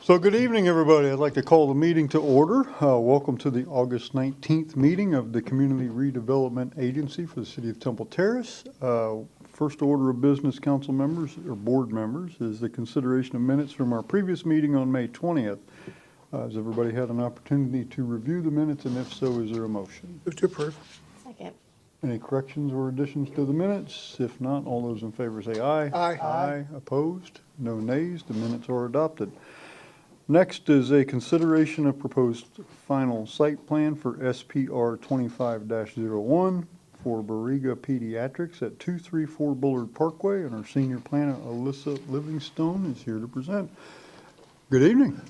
So good evening, everybody. I'd like to call the meeting to order. Welcome to the August 19th meeting of the Community Redevelopment Agency for the City of Temple Terrace. First order of business, council members or board members, is the consideration of minutes from our previous meeting on May 20th. Has everybody had an opportunity to review the minutes, and if so, is there a motion? Move to approve. Second. Any corrections or additions to the minutes? If not, all those in favor say aye. Aye. Aye. Opposed? No nays. The minutes are adopted. Next is a consideration of proposed final site plan for SPR 25-01 for Barriga Pediatrics at 234 Bullard Parkway, and our senior planner, Alyssa Livingstone, is here to present. Good evening.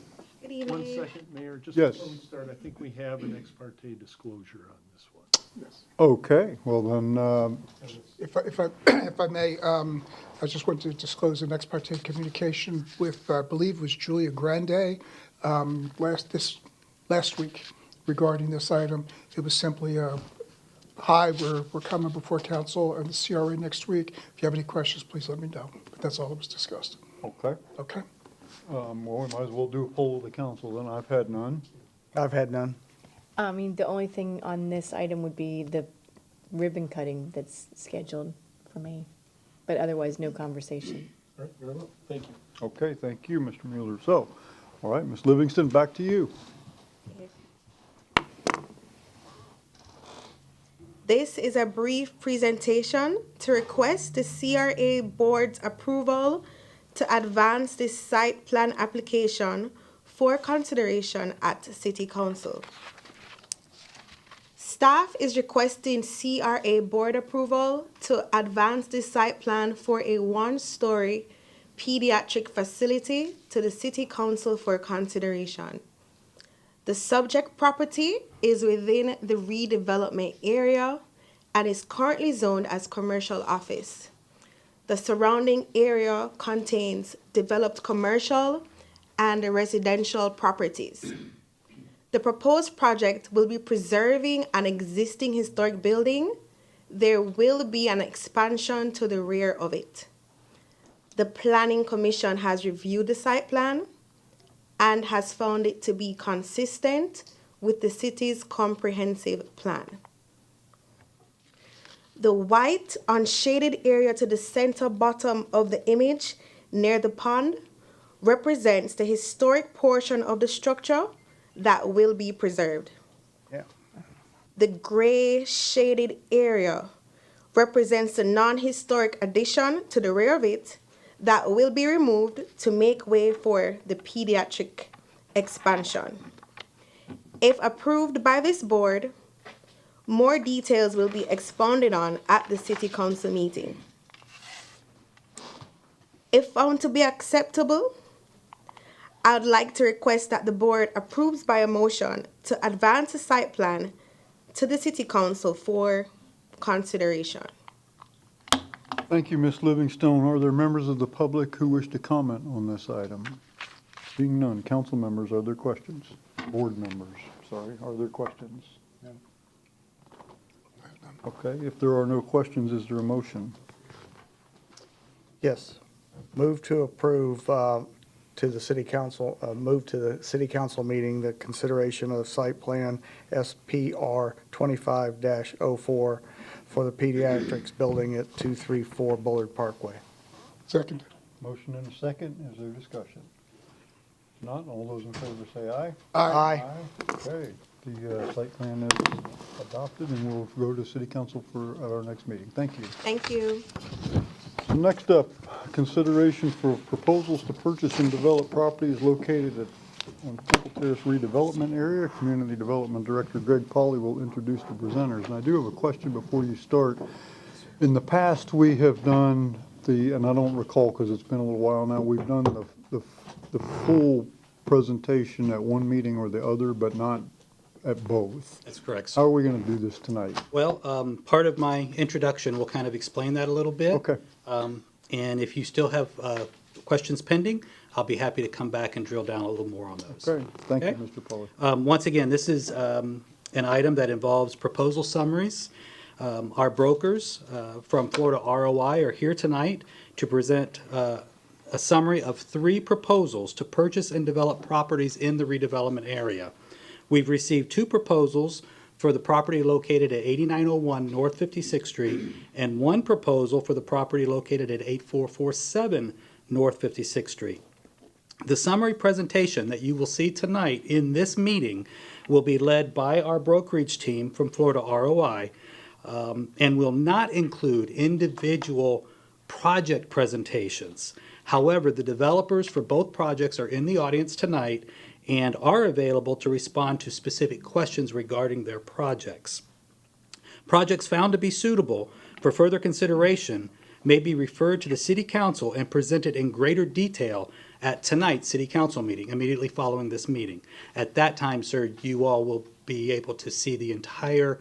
Good evening. 1 second, Mayor, just Yes. before we start, I think we have an ex parte disclosure on this one. Yes. Okay, well then, If I may, I just want to disclose an ex parte communication with, I believe, was Julia Grande last week regarding this item. It was simply hi, we're coming before council and the CRA next week. If you have any questions, please let me know. But that's all that was discussed. okay. Okay? Well, we might as well do a poll of the council then. I've had none. I've had none. I mean, the only thing on this item would be the ribbon cutting that's scheduled for me, but otherwise, no conversation. All right, very well, thank you. Okay, thank you, Mr. Mueller. So, all right, Ms. Livingston, back to you. This is a brief presentation to request the CRA board's approval to advance this site plan application for consideration at City Council. Staff is requesting CRA board approval to advance the site plan for a one-story pediatric facility to the City Council for consideration. The subject property is within the redevelopment area and is currently zoned as commercial office. The surrounding area contains developed commercial and residential properties. The proposed project will be preserving an existing historic building. There will be an expansion to the rear of it. The Planning Commission has reviewed the site plan and has found it to be consistent with the city's comprehensive plan. The white unshaded area to the center bottom of the image near the pond represents the historic portion of the structure that will be preserved. Yeah. The gray shaded area represents the non-historic addition to the rear of it that will be removed to make way for the pediatric expansion. If approved by this board, more details will be expounded on at the City Council meeting. If found to be acceptable, I'd like to request that the board approves by a motion to advance the site plan to the City Council for consideration. Thank you, Ms. Livingstone. Are there members of the public who wish to comment on this item? Being none, council members, are there questions? Board members, sorry, are there questions? No. Okay, if there are no questions, is there a motion? Yes. Move to approve to the city council, move to the city council meeting, the consideration of site plan SPR 25-04 for the pediatrics building at 234 Bullard Parkway. Second. Motion and a second. Is there discussion? Not all those in favor say aye. Aye. Okay, the site plan is adopted, and we'll go to city council at our next meeting. Thank you. Thank you. So next up, consideration for proposals to purchase and develop properties located on Temple Terrace redevelopment area. Community Development Director Greg Pauley will introduce the presenters. And I do have a question before you start. In the past, we have done and I don't recall because it's been a little while now, we've done the full presentation at one meeting or the other, but not at both. That's correct. How are we going to do this tonight? Well, part of my introduction will kind of explain that a little bit. Okay. And if you still have questions pending, I'll be happy to come back and drill down a little more on those. Okay, thank you, Okay. Mr. Pauley. Once again, this is an item that involves proposal summaries. Our brokers from Florida ROI are here tonight to present a summary of 3 proposals to purchase and develop properties in the redevelopment area. We've received 2 proposals for the property located at 8901 North 56th Street and 1 proposal for the property located at 8447 North 56th Street. The summary presentation that you will see tonight in this meeting will be led by our brokerage team from Florida ROI, and will not include individual project presentations. However, the developers for both projects are in the audience tonight and are available to respond to specific questions regarding their projects. Projects found to be suitable for further consideration may be referred to the City Council and presented in greater detail at tonight's City Council meeting, immediately following this meeting. At that time, sir, you all will be able to see the entire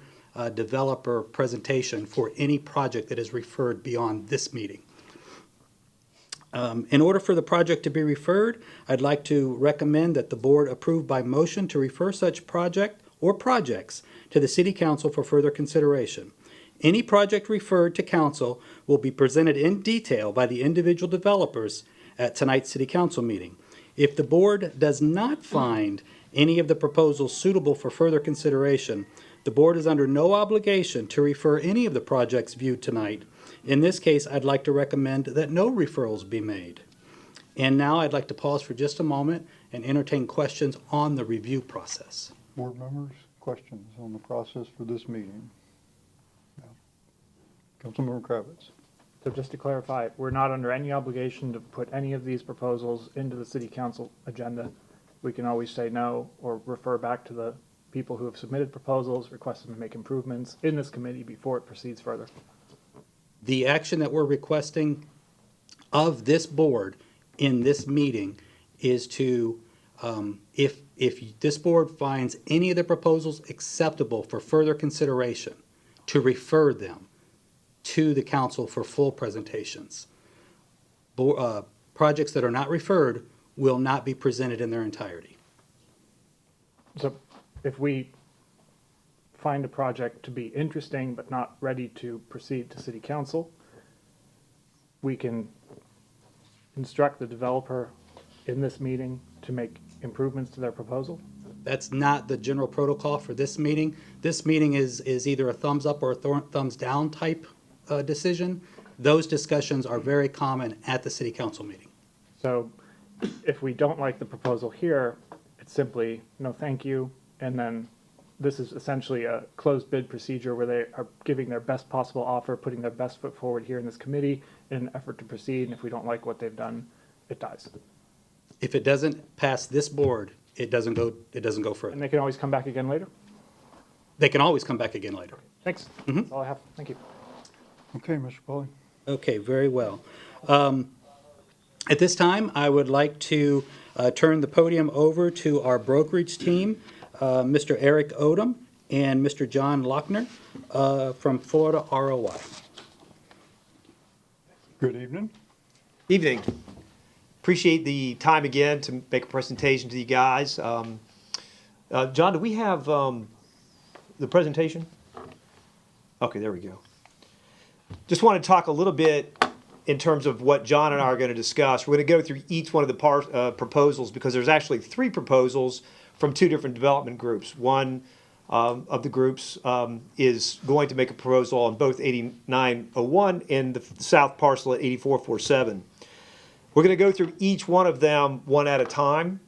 developer presentation for any project that is referred beyond this meeting. In order for the project to be referred, I'd like to recommend that the board approve by motion to refer such project or projects to the City Council for further consideration. Any project referred to council will be presented in detail by the individual developers at tonight's City Council meeting. If the board does not find any of the proposals suitable for further consideration, the board is under no obligation to refer any of the projects viewed tonight. In this case, I'd like to recommend that no referrals be made. And now I'd like to pause for just a moment and entertain questions on the review process. Board members, questions on the process for this meeting? No. Councilmember Kravitz. So just to clarify, we're not under any obligation to put any of these proposals into the city council agenda. We can always say no or refer back to the people who have submitted proposals, request them to make improvements in this committee before it proceeds further. The action that we're requesting of this board in this meeting is to, if this board finds any of the proposals acceptable for further consideration, to refer them to the council for full presentations. Projects that are not referred will not be presented in their entirety. So if we find a project to be interesting but not ready to proceed to city council, we can instruct the developer in this meeting to make improvements to their proposal? That's not the general protocol for this meeting. This meeting is either a thumbs up or a thumbs down type decision. Those discussions are very common at the city council meeting. So if we don't like the proposal here, it's simply no thank you, and then this is essentially a closed bid procedure where they are giving their best possible offer, putting their best foot forward here in this committee in an effort to proceed, and if we don't like what they've done, it dies. If it doesn't pass this board, it doesn't go further. And they can always come back again later? They can always come back again later. Thanks. That's all I have. Thank you. Okay, Mr. Pauly. Okay, very well. At this time, I would like to turn the podium over to our brokerage team, Mr. Eric Odom and Mr. John Lochner from Florida ROI. Good evening. Evening. Appreciate the time again to make a presentation to you guys. John, do we have the presentation? Okay, there we go. Just want to talk a little bit in terms of what John and I are going to discuss. We're going to go through each one of the proposals because there's actually 3 proposals from 2 different development groups. One of the groups is going to make a proposal on both 8901 and the south parcel at 8447. We're going to go through each one of them one at a time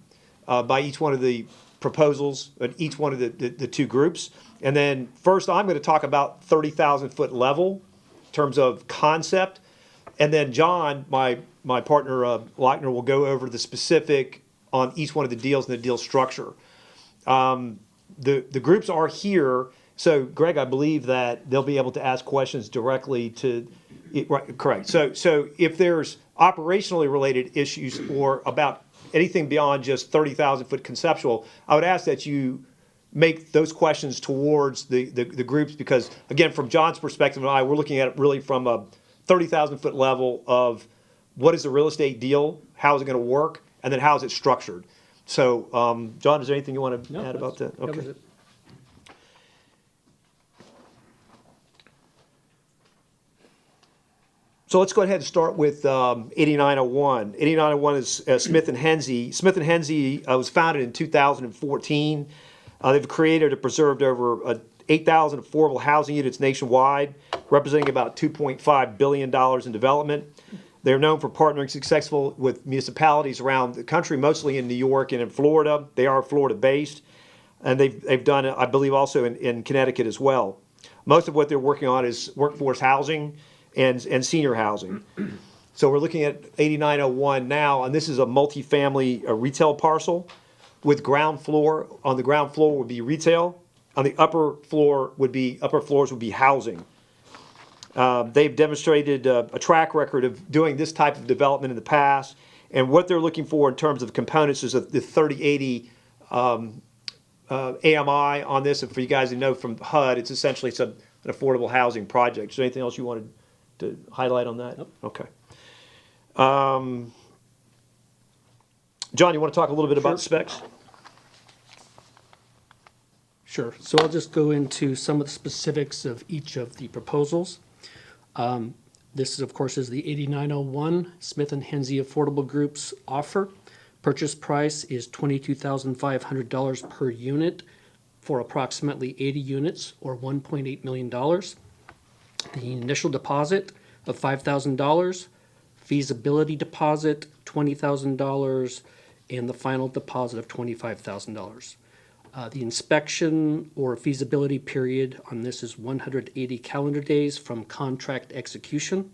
by each one of the proposals at each one of the 2 groups. And then first I'm going to talk about 30,000 foot level in terms of concept. And then John, my partner Lochner, will go over the specific on each one of the deals and the deal structure. The groups are here. So Greg, I believe that they'll be able to ask questions directly to it, right, correct. So if there's operationally related issues or about anything beyond just 30,000 foot conceptual, I would ask that you make those questions towards the groups because, again, from John's perspective and we're looking at it really from a 30,000 foot level of what is the real estate deal, how is it going to work, and then how is it structured. So, John, is there anything you want to add about that? Okay. So let's go ahead and start with 8901. 8901 is Smith and Hensey. Smith and Hensey was founded in 2014. They've created or preserved over 8,000 affordable housing units nationwide, representing about $2.5 billion in development. They're known for partnering successful with municipalities around the country, mostly in New York and in Florida. They are Florida-based, and they've done it, I believe, also in Connecticut as well. Most of what they're working on is workforce housing and senior housing. So we're looking at 8901 now, and this is a multifamily retail parcel with ground floor. On the ground floor would be retail. On the upper floors would be housing. They've demonstrated a track record of doing this type of development in the past, and what they're looking for in terms of components is the 3080 AMI on this. And for you guys who know from HUD, it's essentially an affordable housing project. Is there anything else you wanted to highlight on that? Nope. Okay. John, you want to talk a little bit about specs? Sure. So I'll just go into some of the specifics of each of the proposals. This is, of course, is the 8901 Smith and Hensey Affordable Group's offer. Purchase price is $22,500 per unit for approximately 80 units, or $1.8 million. The initial deposit of $5,000, feasibility deposit $20,000, and the final deposit of $25,000. The inspection or feasibility period on this is 180 calendar days from contract execution.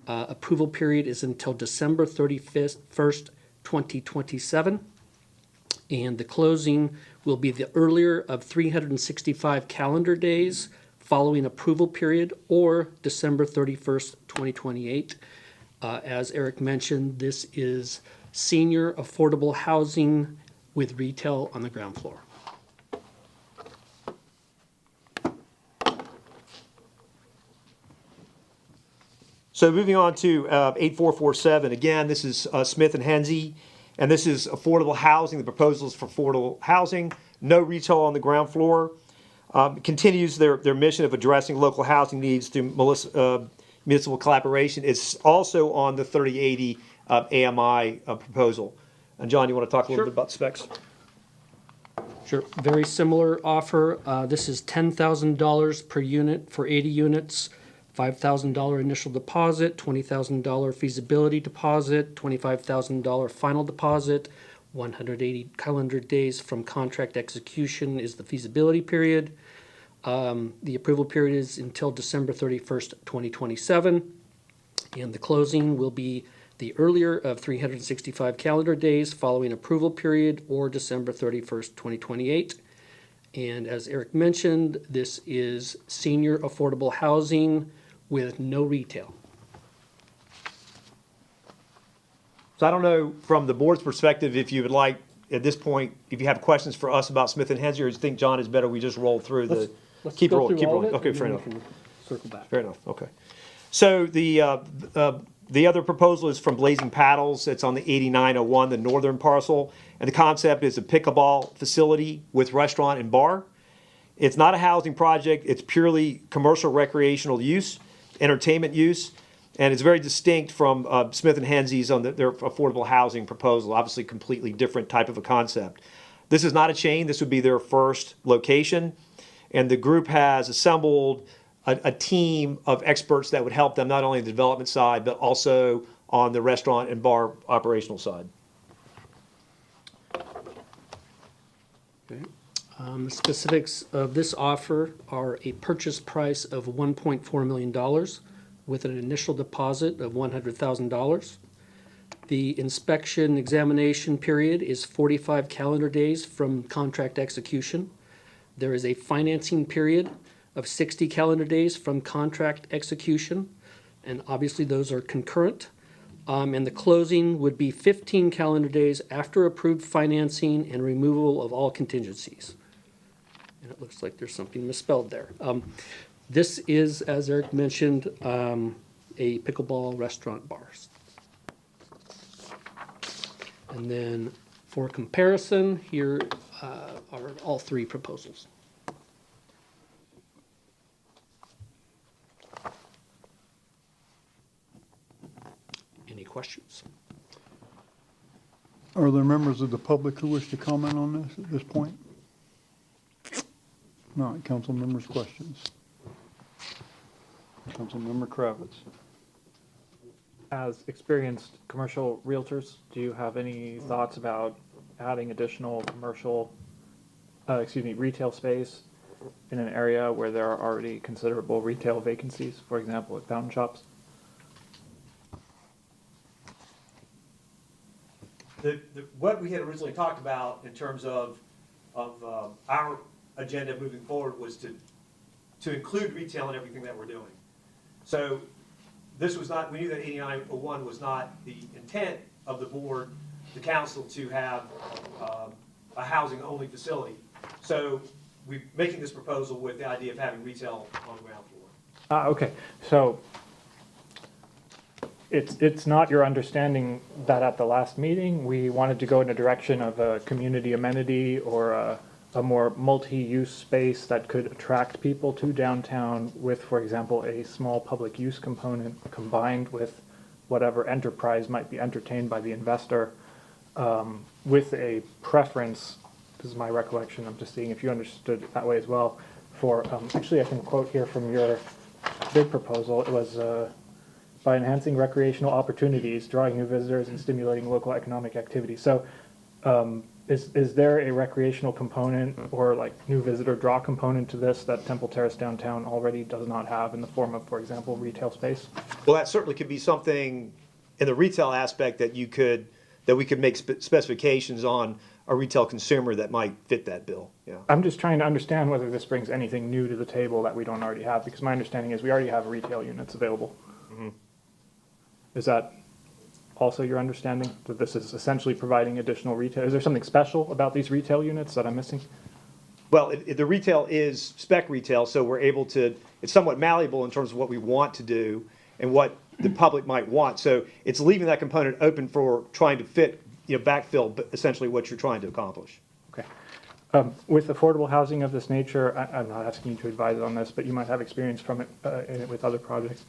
Approval period is until December 31st, 2027. And the closing will be the earlier of 365 calendar days following approval period, or December 31st, 2028. As Eric mentioned, this is senior affordable housing with retail on the ground floor. So moving on to 8447, again, this is Smith and Hensey, and this is affordable housing. The proposal is for affordable housing, no retail on the ground floor. Continues their mission of addressing local housing needs through municipal collaboration. It's also on the 3080 AMI proposal. And John, you want to talk a little bit about specs? Sure. Very similar offer. This is $10,000 per unit for 80 units, $5,000 initial deposit, $20,000 feasibility deposit, $25,000 final deposit, 180 calendar days from contract execution is the feasibility period. The approval period is until December 31st, 2027, and the closing will be the earlier of 365 calendar days following approval period, or December 31st, 2028. And as Eric mentioned, this is senior affordable housing with no retail. So I don't know from the board's perspective if you would like, at this point, if you have questions for us about Smith and Hensey, or you think, John, is better we just roll through the, Let's keep go rolling, through keep all of rolling. it, Okay, and fair then enough. we can circle back. Fair enough, okay. So the other proposal is from Blazing Paddles. It's on the 8901, the northern parcel. And the concept is a pickleball facility with restaurant and bar. It's not a housing project. It's purely commercial recreational use, entertainment use. And it's very distinct from Smith and Hensey's on their affordable housing proposal. Obviously, completely different type of a concept. This is not a chain. This would be their first location. And the group has assembled a team of experts that would help them not only on the development side, but also on the restaurant and bar operational side. Okay. The specifics of this offer are a purchase price of $1.4 million with an initial deposit of $100,000. The inspection examination period is 45 calendar days from contract execution. There is a financing period of 60 calendar days from contract execution, and obviously those are concurrent. And the closing would be 15 calendar days after approved financing and removal of all contingencies. And it looks like there's something misspelled there. This is, as Eric mentioned, a pickleball restaurant bar. And then for comparison, here are all three proposals. questions. Are there members of the public who wish to comment on this at this point? No, council members' questions. Councilmember Kravitz. As experienced commercial realtors, do you have any thoughts about adding additional retail space in an area where there are already considerable retail vacancies, for example, at fountain shops? What we had originally talked about in terms of our agenda moving forward was to include retail in everything that we're doing. So this was not, we knew that 8901 was not the intent of the board, the council, to have a housing-only facility. So we're making this proposal with the idea of having retail on the ground floor. Okay, so it's not your understanding that at the last meeting, we wanted to go in a direction of a community amenity or a more multi-use space that could attract people to downtown with, for example, a small public use component combined with whatever enterprise might be entertained by the investor, with a preference, this is my recollection, I'm just seeing if you understood it that way as well, for, actually I can quote here from your bid proposal, it was by enhancing recreational opportunities, drawing new visitors, and stimulating local economic activity. So is there a recreational component or like new visitor draw component to this that Temple Terrace downtown already does not have in the form of, for example, retail space? Well, that certainly could be something in the retail aspect that we could make specifications on a retail consumer that might fit that bill. Yeah. I'm just trying to understand whether this brings anything new to the table that we don't already have, because my understanding is we already have retail units available. Mm-hmm. Is that also your understanding, that this is essentially providing additional retail? Is there something special about these retail units that I'm missing? Well, the retail is spec retail, so we're able to, it's somewhat malleable in terms of what we want to do and what the public might want. So it's leaving that component open for trying to fit, backfill, but essentially what you're trying to accomplish. Okay. With affordable housing of this nature, I'm not asking you to advise on this, but you might have experience from it in it with other projects.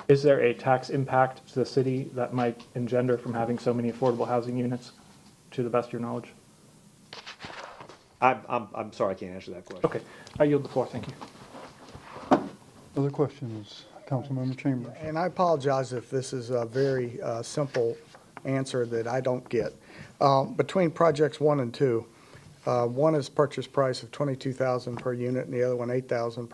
Is there a tax impact to the city that might engender from having so many affordable housing units, to the best of your knowledge? I'm sorry, I can't answer that question. Okay, I yield the floor, thank you. Other questions? Councilmember Chambers. And I apologize if this is a very simple answer that I don't get. Between projects 1 and 2, one is purchase price of $22,000 per unit, and the other one $10,000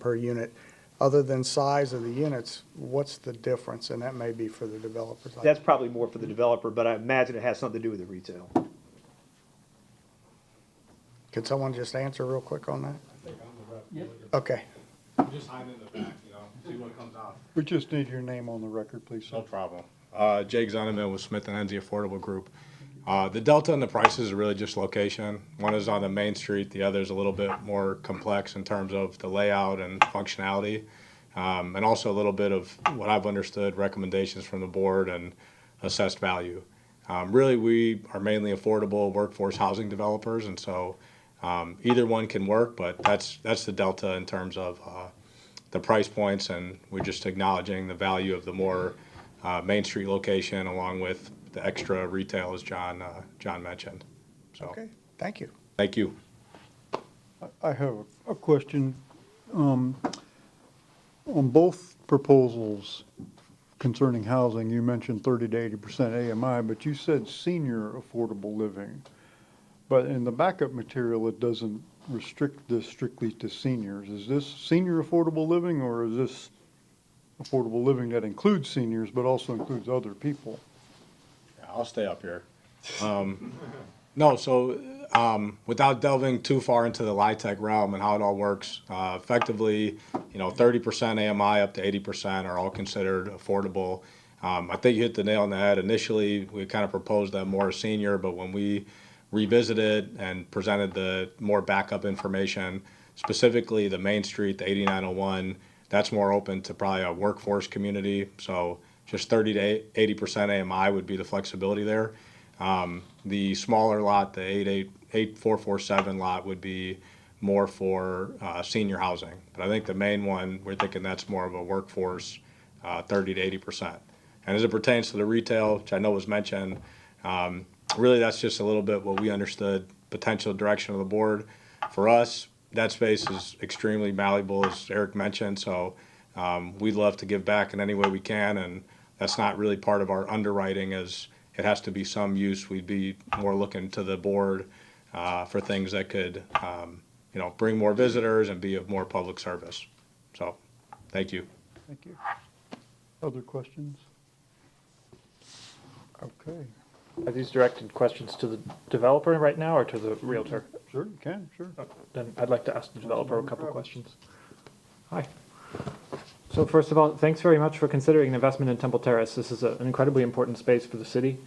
per unit. Other than size of the units, what's the difference? And that may be for the developers. That's probably more for the developer, but I imagine it has something to do with the retail. Could someone just answer real quick on that? I think I'm the rep. Yep. Okay. Just hide in the back, see what comes out. We just need your name on the record, please, sir. No problem. Jake Zoneman with Smith & Hensley Affordable Group. The delta in the prices is really just location. One is on the main street, the other is a little bit more complex in terms of the layout and functionality, and also a little bit of what I've understood, recommendations from the board and assessed value. Really, we are mainly affordable workforce housing developers, and so either one can work, but that's the delta in terms of the price points, and we're just acknowledging the value of the more Main Street location along with the extra retail, as John mentioned. So, Okay, thank you. thank you. I have a question. On both proposals concerning housing, you mentioned 30 to 80% AMI, but you said senior affordable living. But in the backup material, it doesn't restrict this strictly to seniors. Is this senior affordable living, or is this affordable living that includes seniors but also includes other people? I'll stay up here. No, so without delving too far into the LIHTC realm and how it all works, effectively, 30% AMI up to 80% are all considered affordable. I think you hit the nail on the head. Initially, we kind of proposed that more senior, but when we revisited and presented the more backup information, specifically the Main Street, the 8901, that's more open to probably a workforce community. So just 30 to 80% AMI would be the flexibility there. The smaller lot, the 8447 lot, would be more for senior housing. But I think the main one, we're thinking that's more of a workforce, 30 to 80%. And as it pertains to the retail, which I know was mentioned, really that's just a little bit what we understood, potential direction of the board. For us, that space is extremely malleable, as Eric mentioned, so we'd love to give back in any way we can, and that's not really part of our underwriting, as it has to be some use. We'd be more looking to the board for things that could, bring more visitors and be of more public service. So, thank you. Thank you. Other questions? Okay. Are these directed questions to the developer right now or to the realtor? Sure, you can, sure. Then I'd like to ask the developer a couple questions. Hi. So first of all, thanks very much for considering an investment in Temple Terrace. This is an incredibly important space for the city,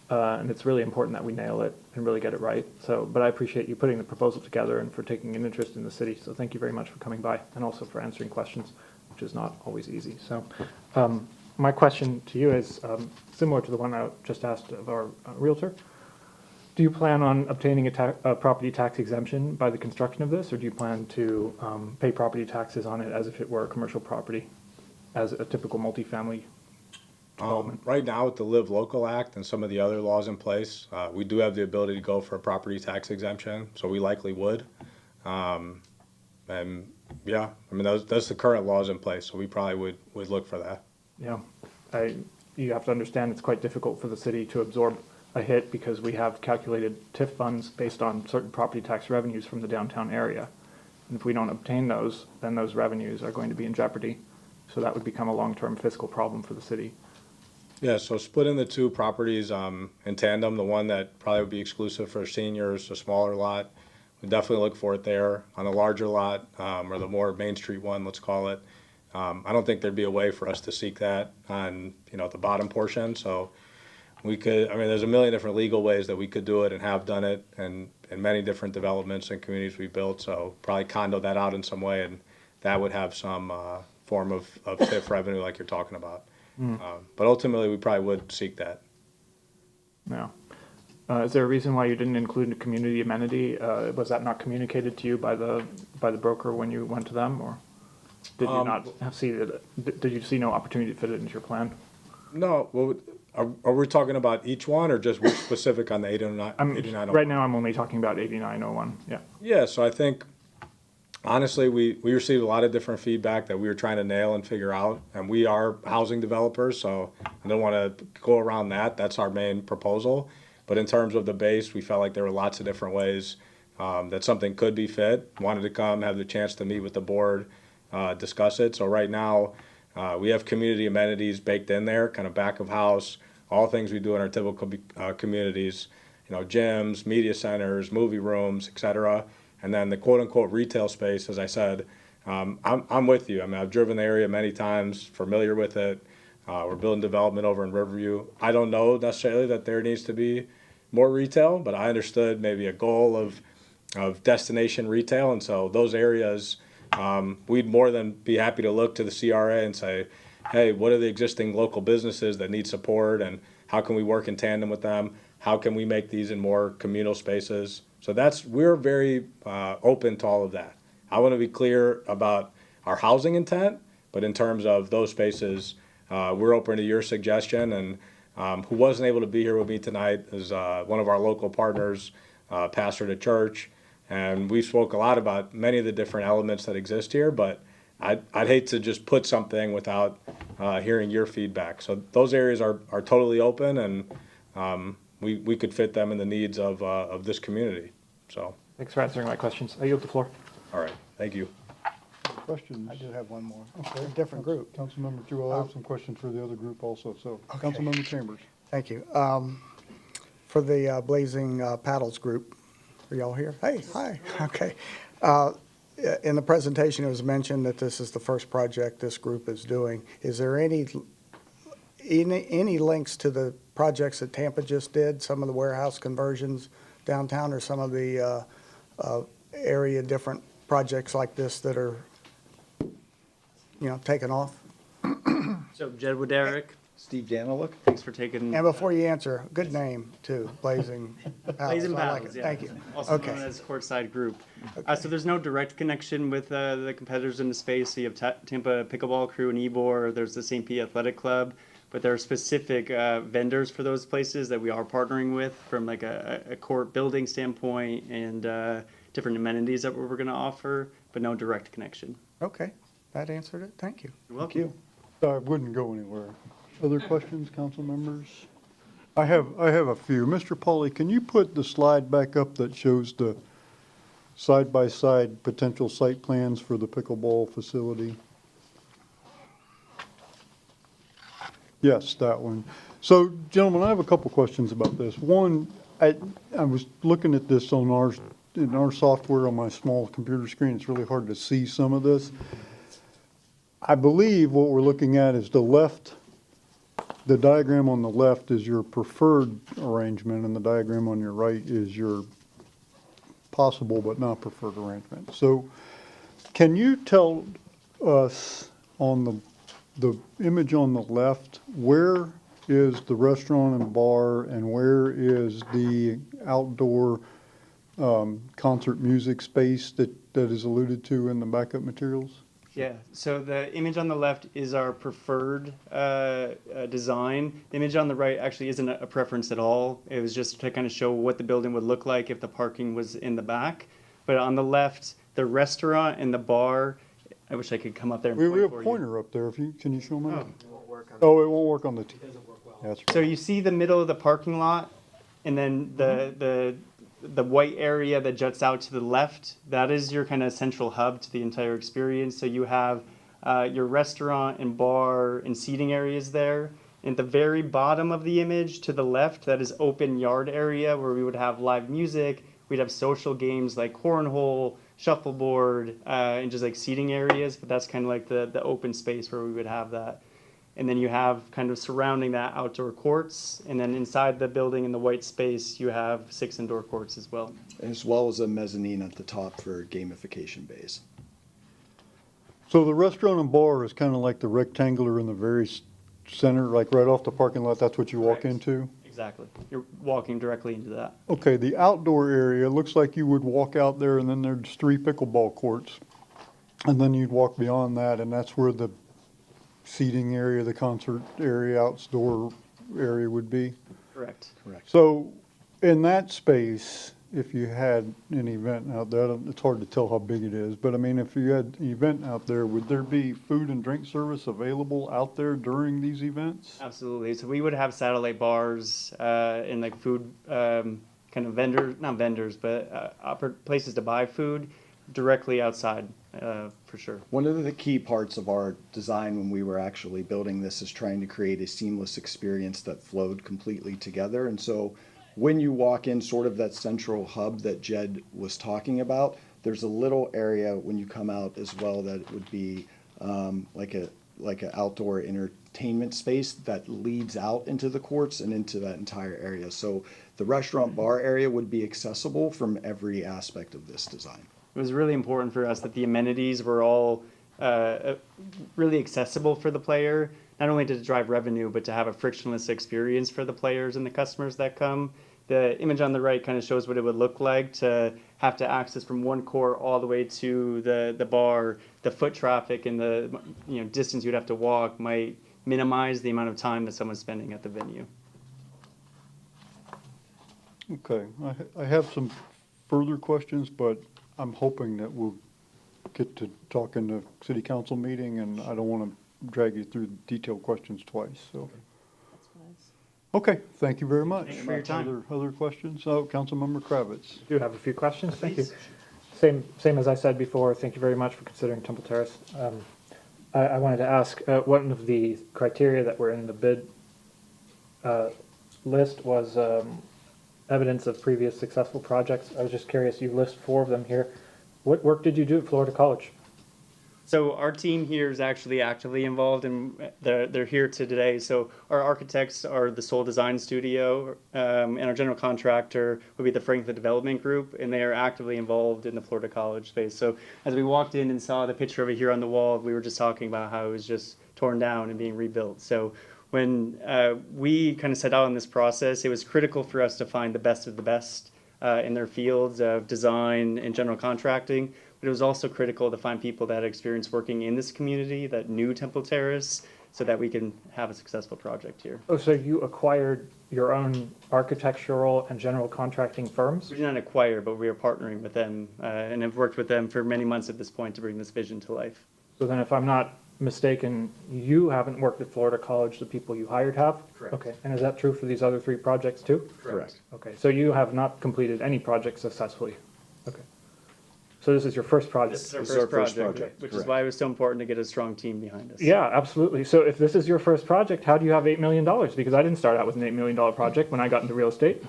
and it's really important that we nail it and really get it right. But I appreciate you putting the proposal together and for taking an interest in the city. So thank you very much for coming by and also for answering questions, which is not always easy. So my question to you is similar to the one I just asked of our realtor. Do you plan on obtaining a property tax exemption by the construction of this, or do you plan to pay property taxes on it as if it were a commercial property, as a typical multifamily development? Right now, with the Live Local Act and some of the other laws in place, we do have the ability to go for a property tax exemption, so we likely would. And yeah, I mean, that's the current laws in place, so we probably would look for that. Yeah, you have to understand it's quite difficult for the city to absorb a hit because we have calculated TIF funds based on certain property tax revenues from the downtown area. And if we don't obtain those, then those revenues are going to be in jeopardy. So that would become a long-term fiscal problem for the city. Yeah, so splitting the two properties in tandem, the one that probably would be exclusive for seniors, a smaller lot, we definitely look for it there. On a larger lot, or the more Main Street one, let's call it, I don't think there'd be a way for us to seek that on, the bottom portion. So we could, there's a million different legal ways that we could do it and have done it, and in many different developments and communities we built. So probably condo that out in some way, and that would have some form of TIF revenue like you're talking about. But ultimately, we probably would seek that. Yeah. Is there a reason why you didn't include a community amenity? Was that not communicated to you by the broker when you went to them, or did you not see it? Did you see no opportunity to fit it into your plan? No. Well, are we talking about each one, or just specific on the 8901? Right now, I'm only talking about 8901. Yeah. Yeah. So I think, honestly, we received a lot of different feedback that we were trying to nail and figure out, and we are housing developers, so I don't want to go around that. That's our main proposal. But in terms of the base, we felt like there were lots of different ways that something could be fit. Wanted to come, have the chance to meet with the board, discuss it. So right now, we have community amenities baked in there, kind of back of house, all things we do in our typical communities, gyms, media centers, movie rooms, etc. And then the quote-unquote retail space, as I said, I'm with you. I've driven the area many times, familiar with it. We're building development over in Riverview. I don't know necessarily that there needs to be more retail, but I understood maybe a goal of destination retail. And so those areas, we'd more than be happy to look to the CRA and say, hey, what are the existing local businesses that need support, and how can we work in tandem with them? How can we make these in more communal spaces? So we're very open to all of that. I want to be clear about our housing intent, but in terms of those spaces, we're open to your suggestion. And who wasn't able to be here with me tonight is one of our local partners, pastor at a church, and we spoke a lot about many of the different elements that exist here, but I'd hate to just put something without hearing your feedback. So those areas are totally open, and we could fit them in the needs of this community. So Thanks for answering my questions. I yield the floor. all right, thank you. Questions? I do have one more. Okay. A different group. Councilmember Chu, I have some questions for the other group also, so. Okay. Councilmember Chambers. Thank you. For the Blazing Paddles group, are y'all here? Hey, hi, okay. In the presentation, it was mentioned that this is the first project this group is doing. Is there any links to the projects that Tampa just did, some of the warehouse conversions downtown, or some of the area different projects like this that are, taking off? So Jed Wooderick, Steve Daniluk, thanks for taking. And before you answer, good name too, Blazing Paddles. Blazing I like Paddles, it. yeah. Thank you. Also Okay. known as Courtside Group. So there's no direct connection with the competitors in the space. So you have Tampa Pickleball Crew and Ybor. There's the St. Pete Athletic Club. but there are specific vendors for those places that we are partnering with from like a court building standpoint and different amenities that we're going to offer, but no direct connection. Okay, that answered it. Thank you. You're welcome. I wouldn't go anywhere. Other questions, council members? I have a few. Mr. Pauly, can you put the slide back up that shows the side-by-side potential site plans for the pickleball facility? Yes, that one. So, gentlemen, I have a couple questions about this. One, I was looking at this on in our software on my small computer screen. It's really hard to see some of this. I believe what we're looking at is the diagram on the left is your preferred arrangement, and the diagram on your right is your possible but not preferred arrangement. So can you tell us on the image on the left, where is the restaurant and bar and where is the outdoor concert music space that is alluded to in the backup materials? Yeah, so the image on the left is our preferred design. The image on the right actually isn't a preference at all. It was just to kind of show what the building would look like if the parking was in the back. But on the left, the restaurant and the bar, I wish I could come up there and We point have for a you. pointer up there. Can you show me? Oh. Oh, it won't work on the. It doesn't work well. That's So you see the middle of the parking lot, and then the white area that juts out to the left, that is your kind of central hub to the entire experience. So you have your restaurant and bar and seating areas there. And at the very bottom of the image to the left, that is open yard area where we would have live music. We'd have social games like cornhole, shuffleboard, and just like seating areas. But that's kind of like the open space where we would have that. And then you have kind of surrounding that outdoor courts. And then inside the building in the white space, you have 6 indoor courts as well. As well as a mezzanine at the top for gamification bays. So the restaurant and bar is kind of like the rectangular in the very center, like right off the parking lot, that's what you walk Correct. into? Exactly. You're walking directly into that. Okay, the outdoor area, looks like you would walk out there and then there's 3 pickleball courts. And then you'd walk beyond that and that's where the seating area, the concert area, outdoor area would be? Correct. Correct. So in that space, if you had an event out there, it's hard to tell how big it is, but I mean, if you had an event out there, would there be food and drink service available out there during these events? Absolutely. So we would have satellite bars and like food kind of vendors, not vendors, but places to buy food directly outside for sure. One of the key parts of our design when we were actually building this is trying to create a seamless experience that flowed completely together. And so when you walk in sort of that central hub that Jed was talking about, there's a little area when you come out as well that would be like an outdoor entertainment space that leads out into the courts and into that entire area. So the restaurant bar area would be accessible from every aspect of this design. It was really important for us that the amenities were all really accessible for the player, not only to drive revenue, but to have a frictionless experience for the players and the customers that come. The image on the right kind of shows what it would look like to have to access from one court all the way to the bar. The foot traffic and the distance you'd have to walk might minimize the amount of time that someone's spending at the venue. Okay, I have some further questions, but I'm hoping that we'll get to talk in the city council meeting, and I don't want to drag you through detailed questions twice, so. Okay, thank you very much. Thank you for your time. Other questions? Oh, Councilmember Kravitz. Do have a few questions. Thank you. Same as I said before, thank you very much for considering Temple Terrace. I wanted to ask, one of the criteria that were in the bid list was evidence of previous successful projects. I was just curious, you list 4 of them here. What work did you do at Florida College? So our team here is actually actively involved, and they're here today. So our architects are the Soul Design Studio, and our general contractor would be the Franklin Development Group, and they are actively involved in the Florida College space. So as we walked in and saw the picture over here on the wall, we were just talking about how it was just torn down and being rebuilt. So when we kind of set out on this process, it was critical for us to find the best of the best in their fields of design and general contracting. But it was also critical to find people that had experience working in this community, that knew Temple Terrace, so that we can have a successful project here. Oh, so you acquired your own architectural and general contracting firms? We did not acquire, but we are partnering with them and have worked with them for many months at this point to bring this vision to life. So then if I'm not mistaken, you haven't worked at Florida College, the people you hired have? Correct. Okay, and is that true for these other 3 projects too? Correct. Okay, so you have not completed any projects successfully? Okay. So this is your first project? This is our This is our first first project, project, which is correct. why it was so important to get a strong team behind us. Yeah, absolutely. So if this is your first project, how do you have $8 million? Because I didn't start out with an $8 million project when I got into real estate.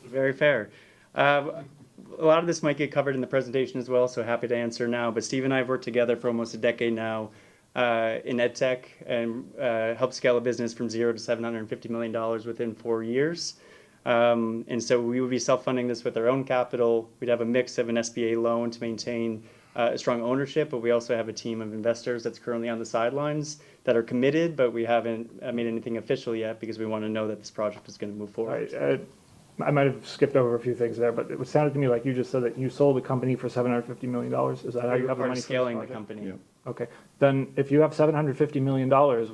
Very fair. A lot of this might get covered in the presentation as well, so happy to answer now. But Steve and I have worked together for almost a decade now in ed tech and helped scale a business from 0 to $750 million within 4 years. And so we would be self-funding this with our own capital. We'd have a mix of an SBA loan to maintain a strong ownership, but we also have a team of investors that's currently on the sidelines that are committed, but we haven't made anything official yet because we want to know that this project is going to move forward. I might have skipped over a few things there, but it sounded to me like you just said that you sold a company for $750 million. Is that how you have the Part money of for this scaling the project? company. Yeah. Okay, then if you have $750 million,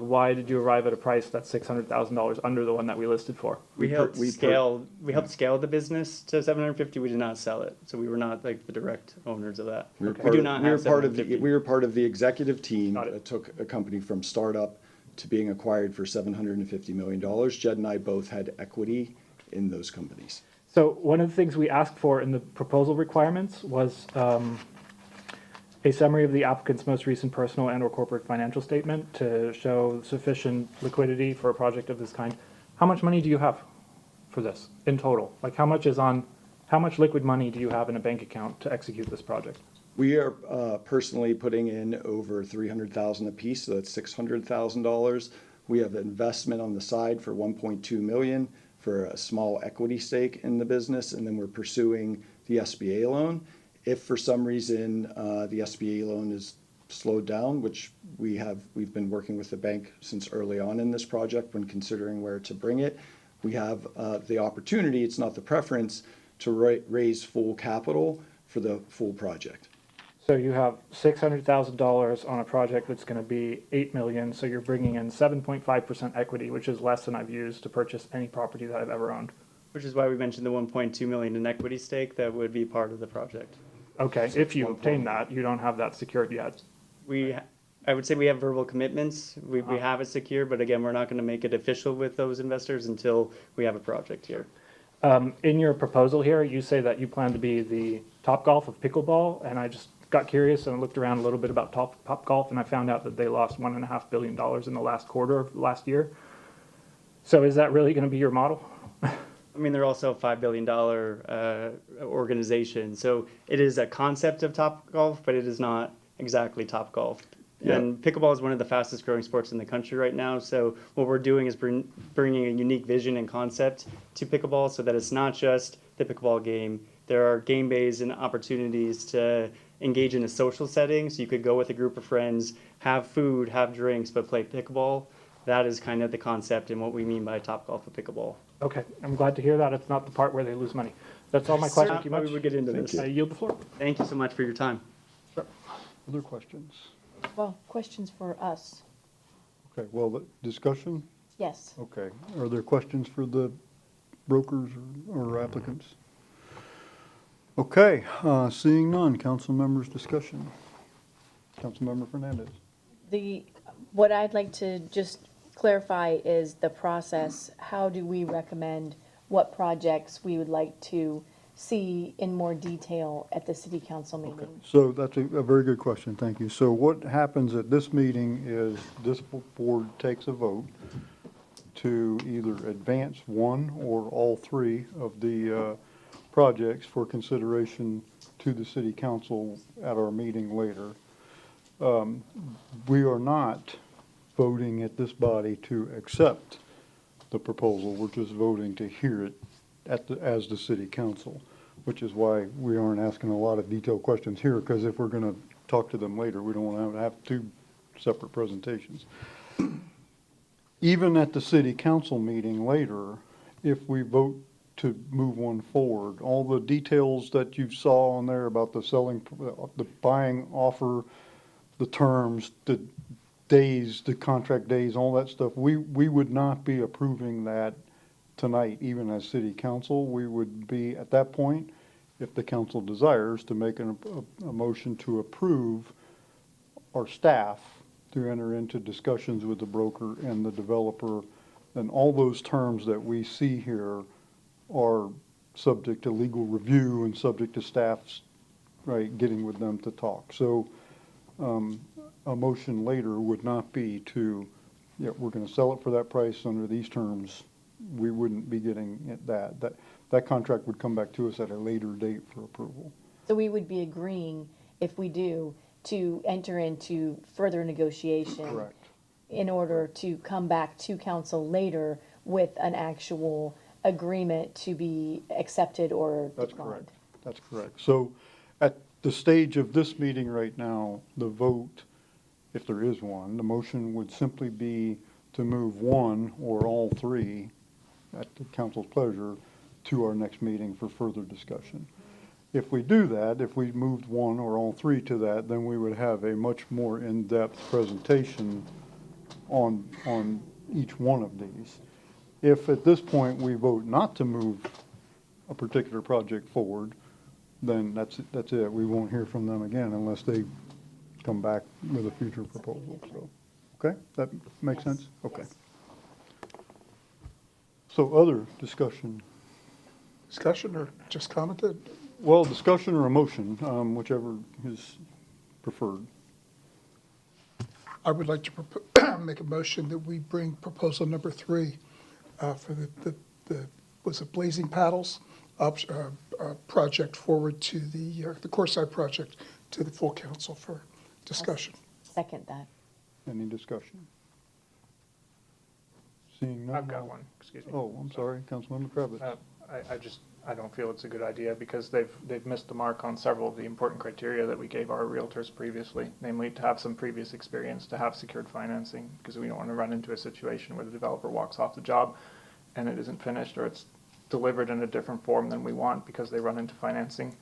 why did you arrive at a price that's $600,000 under the one that we listed for? We helped we scale. We helped scale the business to 750. We did not sell it, so we were not like the direct owners of that. We were We part do of- not we were have part of the 750. We were part of the executive team Got it. that took a company from startup to being acquired for $750 million. Jed and I both had equity in those companies. So one of the things we asked for in the proposal requirements was a summary of the applicant's most recent personal and/or corporate financial statement to show sufficient liquidity for a project of this kind. How much money do you have for this in total? Like how much liquid money do you have in a bank account to execute this project? We are personally putting in over $300,000 apiece, so that's $600,000. We have investment on the side for $1.2 million for a small equity stake in the business, and then we're pursuing the SBA loan. If for some reason the SBA loan is slowed down, which we've been working with the bank since early on in this project when considering where to bring it, we have the opportunity, it's not the preference, to raise full capital for the full project. So you have $600,000 on a project that's going to be $8 million, so you're bringing in 7.5% equity, which is less than I've used to purchase any property that I've ever owned. Which is why we mentioned the 1.2 million in equity stake that would be part of the project. Okay, if you obtain that, you don't have that secured yet. I would say we have verbal commitments. We have it secure, but again, we're not going to make it official with those investors until we have a project here. In your proposal here, you say that you plan to be the Topgolf of pickleball, and I just got curious and looked around a little bit about Topgolf, and I found out that they lost $1.5 billion in the last quarter of last year. So is that really going to be your model? I mean, they're also a $5 billion organization, so it is a concept of Topgolf, but it is not exactly Topgolf. Yeah. And pickleball is one of the fastest growing sports in the country right now. So what we're doing is bringing a unique vision and concept to pickleball so that it's not just the pickleball game. There are game bays and opportunities to engage in a social setting. So you could go with a group of friends, have food, have drinks, but play pickleball. That is kind of the concept and what we mean by Topgolf of pickleball. Okay, I'm glad to hear that. It's not the part where they lose money. That's all my questions. Thank you much. We would get into this. I yield the floor. Thank you so much for your time. Other questions? Well, questions for us? Okay, well, discussion? Yes. Okay, are there questions for the brokers or applicants? Okay, seeing none, council members' discussion. Councilmember Fernandez. What I'd like to just clarify is the process. How do we recommend what projects we would like to see in more detail at the city council meeting? So that's a very good question, thank you. So what happens at this meeting is this board takes a vote to either advance one or all three of the projects for consideration to the city council at our meeting later. We are not voting at this body to accept the proposal, we're just voting to hear it as the city council, which is why we aren't asking a lot of detailed questions here, because if we're going to talk to them later, we don't want to have two separate presentations. Even at the city council meeting later, if we vote to move one forward, all the details that you saw on there about the buying offer, the terms, the days, the contract days, all that stuff, we would not be approving that tonight, even as city council. We would be, at that point, if the council desires, to make a motion to approve our staff to enter into discussions with the broker and the developer, then all those terms that we see here are subject to legal review and subject to staff's, right, getting with them to talk. So, a motion later would not be to, yeah, we're gonna sell it for that price under these terms. We wouldn't be getting it that contract would come back to us at a later date for approval. So we would be agreeing, if we do, to enter into further negotiation. Correct. In order to come back to council later with an actual agreement to be accepted or That's declined. correct. That's correct. So at the stage of this meeting right now, the vote, if there is one, the motion would simply be to move one or all three at the council's pleasure to our next meeting for further discussion. If we do that, if we moved one or all three to that, then we would have a much more in-depth presentation on each one of these. If at this point we vote not to move a particular project forward, then that's it. We won't hear from them again unless they come back with a future proposal. So, okay, that makes sense? Okay. So other discussion? Discussion or just commented? Well, discussion or a motion, whichever is preferred. I would like to make a motion that we bring proposal number 3 for the was it Blazing Paddles project forward to the Courtside project to the full council for discussion. Second that. Any discussion? Seeing none? I've got one, excuse me. Oh, I'm sorry, Councilmember Kravitz. I don't feel it's a good idea because they've missed the mark on several of the important criteria that we gave our realtors previously, namely to have some previous experience, to have secured financing, because we don't want to run into a situation where the developer walks off the job and it isn't finished, or it's delivered in a different form than we want because they run into financing.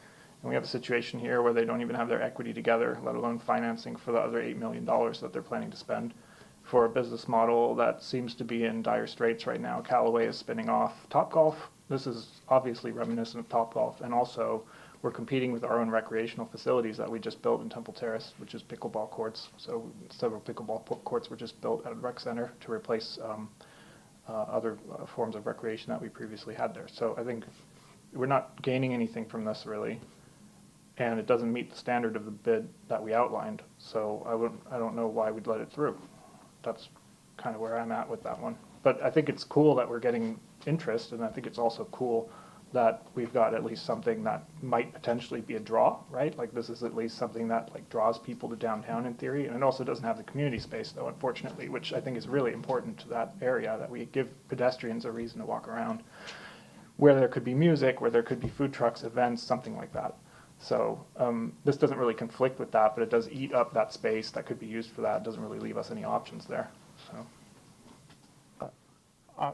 And we have a situation here where they don't even have their equity together, let alone financing for the other $8 million that they're planning to spend for a business model that seems to be in dire straits right now. Callaway is spinning off Topgolf. This is obviously reminiscent of Topgolf, and also we're competing with our own recreational facilities that we just built in Temple Terrace, which is pickleball courts. So several pickleball courts were just built at a rec center to replace other forms of recreation that we previously had there. So I think we're not gaining anything from this really, and it doesn't meet the standard of the bid that we outlined. So I don't know why we'd let it through. That's kind of where I'm at with that one. But I think it's cool that we're getting interest, and I think it's also cool that we've got at least something that might potentially be a draw, right? Like this is at least something that like draws people to downtown in theory, and it also doesn't have the community space though, unfortunately, which I think is really important to that area, that we give pedestrians a reason to walk around, where there could be music, where there could be food trucks, events, something like that. So this doesn't really conflict with that, but it does eat up that space that could be used for that. It doesn't really leave us any options there, so.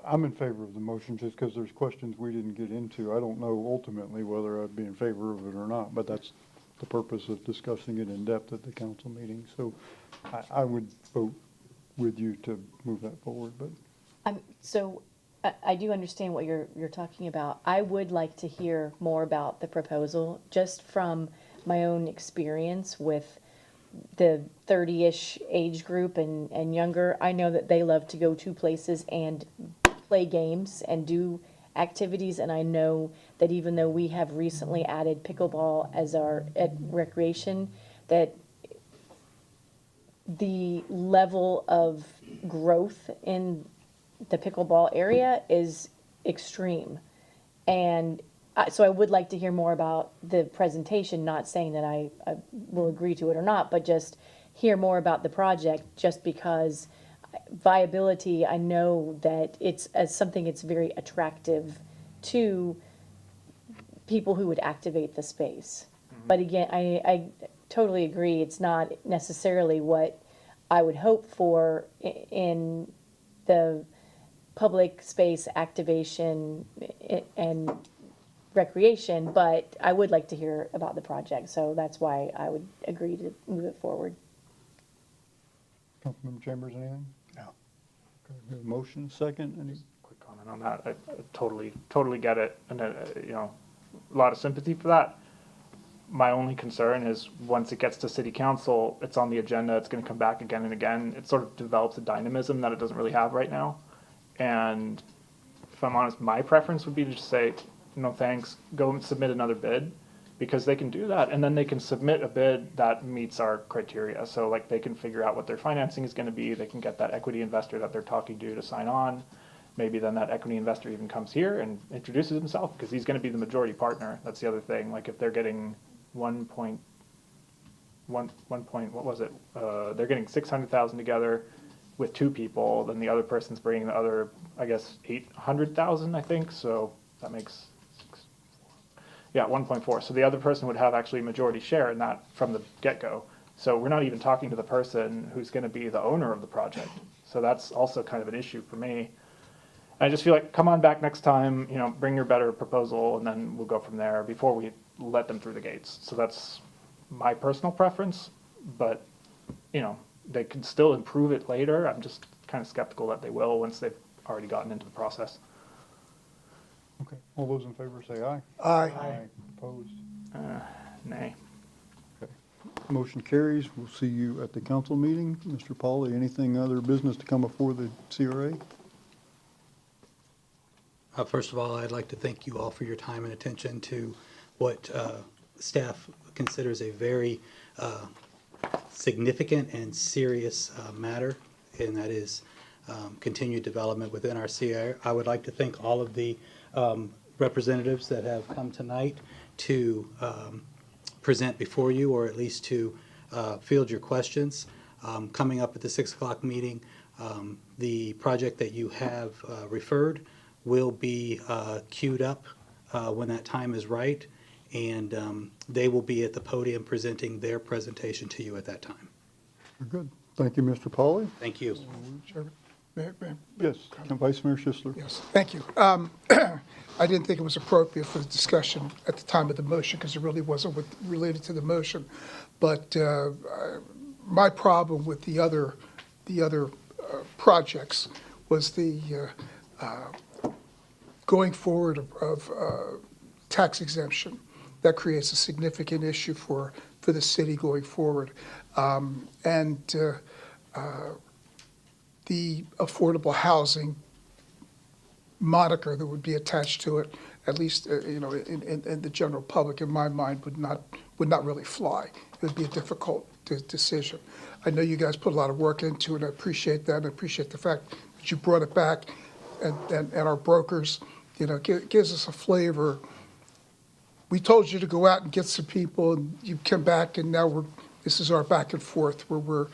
I'm in favor of the motion just because there's questions we didn't get into. I don't know ultimately whether I'd be in favor of it or not, but that's the purpose of discussing it in depth at the council meeting. So I would vote with you to move that forward, but. So I do understand what you're talking about. I would like to hear more about the proposal, just from my own experience with the 30-ish age group and younger. I know that they love to go to places and play games and do activities, and I know that even though we have recently added pickleball as our recreation, that the level of growth in the pickleball area is extreme. And so I would like to hear more about the presentation, not saying that I will agree to it or not, but just hear more about the project, just because viability, I know that it's as something it's very attractive to people who would activate the space. But again, I totally agree, it's not necessarily what I would hope for in the public space activation and recreation, but I would like to hear about the project, so that's why I would agree to move it forward. Councilmember Chambers, anything? No. Okay, we have a motion, second, any? Quick comment on that. I totally get it, and you know, a lot of sympathy for that. My only concern is once it gets to city council, it's on the agenda, it's gonna come back again and again. It sort of develops a dynamism that it doesn't really have right now. And if I'm honest, my preference would be to just say, no thanks, go and submit another bid, because they can do that, and then they can submit a bid that meets our criteria. So like they can figure out what their financing is gonna be, they can get that equity investor that they're talking to sign on. Maybe then that equity investor even comes here and introduces himself, because he's gonna be the majority partner. That's the other thing. Like if they're getting what was it? They're getting 600,000 together with two people, then the other person's bringing the other, I guess, 800,000, I think, so that makes, 1.4. So the other person would have actually a majority share in that from the get-go. So we're not even talking to the person who's gonna be the owner of the project. So that's also kind of an issue for me. I just feel like, come on back next time, you know, bring your better proposal, and then we'll go from there before we let them through the gates. So that's my personal preference, but, you know, they can still improve it later. I'm just kind of skeptical that they will once they've already gotten into the process. Okay, all those in favor say aye. Aye. Opposed? Nay. Motion carries. We'll see you at the council meeting. Mr. Pauly, anything other business to come before the CRA? First of all, I'd like to thank you all for your time and attention to what staff considers a very significant and serious matter, and that is continued development within our CRA. I would like to thank all of the representatives that have come tonight to present before you, or at least to field your questions. Coming up at the 6 o'clock meeting, the project that you have referred will be queued up when that time is right, and they will be at the podium presenting their presentation to you at that time. Very good. Thank you, Mr. Pauly. Thank you. Chairman, may- Yes, Vice Mayor Schisler. Yes, thank you. I didn't think it was appropriate for the discussion at the time of the motion because it really wasn't related to the motion. But my problem with the other projects was the going forward of tax exemption. That creates a significant issue for the city going forward. And the affordable housing moniker that would be attached to it, at least you know, in the general public, in my mind, would not really fly. It would be a difficult decision. I know you guys put a lot of work into it. I appreciate that. I appreciate the fact that you brought it back, and our brokers, you know, gives us a flavor. We told you to go out and get some people, and you come back, and now this is our back and forth where we're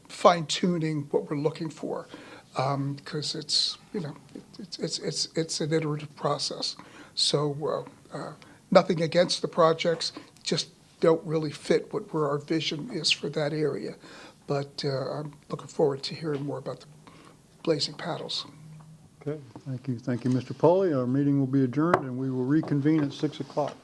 fine tuning what we're looking for, because it's, you know, it's an iterative process. So nothing against the projects, just don't really fit where our vision is for that area. But I'm looking forward to hearing more about the Blazing Paddles. Okay, thank you. Thank you, Mr. Pauly. Our meeting will be adjourned, and we will reconvene at 6 o'clock.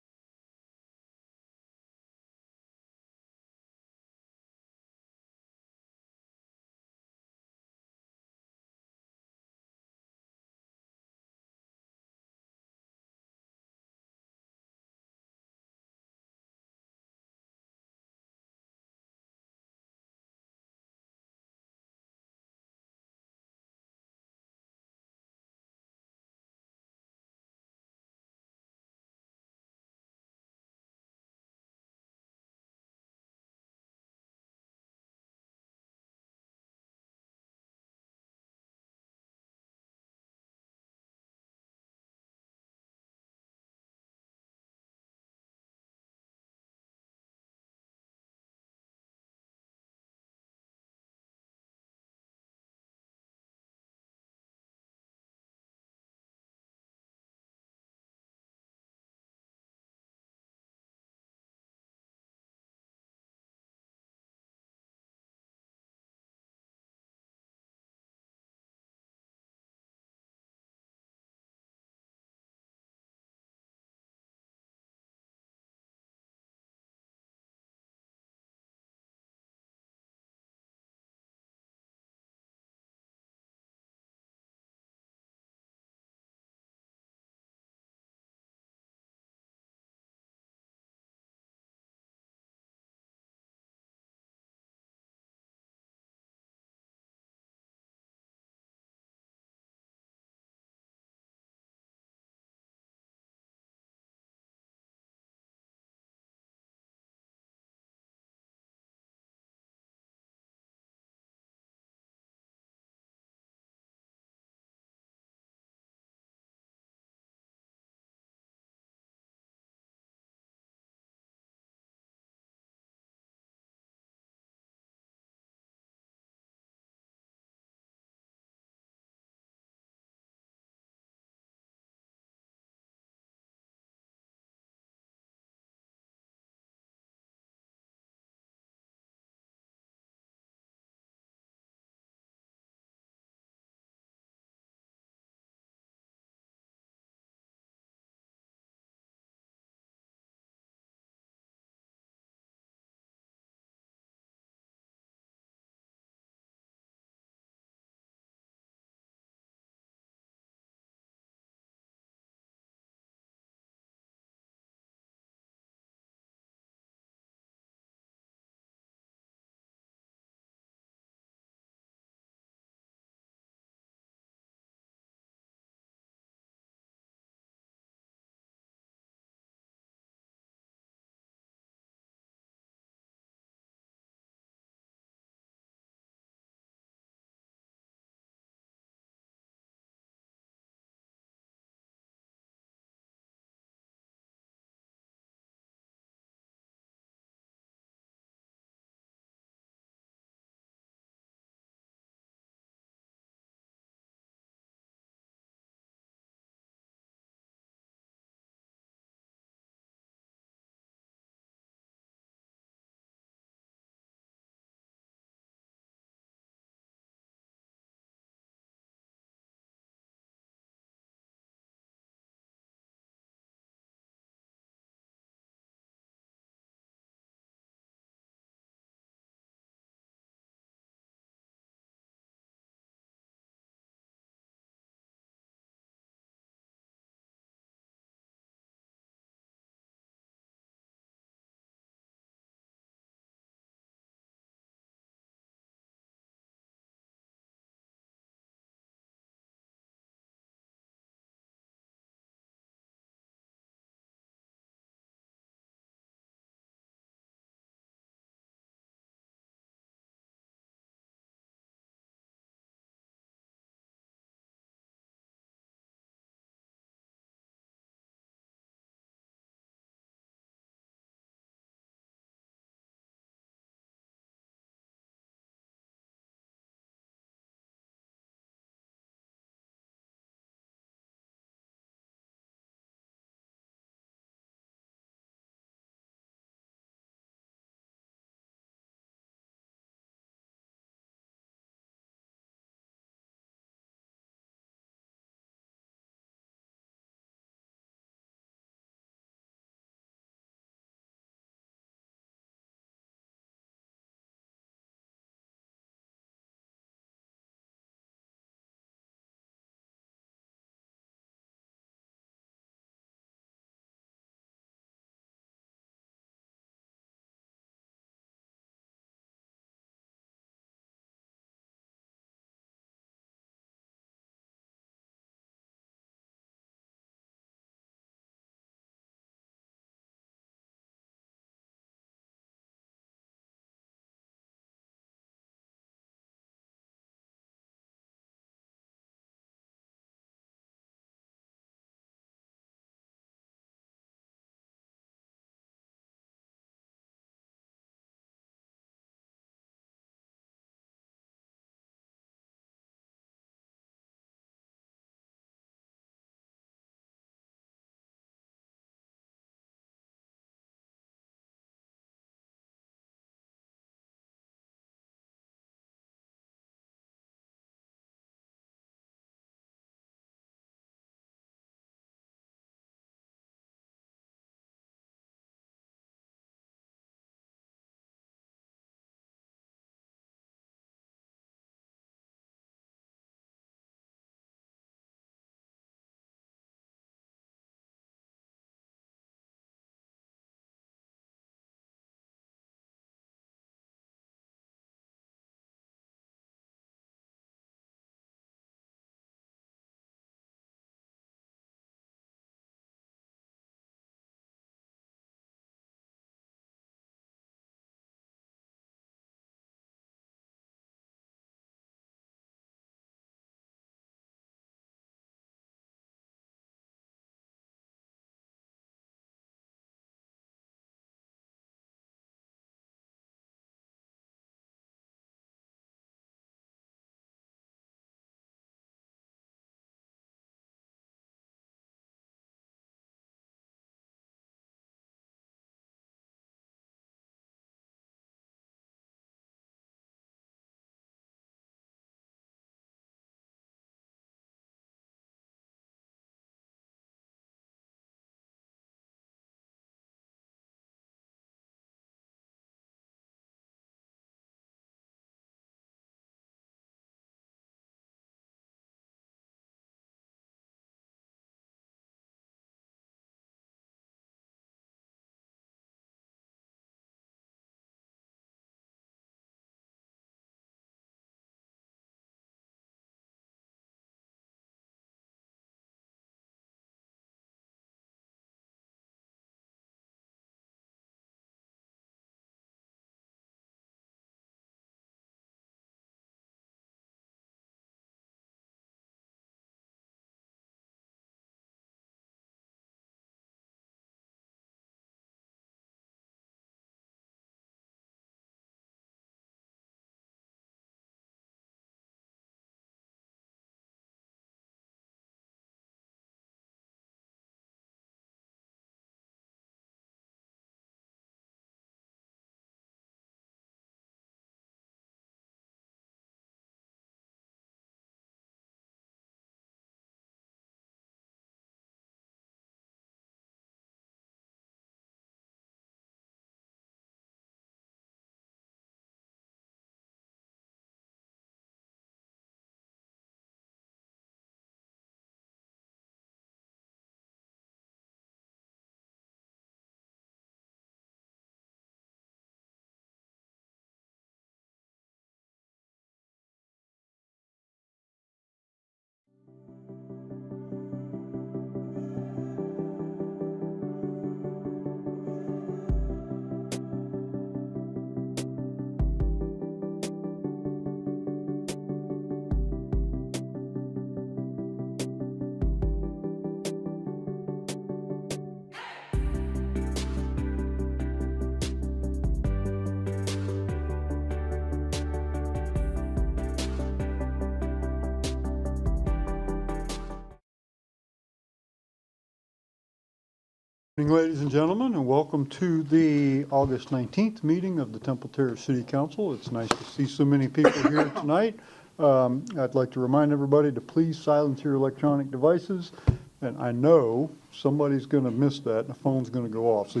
Good evening, ladies and gentlemen, and welcome to the August 19th meeting of the Temple Terrace City Council. It's nice to see so many people here tonight. I'd like to remind everybody to please silence your electronic devices. And I know somebody's going to miss that and the phone's going to go off. So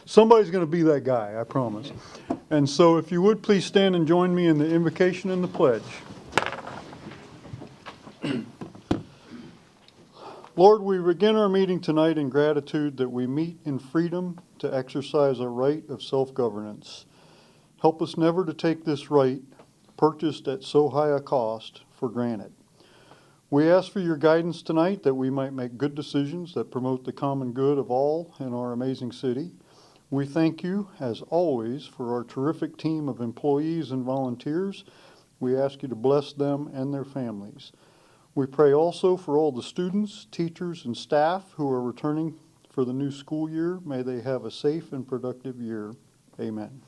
somebody's going to be that guy, I promise. And so if you would please stand and join me in the invocation and the pledge. Lord, we begin our meeting tonight in gratitude that we meet in freedom to exercise our right of self-governance. Help us never to take this right, purchased at so high a cost, for granted. We ask for your guidance tonight that we might make good decisions that promote the common good of all in our amazing city. We thank you, as always, for our terrific team of employees and volunteers. We ask you to bless them and their families. We pray also for all the students, teachers, and staff who are returning for the new school year. May they have a safe and productive year. Amen.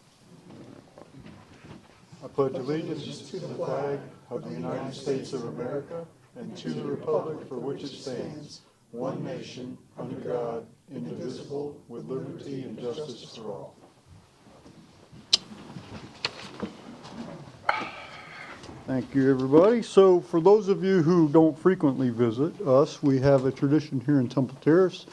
I pledge allegiance to the flag of the United States of America and to the republic for which it stands, one nation, under God, indivisible, with liberty and justice for all. Thank you, everybody. So for those of you who don't frequently visit us, we have a tradition here in Temple Terrace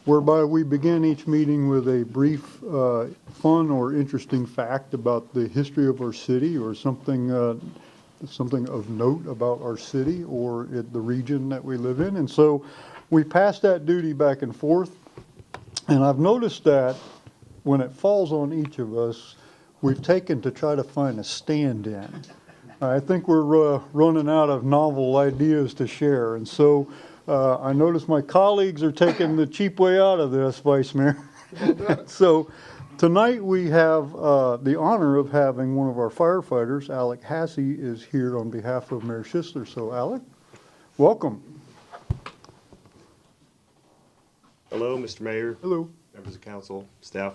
whereby we begin each meeting with a brief, fun or interesting fact about the history of our city or something of note about our city or the region that we live in. And so we pass that duty back and forth. And I've noticed that when it falls on each of us, we've taken to try to find a stand-in. I think we're running out of novel ideas to share. And so I notice my colleagues are taking the cheap way out of this, Vice Mayor. So tonight we have the honor of having one of our firefighters, Alec Hassey, is here on behalf of Mayor Schisler. So Alec, welcome. Hello, Mr. Mayor. Hello. Members of council, staff.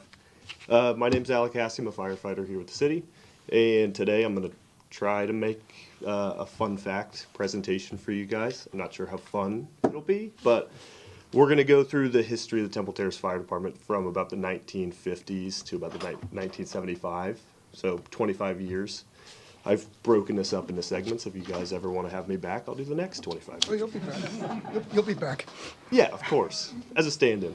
My name's Alec Hassey. I'm a firefighter here with the city. And today I'm going to try to make a fun fact presentation for you guys. I'm not sure how fun it'll be, but we're going to go through the history of the Temple Terrace Fire Department from about the 1950s to about the 1975, so 25 years. I've broken this up into segments. If you guys ever want to have me back, I'll do the next 25 years. Oh, you'll be back. You'll be back. Yeah, of course, as a stand-in.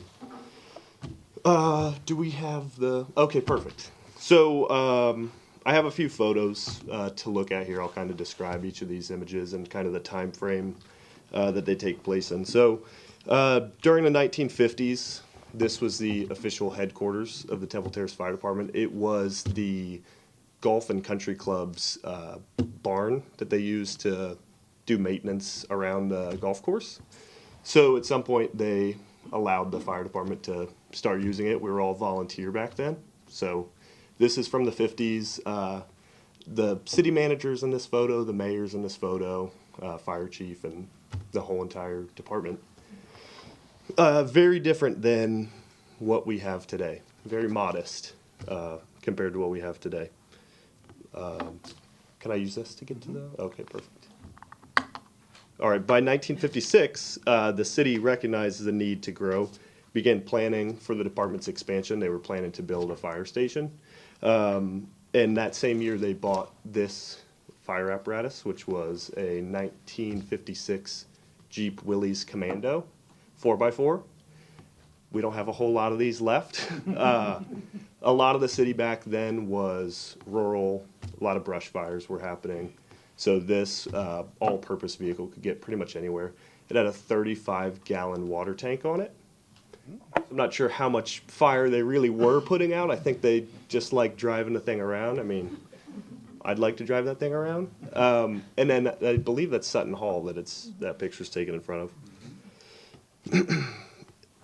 Do we have the... Okay, perfect. So, I have a few photos to look at here. I'll kind of describe each of these images and kind of the time frame that they take place in. So during the 1950s, this was the official headquarters of the Temple Terrace Fire Department. It was the Golf and Country Club's barn that they used to do maintenance around the golf course. So at some point they allowed the fire department to start using it. We were all volunteer back then. So this is from the 50s. The city managers in this photo, the mayor's in this photo, fire chief, and the whole entire department. Very different than what we have today. Very modest compared to what we have today. Can I use this to get to the? Okay, perfect. All right, by 1956, the city recognized the need to grow, began planning for the department's expansion. They were planning to build a fire station. And that same year they bought this fire apparatus, which was a 1956 Jeep Willys Commando 4x4. We don't have a whole lot of these left. A lot of the city back then was rural. A lot of brush fires were happening. So this all-purpose vehicle could get pretty much anywhere. It had a 35-gallon water tank on it. I'm not sure how much fire they really were putting out. I think they just like driving the thing around. I mean, I'd like to drive that thing around. And then I believe that's Sutton Hall that picture's taken in front of.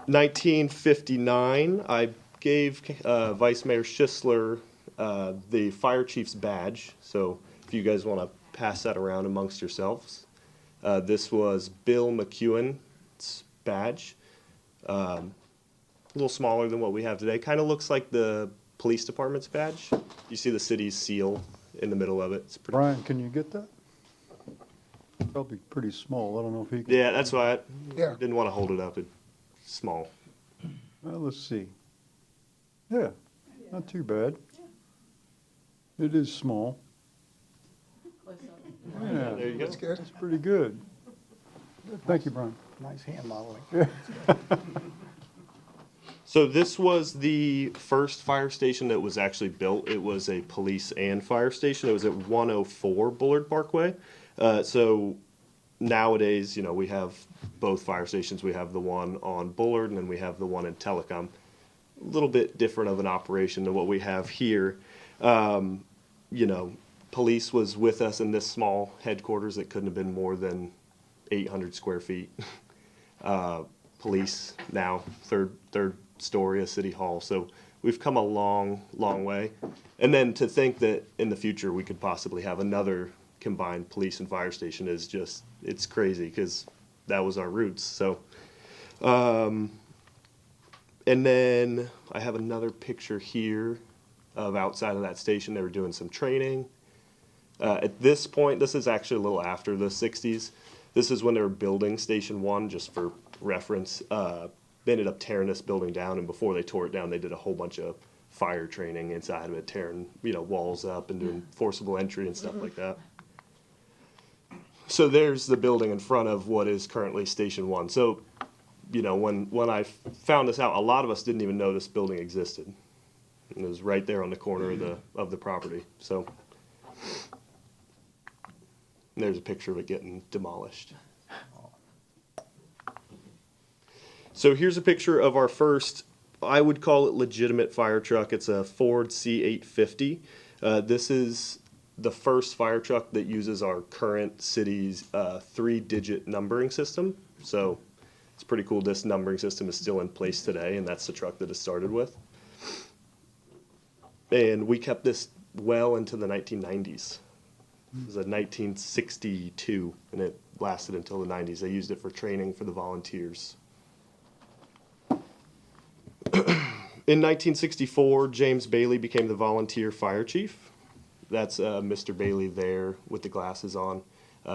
1959, I gave Vice Mayor Schisler the fire chief's badge. So if you guys want to pass that around amongst yourselves. This was Bill McEwen's badge. A little smaller than what we have today. Kind of looks like the police department's badge. You see the city's seal in the middle of it. It's pretty. Brian, can you get that? Probably pretty small. I don't know if he can. Yeah, that's why I Yeah. didn't want to hold it up. It's small. Well, let's see. Yeah, not too bad. It is small. Yeah, There you go. That's good. that's pretty good. Thank you, Brian. Nice hand modeling. So this was the first fire station that was actually built. It was a police and fire station. It was at 104 Bullard Parkway. So nowadays, we have both fire stations. We have the one on Bullard, and then we have the one in Telecom. A little bit different of an operation than what we have here. Police was with us in this small headquarters that couldn't have been more than 800 square feet. Police now, third story of City Hall. So we've come a long, long way. And then to think that in the future we could possibly have another combined police and fire station is just, it's crazy because that was our roots. So, and then I have another picture here of outside of that station. They were doing some training. At this point, this is actually a little after the 60s. This is when they were building Station 1, just for reference. They ended up tearing this building down, and before they tore it down, they did a whole bunch of fire training inside of it, tearing walls up and doing forcible entry and stuff like that. So there's the building in front of what is currently Station 1. So, when I found this out, a lot of us didn't even know this building existed. It was right there on the corner of the property. So there's a picture of it getting demolished. So here's a picture of our first, I would call it legitimate fire truck. It's a Ford C850. This is the first fire truck that uses our current city's 3-digit numbering system. So it's pretty cool. This numbering system is still in place today, and that's the truck that it started with. And we kept this well into the 1990s. It was a 1962, and it lasted until the 90s. They used it for training for the volunteers. In 1964, James Bailey became the volunteer fire chief. That's Mr. Bailey there with the glasses on.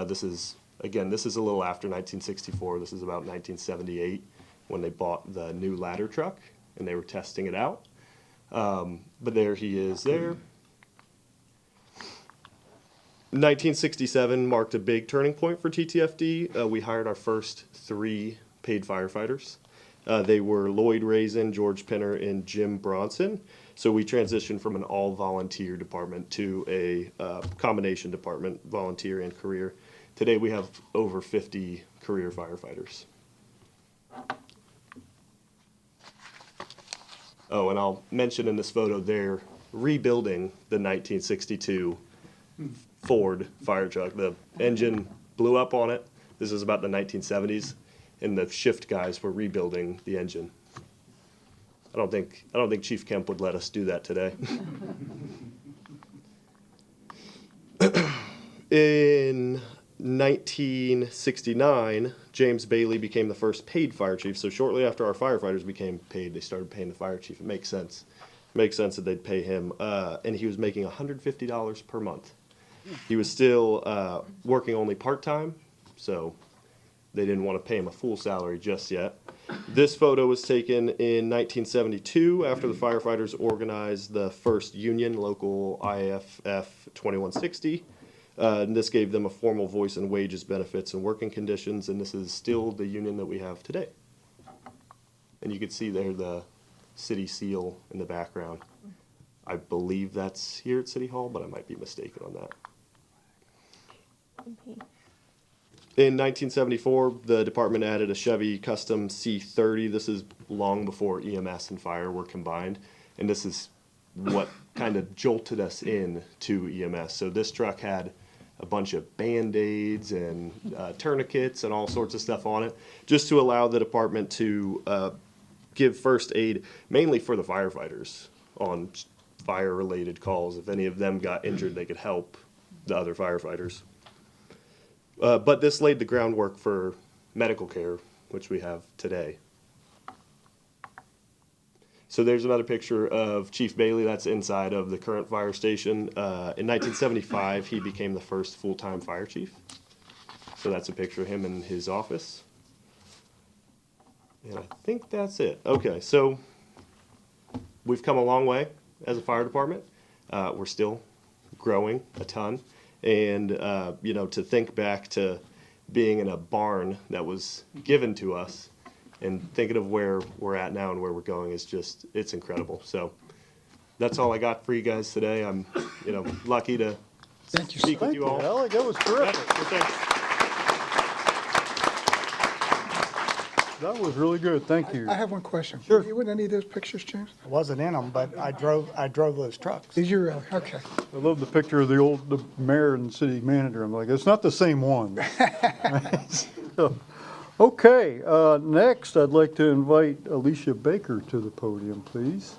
This is a little after 1964. This is about 1978 when they bought the new ladder truck, and they were testing it out. But there he is there. 1967 marked a big turning point for TTFD. We hired our first 3 paid firefighters. They were Lloyd Raisin, George Pinner, and Jim Bronson. So we transitioned from an all-volunteer department to a combination department, volunteer and career. Today we have over 50 career firefighters. Oh, and I'll mention in this photo they're rebuilding the 1962 Ford fire truck. The engine blew up on it. This is about the 1970s, and the shift guys were rebuilding the engine. I don't think Chief Kemp would let us do that today. In 1969, James Bailey became the first paid fire chief. So shortly after our firefighters became paid, they started paying the fire chief. It makes sense. It makes sense that they'd pay him. And he was making $150 per month. He was still working only part-time, so they didn't want to pay him a full salary just yet. This photo was taken in 1972 after the firefighters organized the first union, local IFF 2160. And this gave them a formal voice in wages, benefits, and working conditions, and this is still the union that we have today. And you can see there the city seal in the background. I believe that's here at City Hall, but I might be mistaken on that. In 1974, the department added a Chevy Custom C30. This is long before EMS and fire were combined, and this is what kind of jolted us in to EMS. So this truck had a bunch of Band-Aids and tourniquets and all sorts of stuff on it, just to allow the department to give first aid, mainly for the firefighters on fire-related calls. If any of them got injured, they could help the other firefighters. But this laid the groundwork for medical care, which we have today. So there's another picture of Chief Bailey. That's inside of the current fire station. In 1975, he became the first full-time fire chief. So that's a picture of him in his office. And I think that's it. Okay, so we've come a long way as a fire department. We're still growing a ton. And, you know, to think back to being in a barn that was given to us and thinking of where we're at now and where we're going is just, it's incredible. So that's all I got for you guys today. I'm, you know, lucky to speak with you all. Alec, that was terrific. Well, thanks. That was really good, thank you. I have one question. Sure. Were you in any of those pictures, James? I wasn't in them, but I drove those trucks. Did you really? Okay. I love the picture of the mayor and city manager. I'm like, it's not the same one. So, okay, next I'd like to invite Alicia Baker to the podium, please.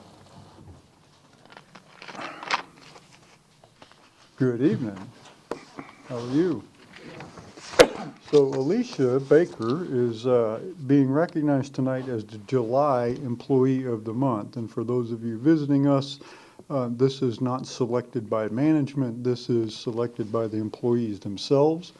Good evening. How are you? So Alicia Baker is being recognized tonight as the July Employee of the Month. And for those of you visiting us, this is not selected by management. This is selected by the employees themselves.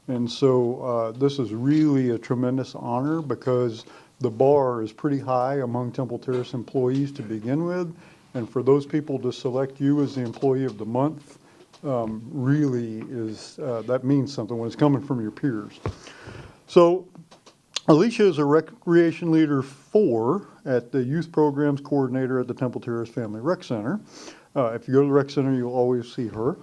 And so this is really a tremendous honor because the bar is pretty high among Temple Terrace employees to begin with. And for those people to select you as the Employee of the Month, really is, that means something when it's coming from your peers. So Alicia is a Recreation Leader 4 at the Youth Programs Coordinator at the Temple Terrace Family Rec Center. If you go to the rec center, you'll always see her.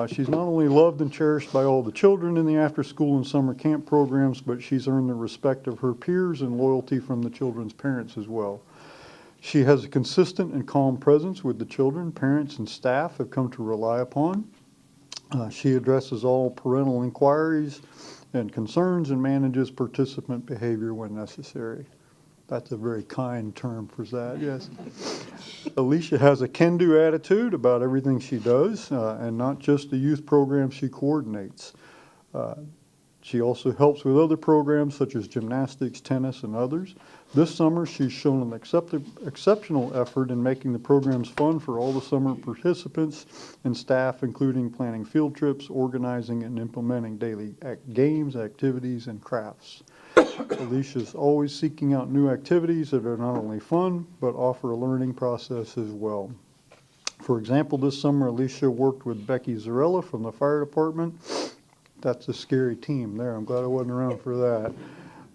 She's not only loved and cherished by all the children in the after-school and summer camp programs, but she's earned the respect of her peers and loyalty from the children's parents as well. She has a consistent and calm presence with the children, parents, and staff have come to rely upon. She addresses all parental inquiries and concerns and manages participant behavior when necessary. That's a very kind term for that, yes. Alicia has a can-do attitude about everything she does, and not just the youth programs she coordinates. She also helps with other programs such as gymnastics, tennis, and others. This summer, she's shown an exceptional effort in making the programs fun for all the summer participants and staff, including planning field trips, organizing and implementing daily games, activities, and crafts. Alicia's always seeking out new activities that are not only fun, but offer a learning process as well. For example, this summer, Alicia worked with Becky Zarella from the fire department. That's a scary team there. I'm glad I wasn't around for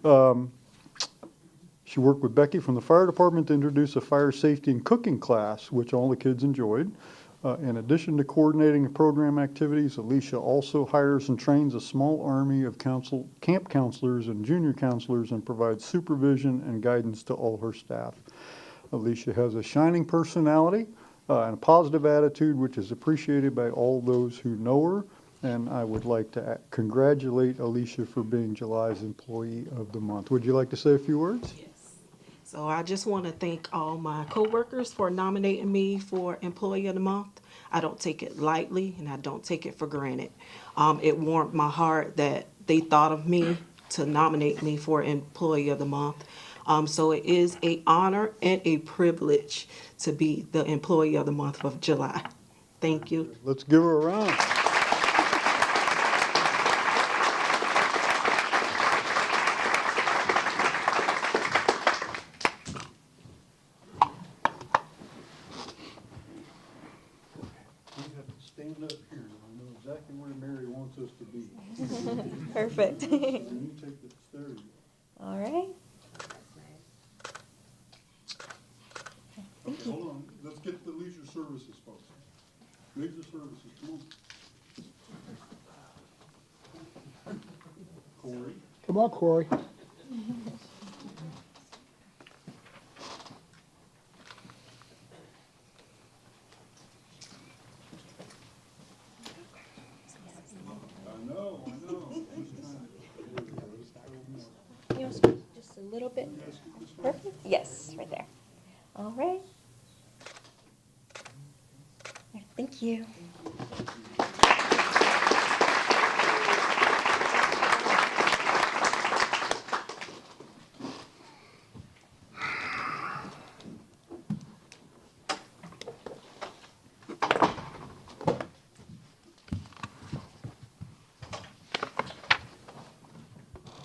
that. She worked with Becky from the fire department to introduce a fire safety and cooking class, which all the kids enjoyed. In addition to coordinating program activities, Alicia also hires and trains a small army of camp counselors and junior counselors and provides supervision and guidance to all her staff. Alicia has a shining personality and a positive attitude, which is appreciated by all those who know her. And I would like to congratulate Alicia for being July's Employee of the Month. Would you like to say a few words? Yes. So I just want to thank all my coworkers for nominating me for Employee of the Month. I don't take it lightly and I don't take it for granted. It warmed my heart that they thought of me to nominate me for Employee of the Month. So it is an honor and a privilege to be the Employee of the Month of July. Thank you. Let's give her a round. Stand up here. I know exactly where Mary wants us to be. Perfect. And you take the stairs. All right. Okay, hold on. Let's get the leisure services folks. Leisure services, come on. Corey. Come on, Corey. I know. You want to just a little bit? Perfect. Yes, right there. All right. Thank you.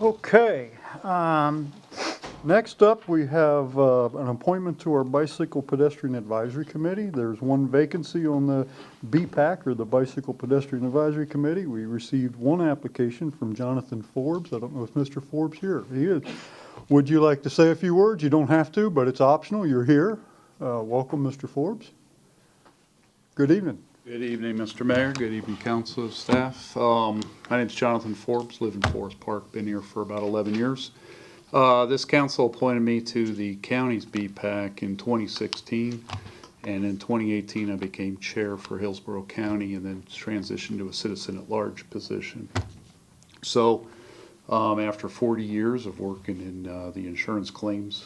Okay. Next up, we have an appointment to our Bicycle Pedestrian Advisory Committee. There's one vacancy on the BPAC, or the Bicycle Pedestrian Advisory Committee. We received one application from Jonathan Forbes. I don't know if Mr. Forbes here. He is. Would you like to say a few words? You don't have to, but it's optional. You're here. Welcome, Mr. Forbes. Good evening. Good evening, Mr. Mayor. Good evening, council staff. My name's Jonathan Forbes, live in Forest Park, been here for about 11 years. This council appointed me to the county's BPAC in 2016, and in 2018 I became chair for Hillsborough County and then transitioned to a citizen-at-large position. So after 40 years of working in the insurance claims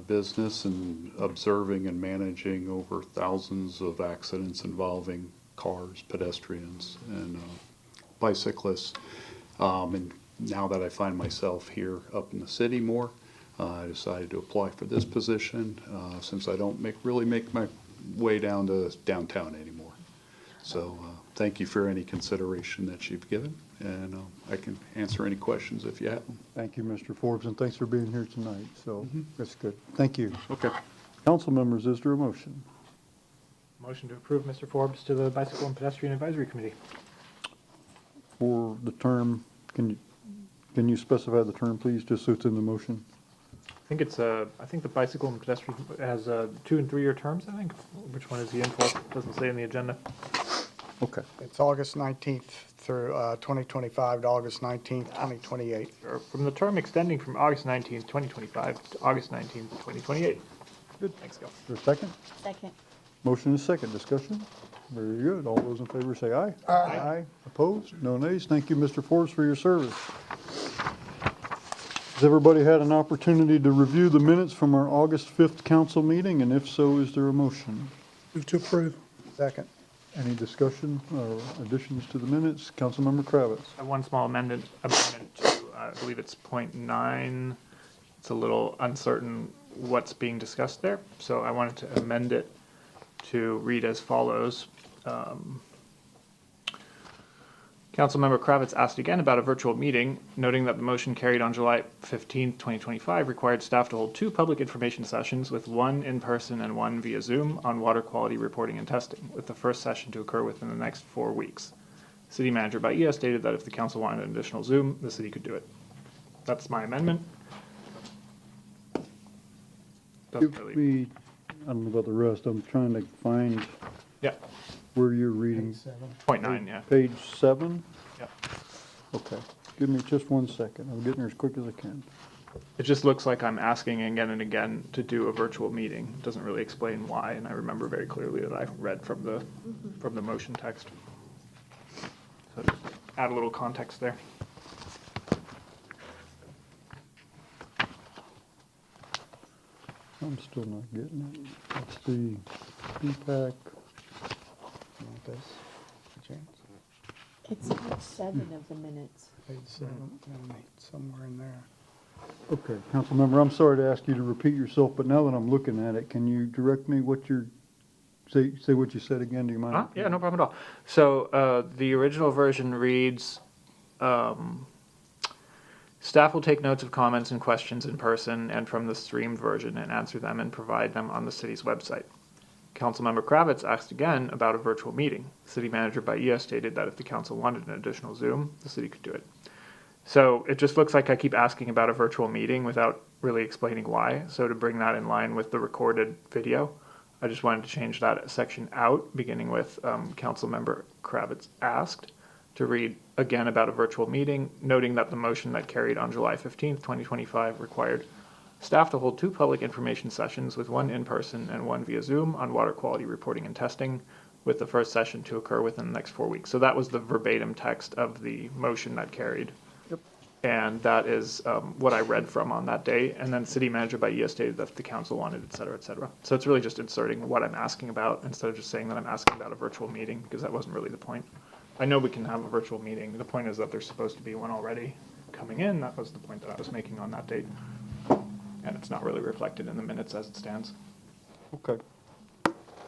business and observing and managing over thousands of accidents involving cars, pedestrians, and bicyclists, and now that I find myself here up in the city more, I decided to apply for this position since I don't really make my way down to downtown anymore. So thank you for any consideration that you've given, and I can answer any questions if you have them. Thank you, Mr. Forbes, and thanks for being here tonight. So that's good. Thank you. Okay. Council members, is there a motion? Motion to approve Mr. Forbes to the Bicycle and Pedestrian Advisory Committee. For the term, can you specify the term, please, just so it's in the motion? I think I think the Bicycle and Pedestrian has 2- and 3-year terms, I think. Which one is he in for? Doesn't say in the agenda. Okay. It's August 19th through 2025 to August 19th, 2028. From the term extending from August 19th, 2025 to August 19th, 2028. Good. Thanks, Gil. Is there a second? Second. Motion is second. Discussion? Very good. All those in favor say aye. Aye. Aye. Opposed? No nays. Thank you, Mr. Forbes, for your service. Has everybody had an opportunity to review the minutes from our August 5th council meeting? And if so, is there a motion? Move to approve. Second. Any discussion or additions to the minutes? Councilmember Kravitz. I have one small amendment to, I believe it's .9. It's a little uncertain what's being discussed there, so I wanted to amend it to read as follows. Councilmember Kravitz asked again about a virtual meeting, noting that the motion carried on July 15, 2025 required staff to hold 2 public information sessions, with 1 in person and 1 via Zoom, on water quality reporting and testing, with the first session to occur within the next 4 weeks. City manager Bahia stated that if the council wanted an additional Zoom, the city could do it. That's my amendment. Give me, I don't know about the rest, I'm trying to find where you're reading. .9, yeah. Page 7? Yeah. Okay. Give me just 1 second. I'm getting there as quick as I can. It just looks like I'm asking again and again to do a virtual meeting. It doesn't really explain why, and I remember very clearly that I read from the motion text. So just add a little context there. I'm still not getting it. Let's see. BPAC. Want this? James? It's page 7 of the minutes. Page 7, somewhere in there. Okay, Councilmember, I'm sorry to ask you to repeat yourself, but now that I'm looking at it, can you direct me what you're, say what you said again, do you mind? Yeah, no problem at all. So the original version reads, staff will take notes of comments and questions in person and from the streamed version and answer them and provide them on the city's website. Councilmember Kravitz asked again about a virtual meeting. City manager Bahia stated that if the council wanted an additional Zoom, the city could do it. So it just looks like I keep asking about a virtual meeting without really explaining why. So to bring that in line with the recorded video, I just wanted to change that section out, beginning with Councilmember Kravitz asked, to read again about a virtual meeting, noting that the motion that carried on July 15th, 2025 required staff to hold 2 public information sessions, with 1 in person and 1 via Zoom, on water quality reporting and testing, with the first session to occur within the next 4 weeks. So that was the verbatim text of the motion that carried. Yep. And that is what I read from on that day. And then city manager Bahia stated that if the council wanted, et cetera, et cetera. So it's really just inserting what I'm asking about instead of just saying that I'm asking about a virtual meeting, because that wasn't really the point. I know we can have a virtual meeting. The point is that there's supposed to be one already coming in. That was the point that I was making on that date. And it's not really reflected in the minutes as it stands. Okay.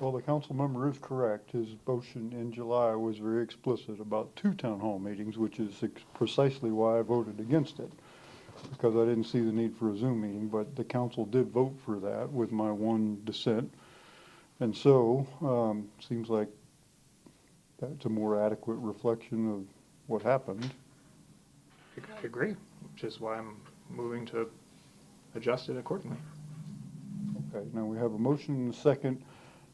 Well, the council member is correct. His motion in July was very explicit about 2 town hall meetings, which is precisely why I voted against it. because I didn't see the need for a Zoom meeting, but the council did vote for that with my one dissent. And so, seems like that's a more adequate reflection of what happened. I agree, which is why I'm moving to adjust it accordingly. Okay, now we have a motion and a second.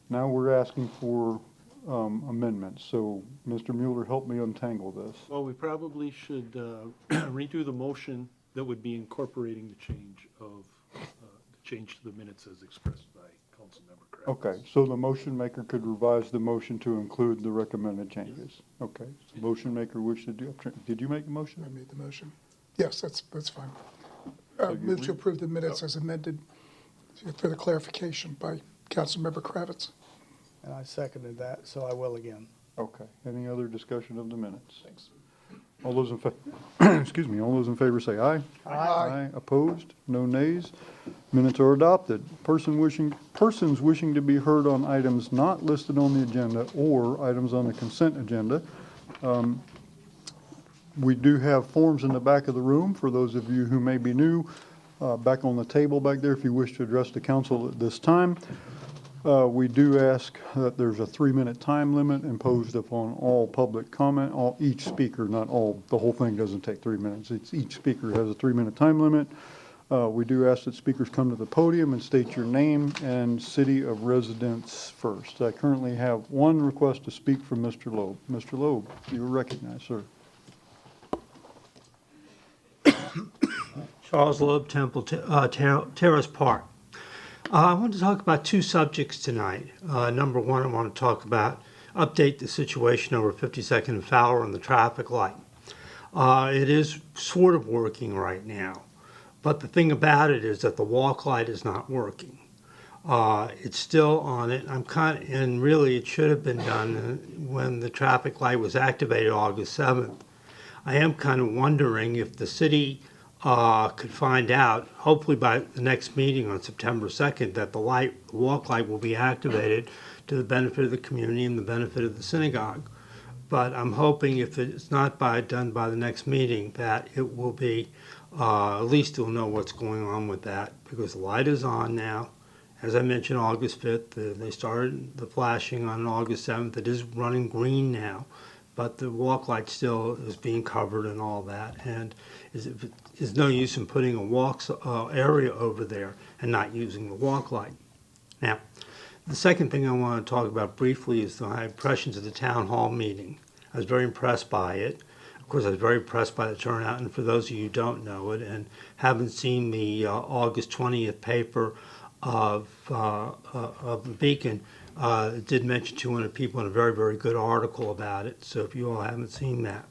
Now we're asking for amendments. So, Mr. Mueller, help me untangle this. Well, we probably should redo the motion that would be incorporating the change to the minutes as expressed by Councilmember Kravitz. Okay, so the motion maker could revise the motion to include the recommended changes. Okay, so motion maker wish to do, did you make the motion? I made the motion. Yes, that's fine. So you Move to read- approve the minutes as amended for the clarification by Councilmember Kravitz. And I seconded that, so I will again. Okay, any other discussion of the minutes? Thanks. All those in favor, excuse me, all those in favor say aye. Aye. Opposed? No nays? Minutes are adopted. Persons wishing to be heard on items not listed on the agenda or items on the consent agenda. We do have forms in the back of the room for those of you who may be new. Back on the table back there if you wish to address the council at this time. We do ask that there's a 3-minute time limit imposed upon all public comment, each speaker, not all, the whole thing doesn't take 3 minutes. It's each speaker has a 3-minute time limit. We do ask that speakers come to the podium and state your name and city of residence first. I currently have one request to speak from Mr. Loeb. Mr. Loeb, you are recognized, sir. Charles Loeb, Temple, Terrace Park. I want to talk about two subjects tonight. Number one, I want to talk about update the situation over 52nd and Fowler on the traffic light. It is sort of working right now, but the thing about it is that the walk light is not working. It's still on it. And really it should have been done when the traffic light was activated August 7th. I am kind of wondering if the city could find out, hopefully by the next meeting on September 2nd, that the walk light will be activated to the benefit of the community and the benefit of the synagogue. But I'm hoping if it's not done by the next meeting, that it will be, at least we'll know what's going on with that, because the light is on now. As I mentioned, August 5th, they started the flashing on August 7th. It is running green now, but the walk light still is being covered and all that. And there's no use in putting a walk area over there and not using the walk light. Now, the second thing I want to talk about briefly is my impressions of the town hall meeting. I was very impressed by it. Of course, I was very impressed by the turnout. And for those of you who don't know it and haven't seen the August 20th paper of the Beacon, it did mention 200 people in a very, very good article about it. So if you all haven't seen that.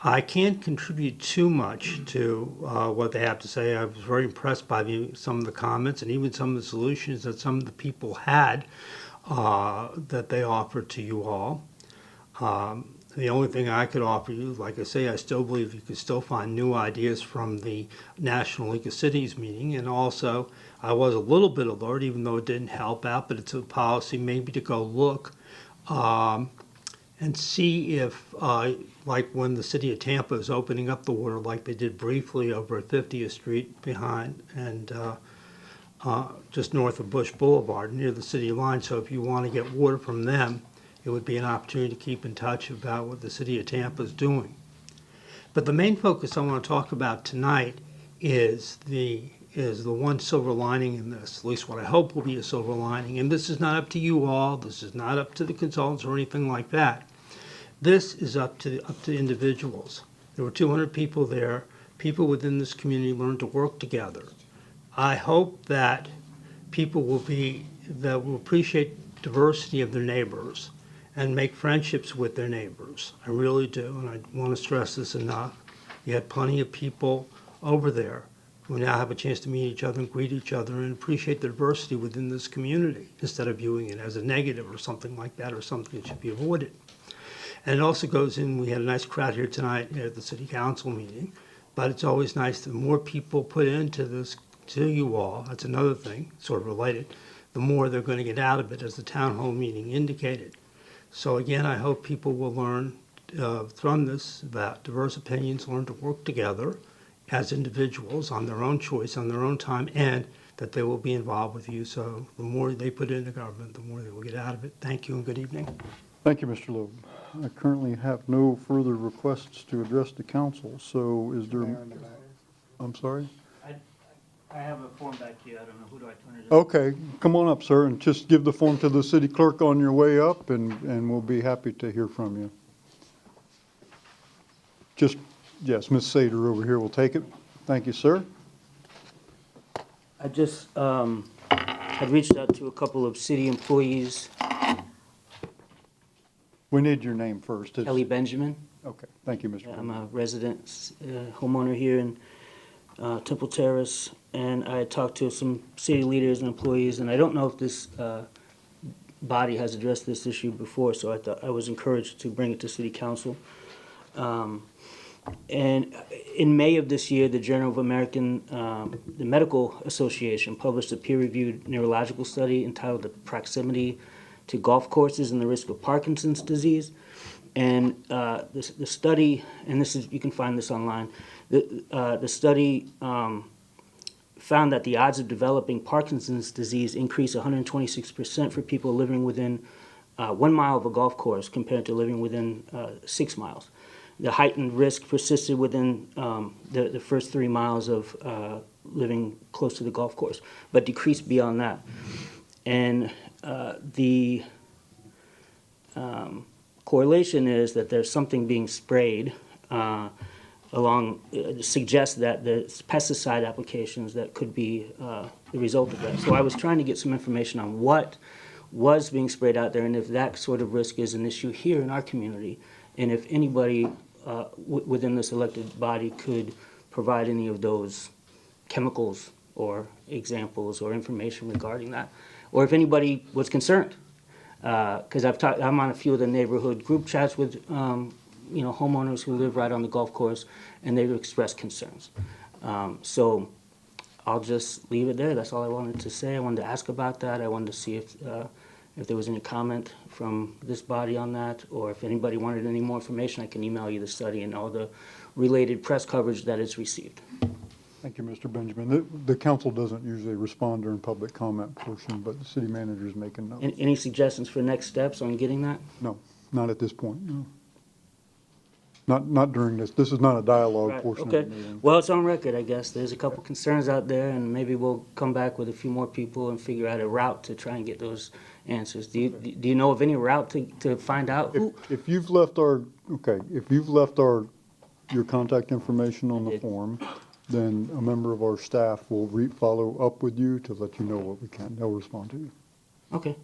I can't contribute too much to what they have to say. I was very impressed by some of the comments and even some of the solutions that some of the people had that they offered to you all. The only thing I could offer you, like I say, I still believe you could still find new ideas from the National League of Cities meeting. And also, I was a little bit alert, even though it didn't help out, but it's a policy maybe to go look and see if, like when the city of Tampa is opening up the water like they did briefly over at 50th Street behind and just north of Bush Boulevard near the city line. So if you want to get water from them, it would be an opportunity to keep in touch about what the city of Tampa is doing. But the main focus I want to talk about tonight is the one silver lining in this, at least what I hope will be a silver lining. And this is not up to you all. This is not up to the consultants or anything like that. This is up to individuals. There were 200 people there. People within this community learned to work together. I hope that people will appreciate diversity of their neighbors and make friendships with their neighbors. I really do, and I want to stress this enough. You had plenty of people over there who now have a chance to meet each other and greet each other and appreciate the diversity within this community instead of viewing it as a negative or something like that or something that should be avoided. And it also goes in, we had a nice crowd here tonight at the city council meeting, but it's always nice the more people put into this to you all, that's another thing, sort of related, the more they're going to get out of it, as the town hall meeting indicated. So again, I hope people will learn from this about diverse opinions, learn to work together, as individuals on their own choice, on their own time, and that they will be involved with you. So the more they put into government, the more they will get out of it. Thank you and good evening. Thank you, Mr. Loeb. I currently have no further requests to address the council, so is there? I'm sorry? I have a form back here. I don't know. Who do I turn it in? Okay, come on up, sir, and just give the form to the city clerk on your way up, and we'll be happy to hear from you. Just, yes, Ms. Sater over here will take it. Thank you, sir. I just had reached out to a couple of city employees. We need your name first. Kelly Benjamin. Okay, thank you, Mr. I'm a resident homeowner here in Temple Terrace, and I talked to some city leaders and employees, and I don't know if this body has addressed this issue before, so I thought I was encouraged to bring it to City Council. And in May of this year, the Journal of the Medical Association published a peer-reviewed neurological study entitled "The Proximity to Golf Courses and the Risk of Parkinson's Disease." And the study, and this is, you can find this online, the study found that the odds of developing Parkinson's disease increased 126% for people living within 1 mile of a golf course compared to living within 6 miles. The heightened risk persisted within the first 3 miles of living close to the golf course, but decreased beyond that. And the correlation is that there's something being sprayed suggests that the pesticide applications that could be the result of that. So I was trying to get some information on what was being sprayed out there and if that sort of risk is an issue here in our community, and if anybody within this elected body could provide any of those chemicals or examples or information regarding that, or if anybody was concerned. Because I'm on a few of the neighborhood group chats with homeowners who live right on the golf course, and they've expressed concerns. So I'll just leave it there. That's all I wanted to say. I wanted to ask about that. I wanted to see if there was any comment from this body on that, or if anybody wanted any more information, I can email you the study and all the related press coverage that it's received. Thank you, Mr. Benjamin. The council doesn't usually respond during public comment portion, but the city manager is making notes. Any suggestions for next steps on getting that? No, not at this point, no. Not during this. This is not a dialogue Right, portion okay. of the meeting. Well, it's on record, I guess. There's a couple concerns out there, and maybe we'll come back with a few more people and figure out a route to try and get those answers. Do you know of any route to find out who? If you've left your contact information on the form, then a member of our staff will follow up with you to let you know what we can. They'll respond to you. Okay,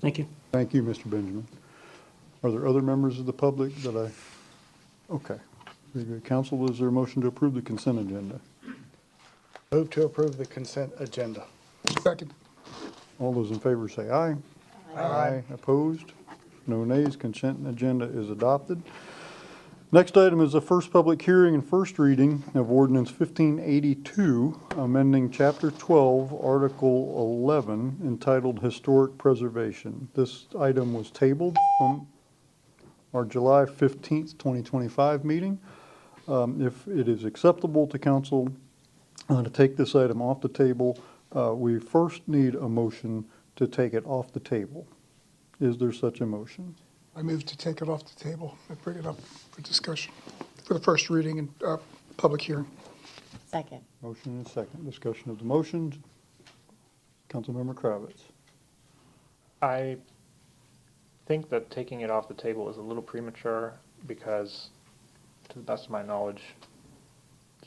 thank you. Thank you, Mr. Benjamin. Are there other members of the public that okay. Very good. Council, is there a motion to approve the consent agenda? Move to approve the consent agenda. Second. All those in favor say aye. Aye. Opposed? No nays. Consent agenda is adopted. Next item is the first public hearing and first reading of ordinance 1582, amending Chapter 12, Article 11, entitled Historic Preservation. This item was tabled from our July 15th, 2025 meeting. If it is acceptable to council to take this item off the table, we first need a motion to take it off the table. Is there such a motion? I move to take it off the table and bring it up for discussion for the first reading and public hearing. Second. Motion and second. Discussion of the motion. Councilmember Kravitz. I think that taking it off the table is a little premature because, to the best of my knowledge,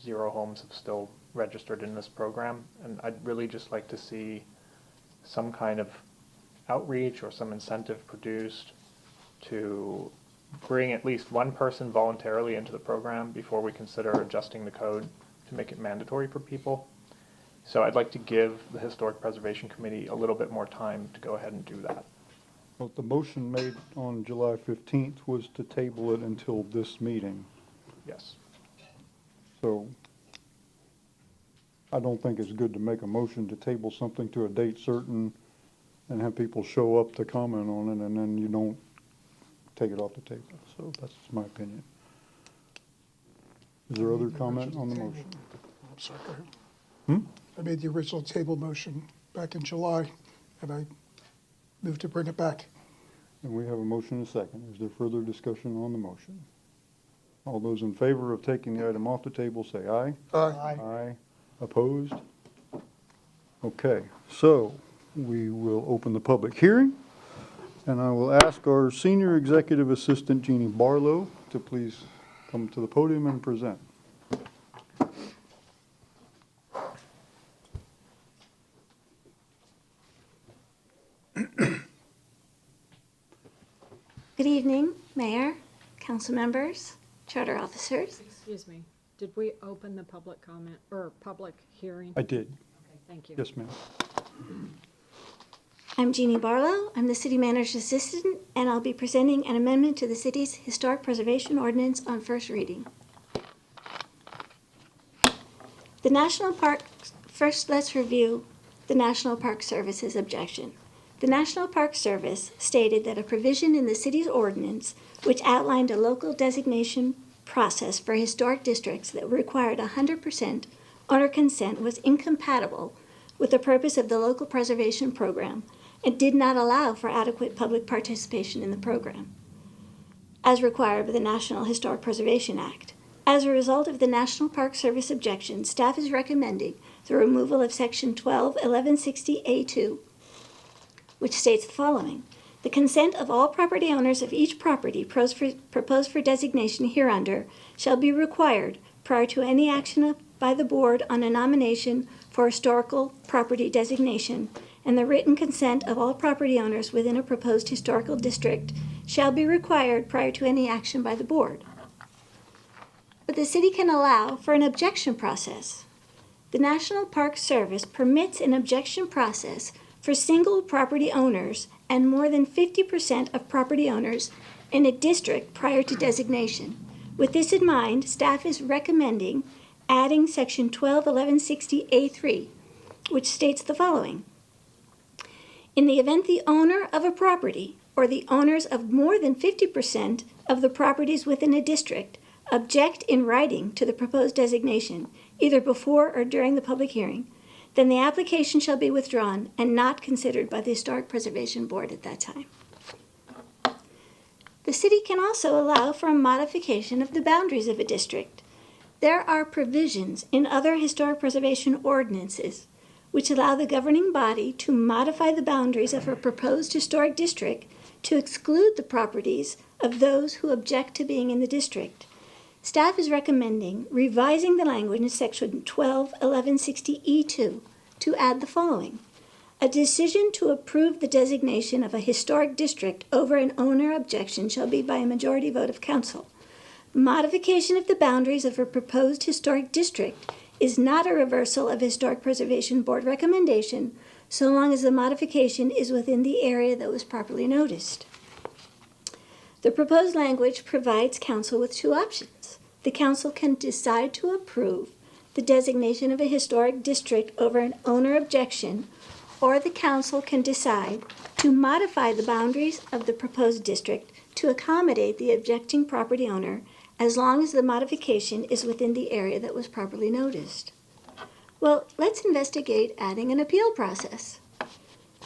0 homes have still registered in this program, and I'd really just like to see some kind of outreach or some incentive produced to bring at least one person voluntarily into the program before we consider adjusting the code to make it mandatory for people. So I'd like to give the Historic Preservation Committee a little bit more time to go ahead and do that. Well, the motion made on July 15th was to table it until this meeting. Yes. So I don't think it's good to make a motion to table something to a date certain and have people show up to comment on it, and then you don't take it off the table. So that's my opinion. Is there other comment on the motion? sorry, go ahead. I made the original table motion back in July, and I moved to bring it back. And we have a motion and a second. Is there further discussion on the motion? All those in favor of taking the item off the table, say aye. Aye. Aye. Opposed? Okay, so we will open the public hearing, and I will ask our Senior Executive Assistant, Jeannie Barlow, to please come to the podium and present. Good evening, Mayor, council members, charter officers. Excuse me, did we open the public comment, or public hearing? I did. Okay, thank you. Yes, ma'am. I'm Jeannie Barlow. I'm the city manager's assistant, and I'll be presenting an amendment to the city's historic preservation ordinance on first reading. The National Park, first let's review the National Park Service's objection. The National Park Service stated that a provision in the city's ordinance which outlined a local designation process for historic districts that required 100% owner consent was incompatible with the purpose of the local preservation program and did not allow for adequate public participation in the program, as required by the National Historic Preservation Act. As a result of the National Park Service objection, staff is recommending the removal of Section 12-1160A2, which states the following: the consent of all property owners of each property proposed for designation hereunder shall be required prior to any action by the board on a nomination for historical property designation, and the written consent of all property owners within a proposed historical district shall be required prior to any action by the board. But the city can allow for an objection process. The National Park Service permits an objection process for single property owners and more than 50% of property owners in a district prior to designation. With this in mind, staff is recommending adding Section 12-1160A3, which states the following: in the event the owner of a property or the owners of more than 50% of the properties within a district object in writing to the proposed designation, either before or during the public hearing, then the application shall be withdrawn and not considered by the Historic Preservation Board at that time. The city can also allow for a modification of the boundaries of a district. There are provisions in other historic preservation ordinances which allow the governing body to modify the boundaries of a proposed historic district to exclude the properties of those who object to being in the district. Staff is recommending revising the language in Section 12-1160E2 to add the following: a decision to approve the designation of a historic district over an owner objection shall be by a majority vote of council. Modification of the boundaries of a proposed historic district is not a reversal of Historic Preservation Board recommendation so long as the modification is within the area that was properly noticed. The proposed language provides council with two options. The council can decide to approve the designation of a historic district over an owner objection, or the council can decide to modify the boundaries of the proposed district to accommodate the objecting property owner as long as the modification is within the area that was properly noticed. Well, let's investigate adding an appeal process.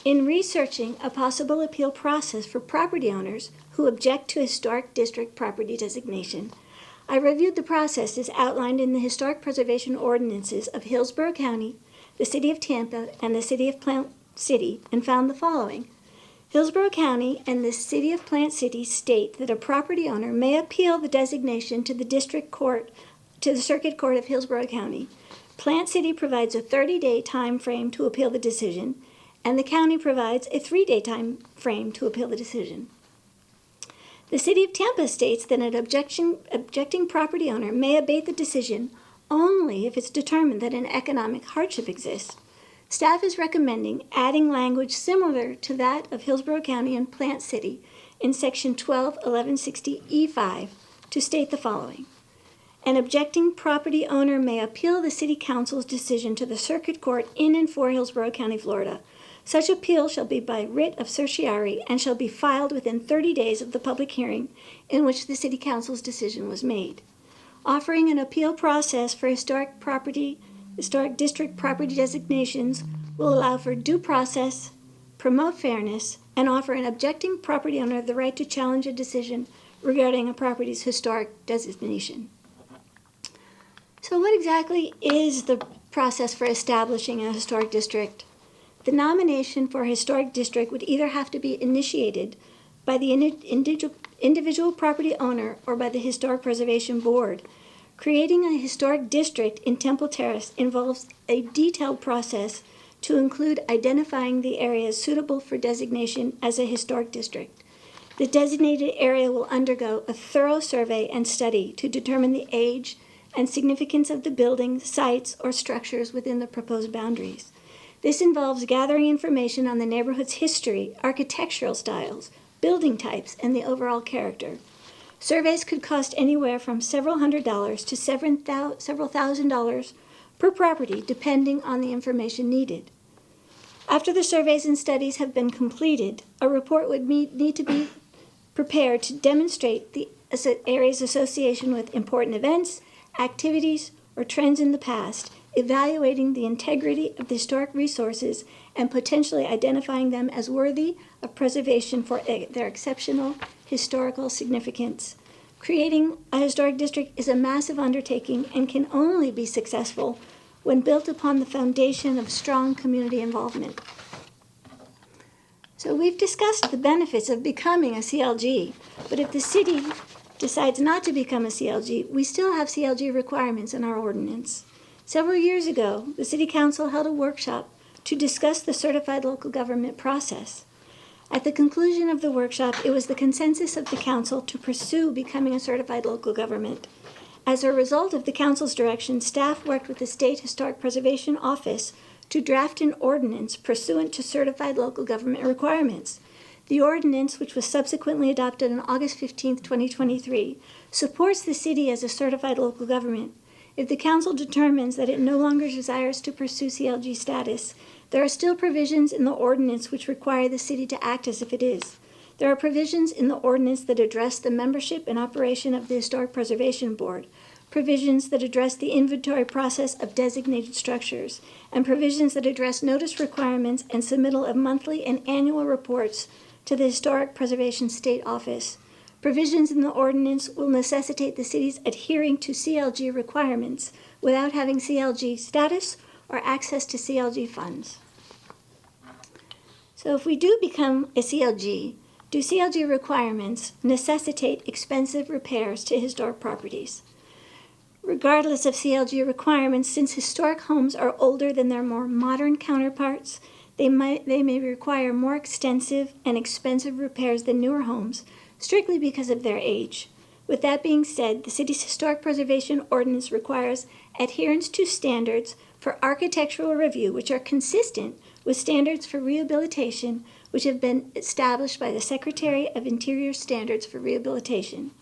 In researching a possible appeal process for property owners who object to historic district property designation, I reviewed the processes outlined in the historic preservation ordinances of Hillsborough County, the City of Tampa, and the City of Plant City, and found the following. Hillsborough County and the City of Plant City state that a property owner may appeal the designation to the Circuit Court of Hillsborough County. Plant City provides a 30-day time frame to appeal the decision, and the county provides a 3-day time frame to appeal the decision. The City of Tampa states that an objecting property owner may abate the decision only if it's determined that an economic hardship exists. Staff is recommending adding language similar to that of Hillsborough County and Plant City in Section 12-1160E5 to state the following. An objecting property owner may appeal the City Council's decision to the Circuit Court in and for Hillsborough County, Florida. Such appeal shall be by writ of certiorari and shall be filed within 30 days of the public hearing in which the City Council's decision was made. Offering an appeal process for historic property historic district property designations will allow for due process, promote fairness, and offer an objecting property owner the right to challenge a decision regarding a property's historic designation. So what exactly is the process for establishing a historic district? The nomination for a historic district would either have to be initiated by the individual property owner or by the Historic Preservation Board. Creating a historic district in Temple Terrace involves a detailed process to include identifying the areas suitable for designation as a historic district. The designated area will undergo a thorough survey and study to determine the age and significance of the buildings, sites, or structures within the proposed boundaries. This involves gathering information on the neighborhood's history, architectural styles, building types, and the overall character. Surveys could cost anywhere from several $100s to several $1,000s per property, depending on the information needed. After the surveys and studies have been completed, a report would need to be prepared to demonstrate the area's association with important events, activities, or trends in the past, evaluating the integrity of the historic resources and potentially identifying them as worthy of preservation for their exceptional historical significance. Creating a historic district is a massive undertaking and can only be successful when built upon the foundation of strong community involvement. So we've discussed the benefits of becoming a CLG, but if the city decides not to become a CLG, we still have CLG requirements in our ordinance. Several years ago, the City Council held a workshop to discuss the certified local government process. At the conclusion of the workshop, it was the consensus of the council to pursue becoming a certified local government. As a result of the council's direction, staff worked with the State Historic Preservation Office to draft an ordinance pursuant to certified local government requirements. The ordinance, which was subsequently adopted on August 15, 2023, supports the city as a certified local government. If the council determines that it no longer desires to pursue CLG status, there are still provisions in the ordinance which require the city to act as if it is. There are provisions in the ordinance that address the membership and operation of the Historic Preservation Board, provisions that address the inventory process of designated structures, and provisions that address notice requirements and submittal of monthly and annual reports to the Historic Preservation State Office. Provisions in the ordinance will necessitate the city's adhering to CLG requirements without having CLG status or access to CLG funds. So if we do become a CLG, do CLG requirements necessitate expensive repairs to historic properties? Regardless of CLG requirements, since historic homes are older than their more modern counterparts, they may require more extensive and expensive repairs than newer homes, strictly because of their age. With that being said, the city's historic preservation ordinance requires adherence to standards for architectural review, which are consistent with standards for rehabilitation, which have been established by the Secretary of Interior Standards for Rehabilitation.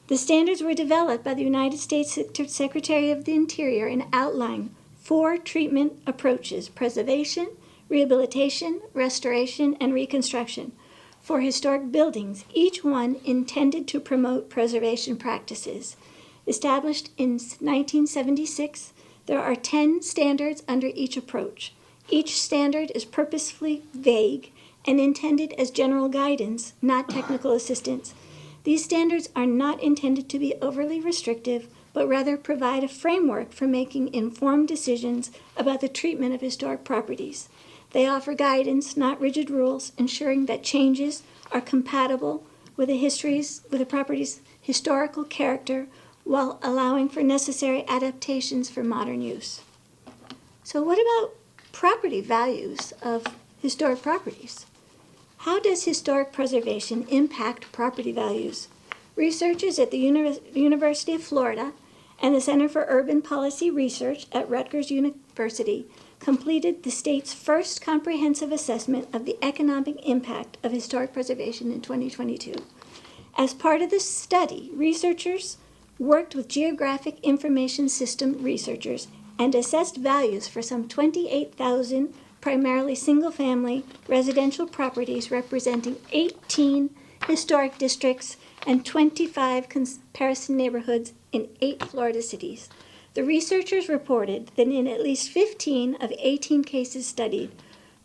The standards were developed by the United States Secretary of the Interior and outline 4 treatment approaches: preservation, rehabilitation, restoration, and reconstruction for historic buildings, each one intended to promote preservation practices. Established in 1976, there are 10 standards under each approach. Each standard is purposefully vague and intended as general guidance, not technical assistance. These standards are not intended to be overly restrictive, but rather provide a framework for making informed decisions about the treatment of historic properties. They offer guidance, not rigid rules, ensuring that changes are compatible with the property's historical character while allowing for necessary adaptations for modern use. So what about property values of historic properties? How does historic preservation impact property values? Researchers at the University of Florida and the Center for Urban Policy Research at Rutgers University completed the state's first comprehensive assessment of the economic impact of historic preservation in 2022. As part of this study, researchers worked with geographic information system researchers and assessed values for some 28,000 primarily single-family residential properties representing 18 historic districts and 25 comparison neighborhoods in 8 Florida cities. The researchers reported that in at least 15 of 18 cases studied,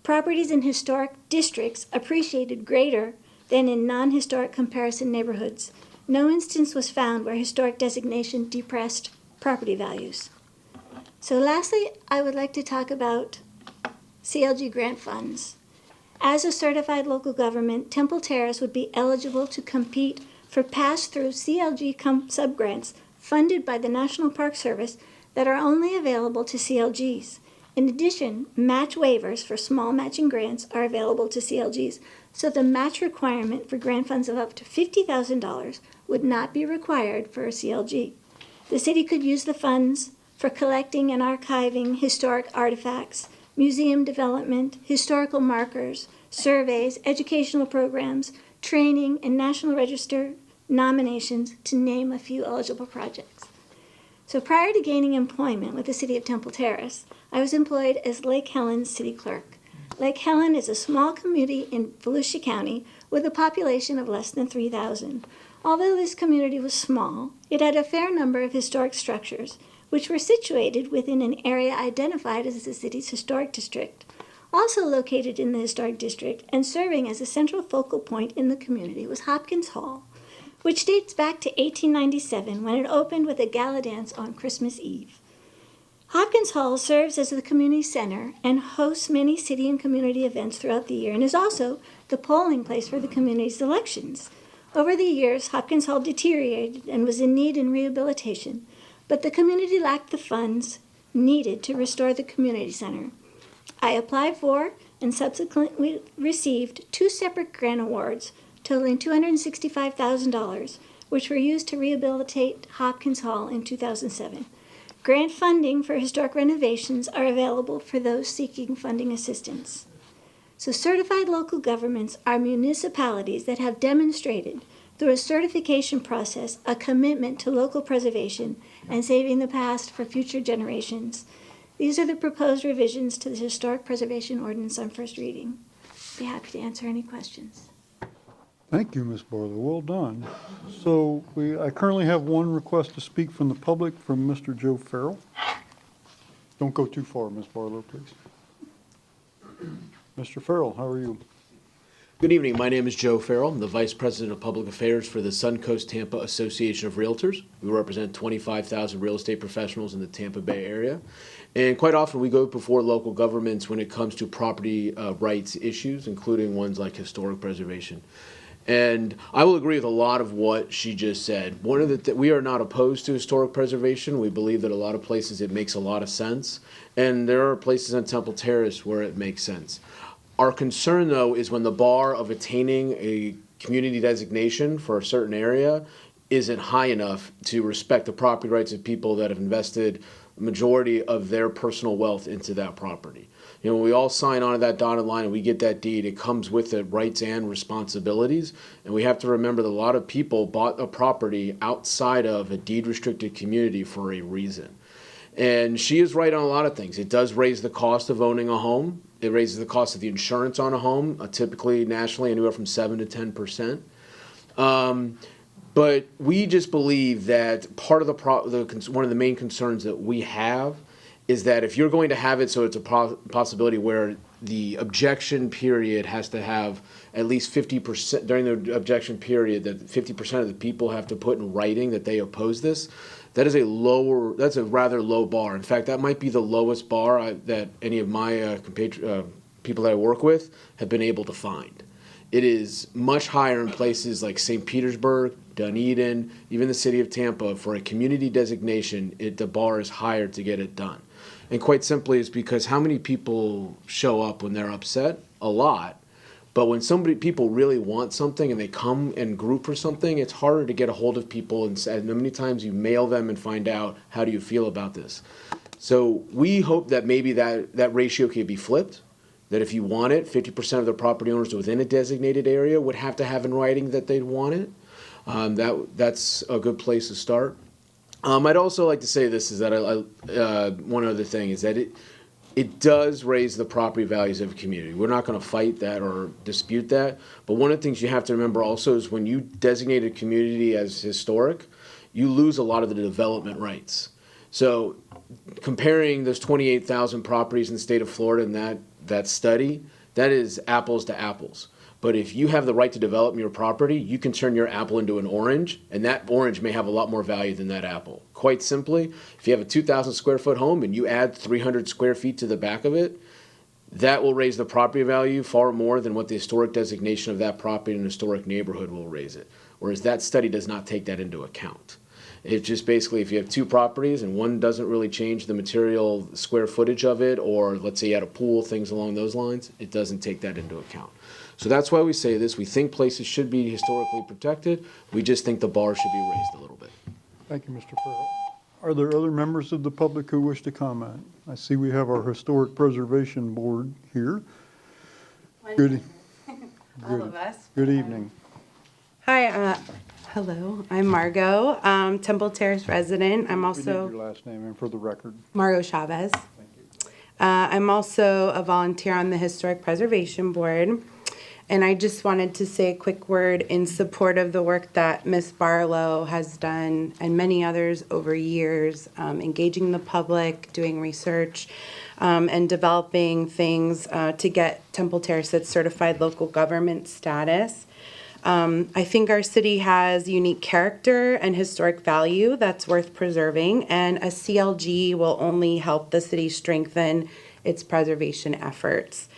properties in historic districts appreciated greater than in non-historic comparison neighborhoods. No instance was found where historic designation depressed property values. So lastly, I would like to talk about CLG grant funds. As a certified local government, Temple Terrace would be eligible to compete for pass-through CLG subgrants funded by the National Park Service that are only available to CLGs. In addition, match waivers for small matching grants are available to CLGs, so the match requirement for grant funds of up to $50,000 would not be required for a CLG. The city could use the funds for collecting and archiving historic artifacts, museum development, historical markers, surveys, educational programs, training, and National Register nominations, to name a few eligible projects. So prior to gaining employment with the City of Temple Terrace, I was employed as Lake Helen's city clerk. Lake Helen is a small community in Volusia County with a population of less than 3,000. Although this community was small, it had a fair number of historic structures, which were situated within an area identified as the city's historic district. Also located in the historic district and serving as a central focal point in the community was Hopkins Hall, which dates back to 1897 when it opened with a gala dance on Christmas Eve. Hopkins Hall serves as the community center and hosts many city and community events throughout the year and is also the polling place for the community's elections. Over the years, Hopkins Hall deteriorated and was in need of rehabilitation, but the community lacked the funds needed to restore the community center. I applied for and subsequently received 2 separate grant awards totaling $265,000, which were used to rehabilitate Hopkins Hall in 2007. Grant funding for historic renovations are available for those seeking funding assistance. So certified local governments are municipalities that have demonstrated through a certification process a commitment to local preservation and saving the past for future generations. These are the proposed revisions to the Historic Preservation Ordinance on first reading. Be happy to answer any questions. Thank you, Ms. Barlow. Well done. So I currently have one request to speak from the public from Mr. Joe Farrell. Don't go too far, Ms. Barlow, please. Mr. Farrell, how are you? Good evening. My name is Joe Farrell. I'm the Vice President of Public Affairs for the Suncoast Tampa Association of Realtors. We represent 25,000 real estate professionals in the Tampa Bay area. And quite often we go before local governments when it comes to property rights issues, including ones like historic preservation. And I will agree with a lot of what she just said. One of the we are not opposed to historic preservation. We believe that a lot of places it makes a lot of sense. And there are places on Temple Terrace where it makes sense. Our concern, though, is when the bar of attaining a community designation for a certain area isn't high enough to respect the property rights of people that have invested the majority of their personal wealth into that property. You know, when we all sign on to that dotted line and we get that deed, it comes with it rights and responsibilities. And we have to remember that a lot of people bought a property outside of a deed-restricted community for a reason. And she is right on a lot of things. It does raise the cost of owning a home. It raises the cost of the insurance on a home, typically nationally anywhere from 7 to 10%. But we just believe that part of one of the main concerns that we have is that if you're going to have it so it's a possibility where the objection period has to have at least 50%, during the objection period, that 50% of the people have to put in writing that they oppose this, that's a rather low bar. In fact, that might be the lowest bar that any of my people that I work with have been able to find. It is much higher in places like St. Petersburg, Dunedin, even the city of Tampa. For a community designation, the bar is higher to get it done. And quite simply, it's because how many people show up when they're upset? A lot. But when people really want something and they come and group for something, it's harder to get a hold of people. And many times you mail them and find out, how do you feel about this? So we hope that maybe that ratio could be flipped. That if you want it, 50% of the property owners within a designated area would have to have in writing that they'd want it. That's a good place to start. I'd also like to say this, is that one other thing is that it does raise the property values of a community. We're not going to fight that or dispute that. But one of the things you have to remember also is when you designate a community as historic, you lose a lot of the development rights. So comparing those 28,000 properties in the state of Florida and that study, that is apples to apples. But if you have the right to develop your property, you can turn your apple into an orange, and that orange may have a lot more value than that apple. Quite simply, if you have a 2,000 square foot home and you add 300 square feet to the back of it, that will raise the property value far more than what the historic designation of that property in a historic neighborhood will raise it. Whereas that study does not take that into account. It's just basically if you have two properties and one doesn't really change the material square footage of it, or let's say you had a pool, things along those lines, it doesn't take that into account. So that's why we say this. We think places should be historically protected. We just think the bar should be raised a little bit. Thank you, Mr. Farrell. Are there other members of the public who wish to comment? I see we have our Historic Preservation Board here. Good. All of us. Good evening. Hi, hello, I'm Margot, Temple Terrace resident. I'm We need also your last name and for the record. Margot Chavez. I'm also a volunteer on the Historic Preservation Board. And I just wanted to say a quick word in support of the work that Ms. Barlow has done and many others over years, engaging the public, doing research, and developing things to get Temple Terrace its certified local government status. I think our city has unique character and historic value that's worth preserving, and a CLG will only help the city strengthen its preservation efforts.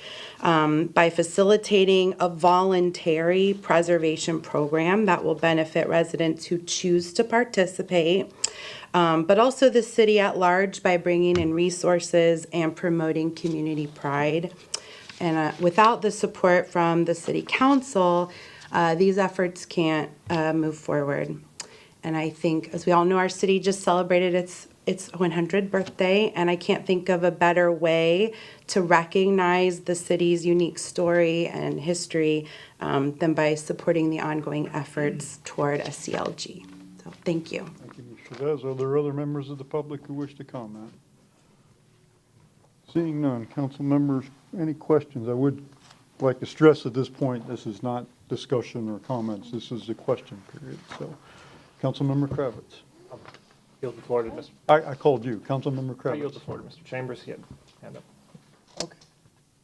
By facilitating a voluntary preservation program that will benefit residents who choose to participate, but also the city at large by bringing in resources and promoting community pride. And without the support from the city council, these efforts can't move forward. And I think, as we all know, our city just celebrated its 100th birthday, and I can't think of a better way to recognize the city's unique story and history than by supporting the ongoing efforts toward a CLG. So thank you. Thank you, Ms. Chavez. Are there other members of the public who wish to comment? Seeing none, council members, any questions? I would like to stress at this point, this is not discussion or comments. This is a question period. So, Councilmember Kravitz. Yield the floor to Mr. I called you, Councilmember I yield Kravitz. the floor to Mr. Chambers. He had hand up.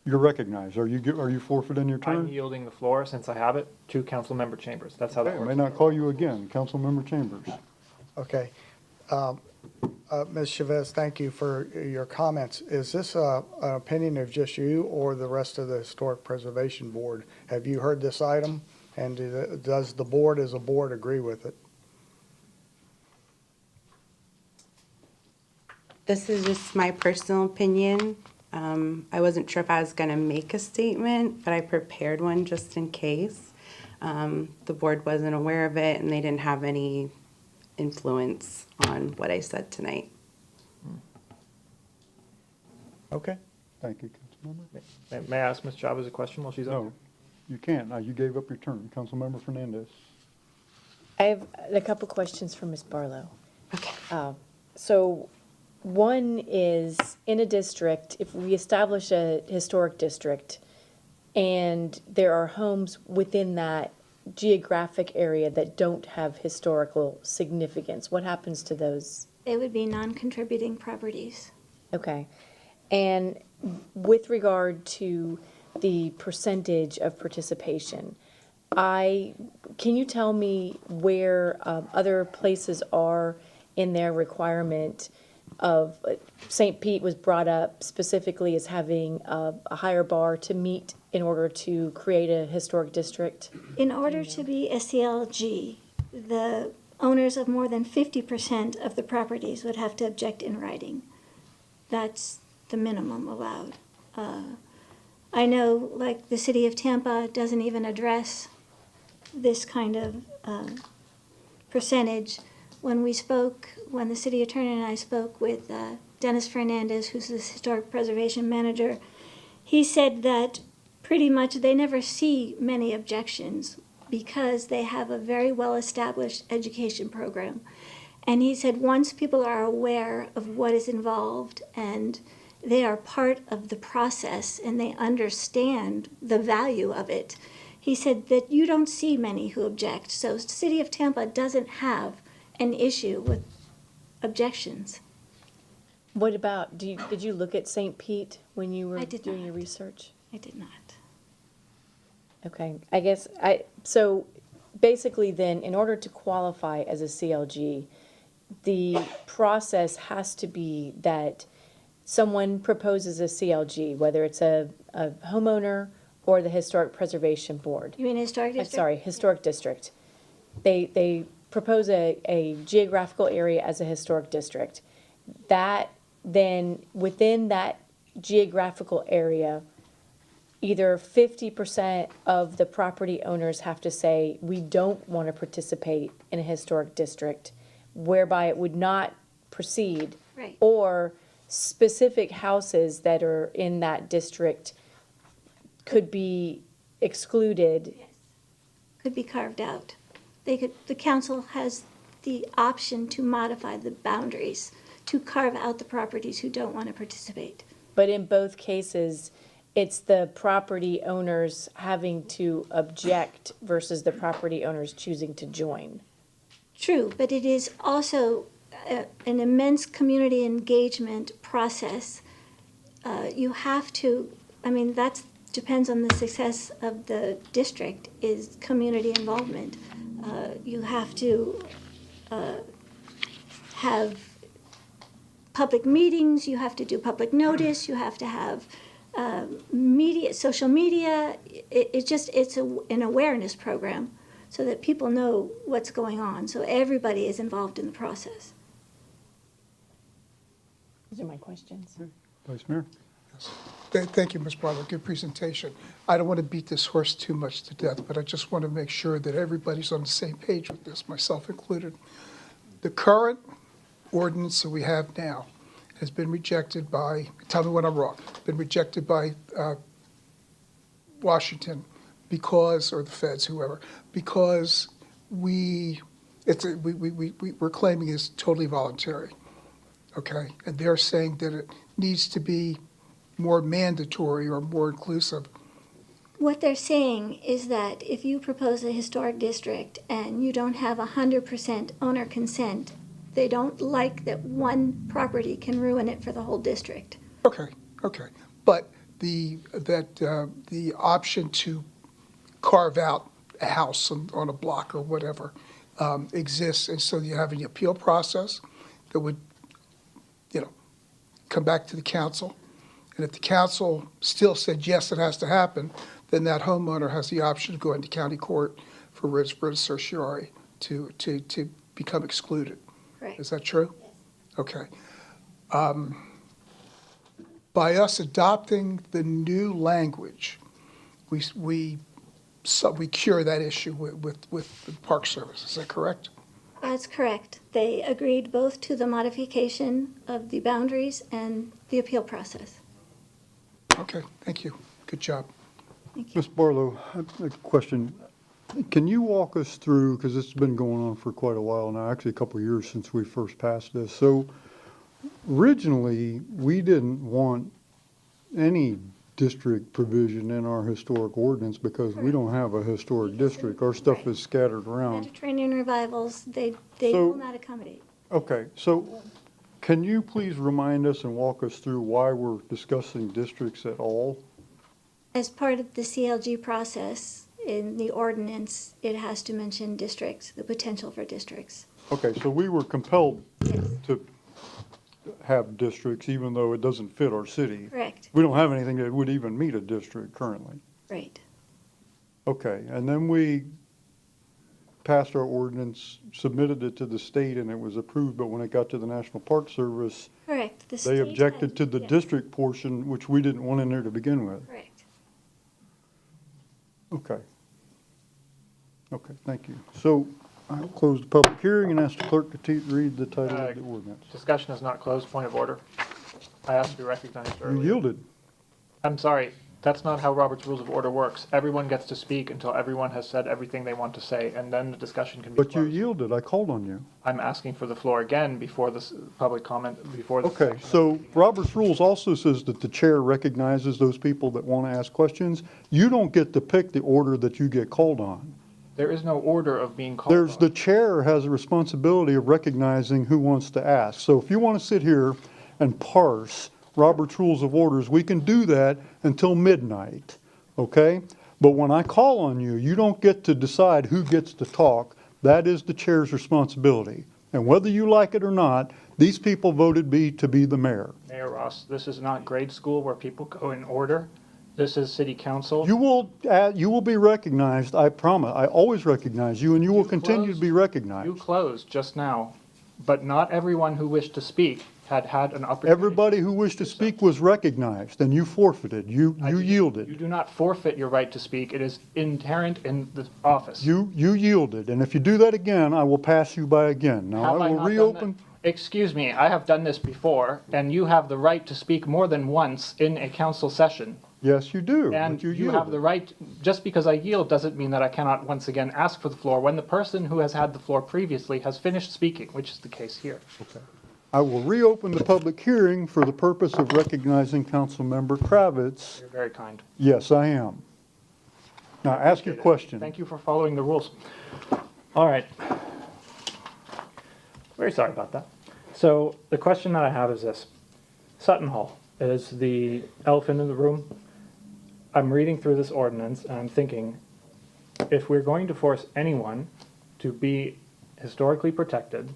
You're recognized. Are you forfeiting your I'm turn? yielding the floor, since I have it, to Councilmember Chambers. That's how that I works. may not call you again, Councilmember Chambers. Okay. Ms. Chavez, thank you for your comments. Is this an opinion of just you or the rest of the Historic Preservation Board? Have you heard this item? And does the board as a board agree with it? This is just my personal opinion. I wasn't sure if I was going to make a statement, but I prepared one just in case. The board wasn't aware of it, and they didn't have any influence on what I said tonight. Okay. Thank you, Councilmember. May I ask Ms. Chavez a question while she's up? No, you can't. Now, you gave up your turn. Councilmember Fernandez. I have a couple questions for Ms. Barlow. Okay. So one is, in a district, if we establish a historic district and there are homes within that geographic area that don't have historical significance, what happens to those? They would be non-contributing properties. Okay. And with regard to the percentage of participation, can you tell me where other places are in their requirement of, St. Pete was brought up specifically as having a higher bar to meet in order to create a historic district? In order to be a CLG, the owners of more than 50% of the properties would have to object in writing. That's the minimum allowed. I know, like, the city of Tampa doesn't even address this kind of percentage. When the city attorney and I spoke with Dennis Fernandez, who's the historic preservation manager, he said that pretty much they never see many objections because they have a very well-established education program. And he said once people are aware of what is involved and they are part of the process and they understand the value of it, he said that you don't see many who object. So the city of Tampa doesn't have an issue with objections. What about, did you look at St. Pete when you were I did doing not. your research? I did not. Okay, I guess so basically then, in order to qualify as a CLG, the process has to be that someone proposes a CLG, whether it's a homeowner or the Historic Preservation Board. You mean historic district? Sorry, Historic District. They propose a geographical area as a historic district. That then, within that geographical area, either 50% of the property owners have to say, we don't want to participate in a historic district, whereby it would not proceed. Right. Or specific houses that are in that district could be excluded. Could be carved out. The council has the option to modify the boundaries, to carve out the properties who don't want to participate. But in both cases, it's the property owners having to object versus the property owners choosing to join. True, but it is also an immense community engagement process. You have to, I mean, that depends on the success of the district, is community involvement. You have to have public meetings, you have to do public notice, you have to have media, social media. It's an awareness program so that people know what's going on. So everybody is involved in the process. Those are my questions. Vice Mayor? Thank you, Ms. Barlow. Good presentation. I don't want to beat this horse too much to death, but I just want to make sure that everybody's on the same page with this, myself included. The current ordinance that we have now has been rejected by, tell me when I'm wrong, been rejected by Washington because, or the feds, whoever, because we're claiming it's totally voluntary, okay? And they're saying that it needs to be more mandatory or more inclusive. What they're saying is that if you propose a historic district and you don't have 100% owner consent, they don't like that one property can ruin it for the whole district. Okay. But the option to carve out a house on a block or whatever exists, and so you have an appeal process that would, come back to the council. And if the council still said, yes, it has to happen, then that homeowner has the option to go into county court for writ of certiorari to become excluded. Right. Is that true? Okay. By us adopting the new language, we cure that issue with the Park Service. Is that correct? That's correct. They agreed both to the modification of the boundaries and the appeal process. Okay, thank you. Good job. Ms. Barlow, I have a question. Can you walk us through, because it's been going on for quite a while now, actually a couple of years since we first passed this. So originally, we didn't want any district provision in our historic ordinance because we don't have a historic district. Our stuff is scattered around. Mediterranean revivals, they So- will not accommodate. Okay, so can you please remind us and walk us through why we're discussing districts at all? As part of the CLG process, in the ordinance, it has to mention districts, the potential for districts. Okay, so we were compelled to have districts even though it doesn't fit our city. Correct. We don't have anything that would even meet a district currently. Right. Okay, and then we passed our ordinance, submitted it to the state, and it was approved, but when it got to the National Park Service, Correct. The they state objected has- to the yes. district portion, which we didn't want in there to begin with. Correct. Okay. Okay, thank you. So I'll close the public hearing and ask the clerk to read the title of the ordinance. Discussion is not closed. Point of order. I asked to be recognized You earlier. yielded. I'm sorry. That's not how Robert's Rules of Order works. Everyone gets to speak until everyone has said everything they want to say, and then the discussion can be But you closed. yielded. I called on you. I'm asking for the floor again before this public comment, before the Okay, so Robert's Rules also says that the chair recognizes those people that want to ask questions. You don't get to pick the order that you get called on. There is no order of being called on. The chair has a responsibility of recognizing who wants to ask. So if you want to sit here and parse Robert's Rules of Orders, we can do that until midnight, okay? But when I call on you, you don't get to decide who gets to talk. That is the chair's responsibility. And whether you like it or not, these people voted me to be the mayor. Mayor Ross, this is not grade school where people go in order. This is city council. You will be recognized, I promise. I always recognize you, and you will continue to be recognized. You closed just now, but not everyone who wished to speak had an opportunity. Everybody who wished to speak was recognized, and you forfeited. You yielded. You do not forfeit your right to speak. It is inherent in the office. You yielded, and if you do that again, I will pass you by again. Now, Have I will not done reopen. that? Excuse me, I have done this before, and you have the right to speak more than once in a council session. Yes, you do. And but you you have the right, just because I yield doesn't mean that I cannot once again ask for the floor when the person who has had the floor previously has finished speaking, which is the case here. Okay. I will reopen the public hearing for the purpose of recognizing Councilmember Kravitz. You're very kind. Yes, I am. Now, ask your question. Thank you for following the rules. All right. Very sorry about that. So the question that I have is this. Sutton Hall is the elephant in the room. I'm reading through this ordinance and I'm thinking, if we're going to force anyone to be historically protected,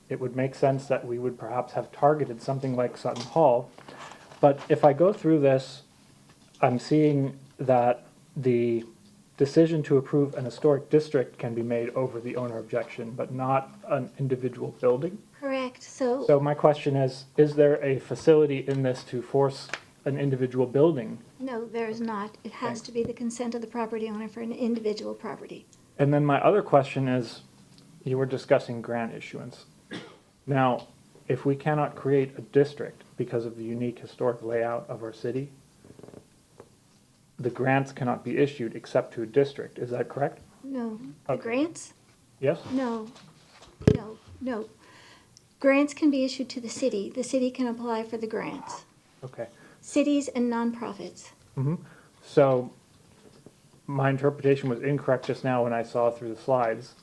it would make sense that we would perhaps have targeted something like Sutton Hall. But if I go through this, I'm seeing that the decision to approve an historic district can be made over the owner objection, but not an individual building. Correct, so. So my question is there a facility in this to force an individual building? No, there is not. It has to be the consent of the property owner for an individual property. And then my other question is, you were discussing grant issuance. Now, if we cannot create a district because of the unique historic layout of our city, the grants cannot be issued except to a district. Is that correct? No. The Okay. grants? Yes? No. No. Grants can be issued to the city. The city can apply for the grants. Okay. Cities and nonprofits. So my interpretation was incorrect just now when I saw through the slides.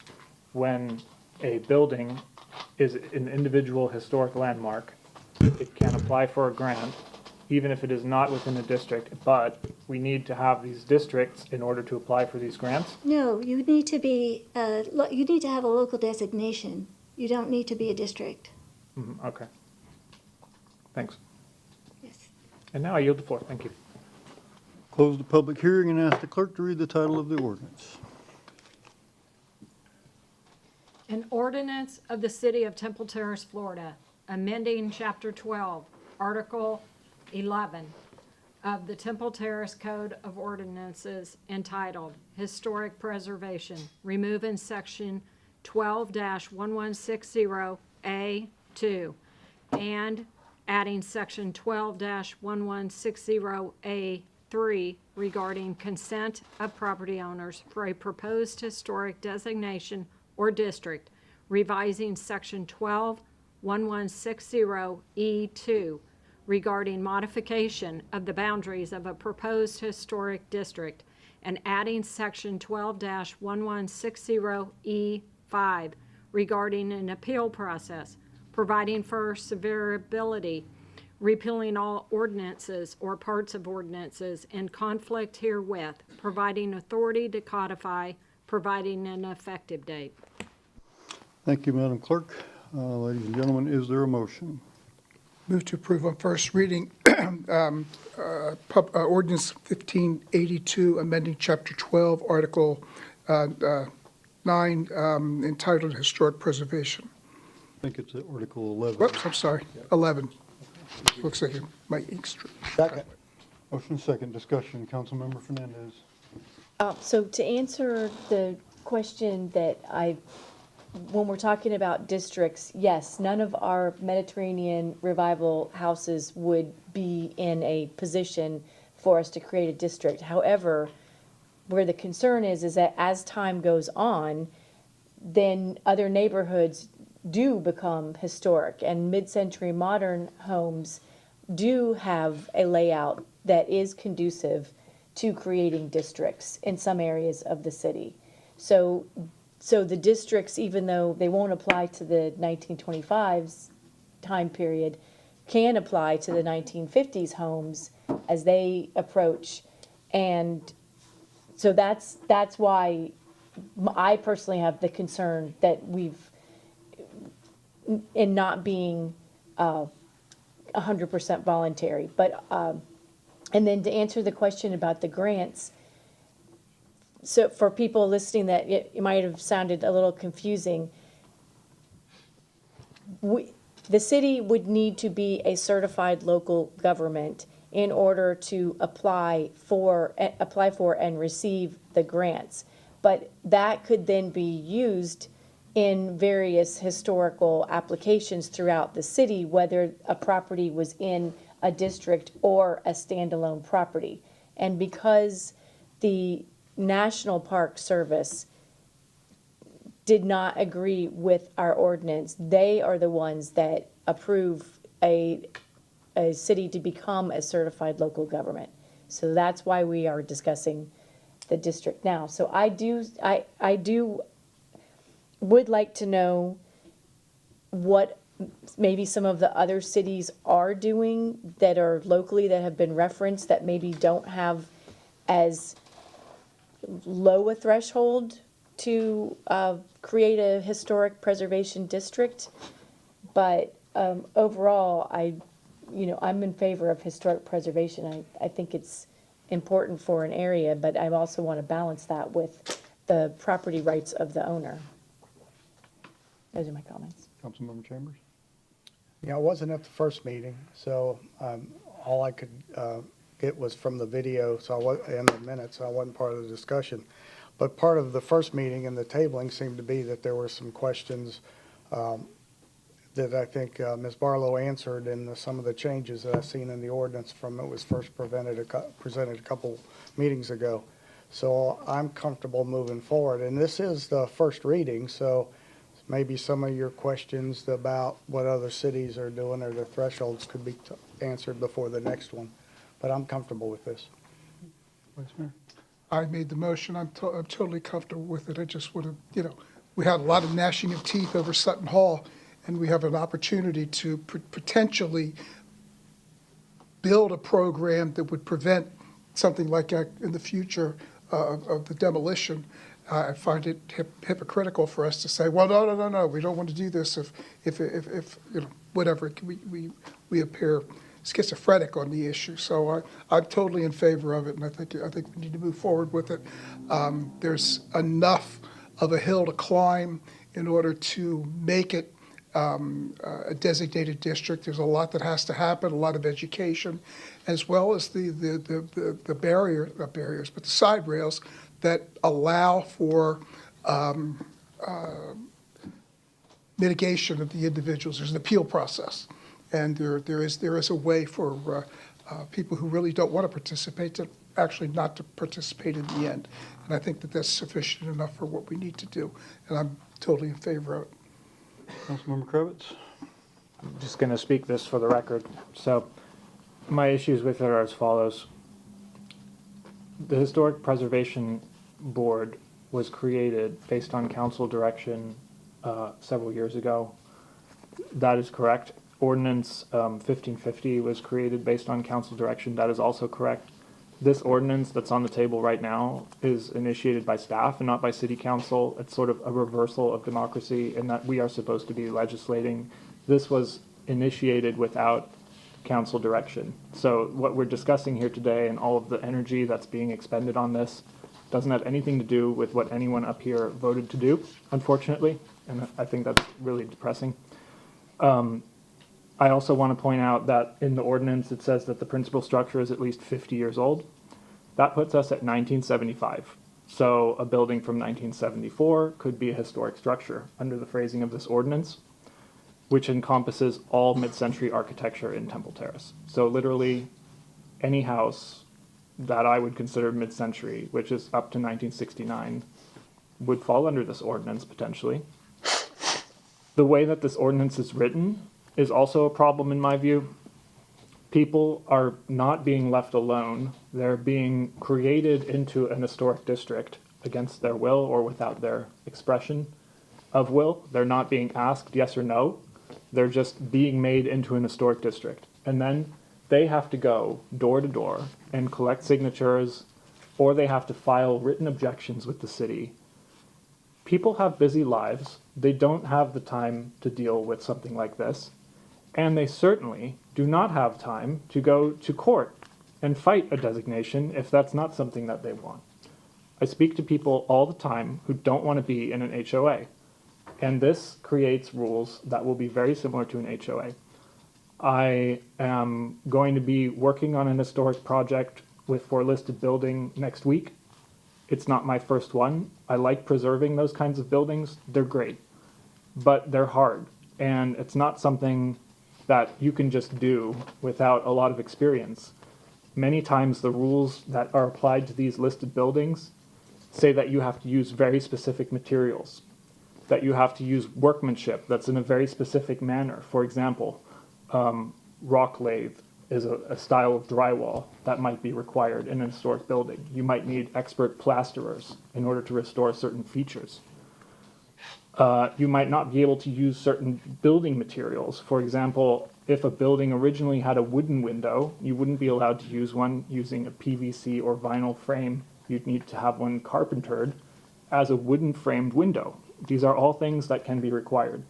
When a building is an individual historic landmark, it can apply for a grant, even if it is not within a district, but we need to have these districts in order to apply for these grants? No, you need to be, you need to have a local designation. You don't need to be a district. Okay. Thanks. Yes. And now I yield the floor. Thank you. Close the public hearing and ask the clerk to read the title of the ordinance. An ordinance of the City of Temple Terrace, Florida, amending Chapter 12, Article 11 of the Temple Terrace Code of Ordinances entitled Historic Preservation, removing Section 12-1160A2 and adding Section 12-1160A3 regarding consent of property owners for a proposed historic designation or district, revising Section 12-1160E2 regarding modification of the boundaries of a proposed historic district, and adding Section 12-1160E5 regarding an appeal process, providing for severability, repealing all ordinances or parts of ordinances in conflict herewith, providing authority to codify, providing an effective date. Thank you, Madam Clerk. Ladies and gentlemen, is there a motion? Move to approve on first reading ordinance 1582, amending Chapter 12, Article 9, entitled Historic Preservation. I think it's Article 11. Whoops, I'm sorry, 11. Looks like my ink's stripped. Second. Motion second. Discussion. Councilmember Fernandez. So to answer the question that when we're talking about districts, yes, none of our Mediterranean revival houses would be in a position for us to create a district. However, where the concern is that as time goes on, then other neighborhoods do become historic, and mid-century modern homes do have a layout that is conducive to creating districts in some areas of the city. So the districts, even though they won't apply to the 1925's time period, can apply to the 1950s homes as they approach. And so that's why I personally have the concern that we've, in not being 100% voluntary. But, and then to answer the question about the grants, so for people listening that it might have sounded a little confusing, the city would need to be a certified local government in order to apply for and receive the grants. But that could then be used in various historical applications throughout the city, whether a property was in a district or a standalone property. And because the National Park Service did not agree with our ordinance, they are the ones that approve a city to become a certified local government. So that's why we are discussing the district now. So I would like to know what maybe some of the other cities are doing that are locally that have been referenced that maybe don't have as low a threshold to create a historic preservation district. But overall, I'm in favor of historic preservation. I think it's important for an area, but I also want to balance that with the property rights of the owner. Those are my comments. Councilmember Chambers? Yeah, I wasn't at the first meeting, so all I could get was from the video, and the minutes, so I wasn't part of the discussion. But part of the first meeting and the tabling seemed to be that there were some questions that I think Ms. Barlow answered in some of the changes that I've seen in the ordinance from it was first presented a couple meetings ago. So I'm comfortable moving forward. And this is the first reading, so maybe some of your questions about what other cities are doing or their thresholds could be answered before the next one. But I'm comfortable with this. Vice Mayor? I made the motion. I'm totally comfortable with it. I just would have, we had a lot of gnashing of teeth over Sutton Hall, and we have an opportunity to potentially build a program that would prevent something like that in the future of the demolition. I find it hypocritical for us to say, well, no, we don't want to do this if whatever, we appear schizophrenic on the issue. So I'm totally in favor of it, and I think we need to move forward with it. There's enough of a hill to climb in order to make it a designated district. There's a lot that has to happen, a lot of education, as well as the not barriers, but the side rails that allow for mitigation of the individuals. There's an appeal process, and there is a way for people who really don't want to participate to actually not to participate in the end. And I think that that's sufficient enough for what we need to do, and I'm totally in favor of it. Councilmember Kravitz? I'm just going to speak this for the record. So my issues with it are as follows. The Historic Preservation Board was created based on council direction several years ago. That is correct. Ordinance 1550 was created based on council direction. That is also correct. This ordinance that's on the table right now is initiated by staff and not by city council. It's sort of a reversal of democracy in that we are supposed to be legislating. This was initiated without council direction. So what we're discussing here today and all of the energy that's being expended on this doesn't have anything to do with what anyone up here voted to do, unfortunately, and I think that's really depressing. I also want to point out that in the ordinance it says that the principal structure is at least 50 years old. That puts us at 1975. So a building from 1974 could be a historic structure under the phrasing of this ordinance, which encompasses all mid-century architecture in Temple Terrace. So literally any house that I would consider mid-century, which is up to 1969, would fall under this ordinance potentially. The way that this ordinance is written is also a problem in my view. People are not being left alone. They're being created into an historic district against their will or without their expression of will. They're not being asked yes or no. They're just being made into an historic district. And then they have to go door to door and collect signatures, or they have to file written objections with the city. People have busy lives. They don't have the time to deal with something like this. And they certainly do not have time to go to court and fight a designation if that's not something that they want. I speak to people all the time who don't want to be in an HOA. And this creates rules that will be very similar to an HOA. I am going to be working on an historic project for a listed building next week. It's not my first one. I like preserving those kinds of buildings. They're great, but they're hard. And it's not something that you can just do without a lot of experience. Many times the rules that are applied to these listed buildings say that you have to use very specific materials, that you have to use workmanship that's in a very specific manner. For example, rock lathe is a style of drywall that might be required in a historic building. You might need expert plasterers in order to restore certain features. You might not be able to use certain building materials. For example, if a building originally had a wooden window, you wouldn't be allowed to use one using a PVC or vinyl frame. You'd need to have one carpentered as a wooden framed window. These are all things that can be required.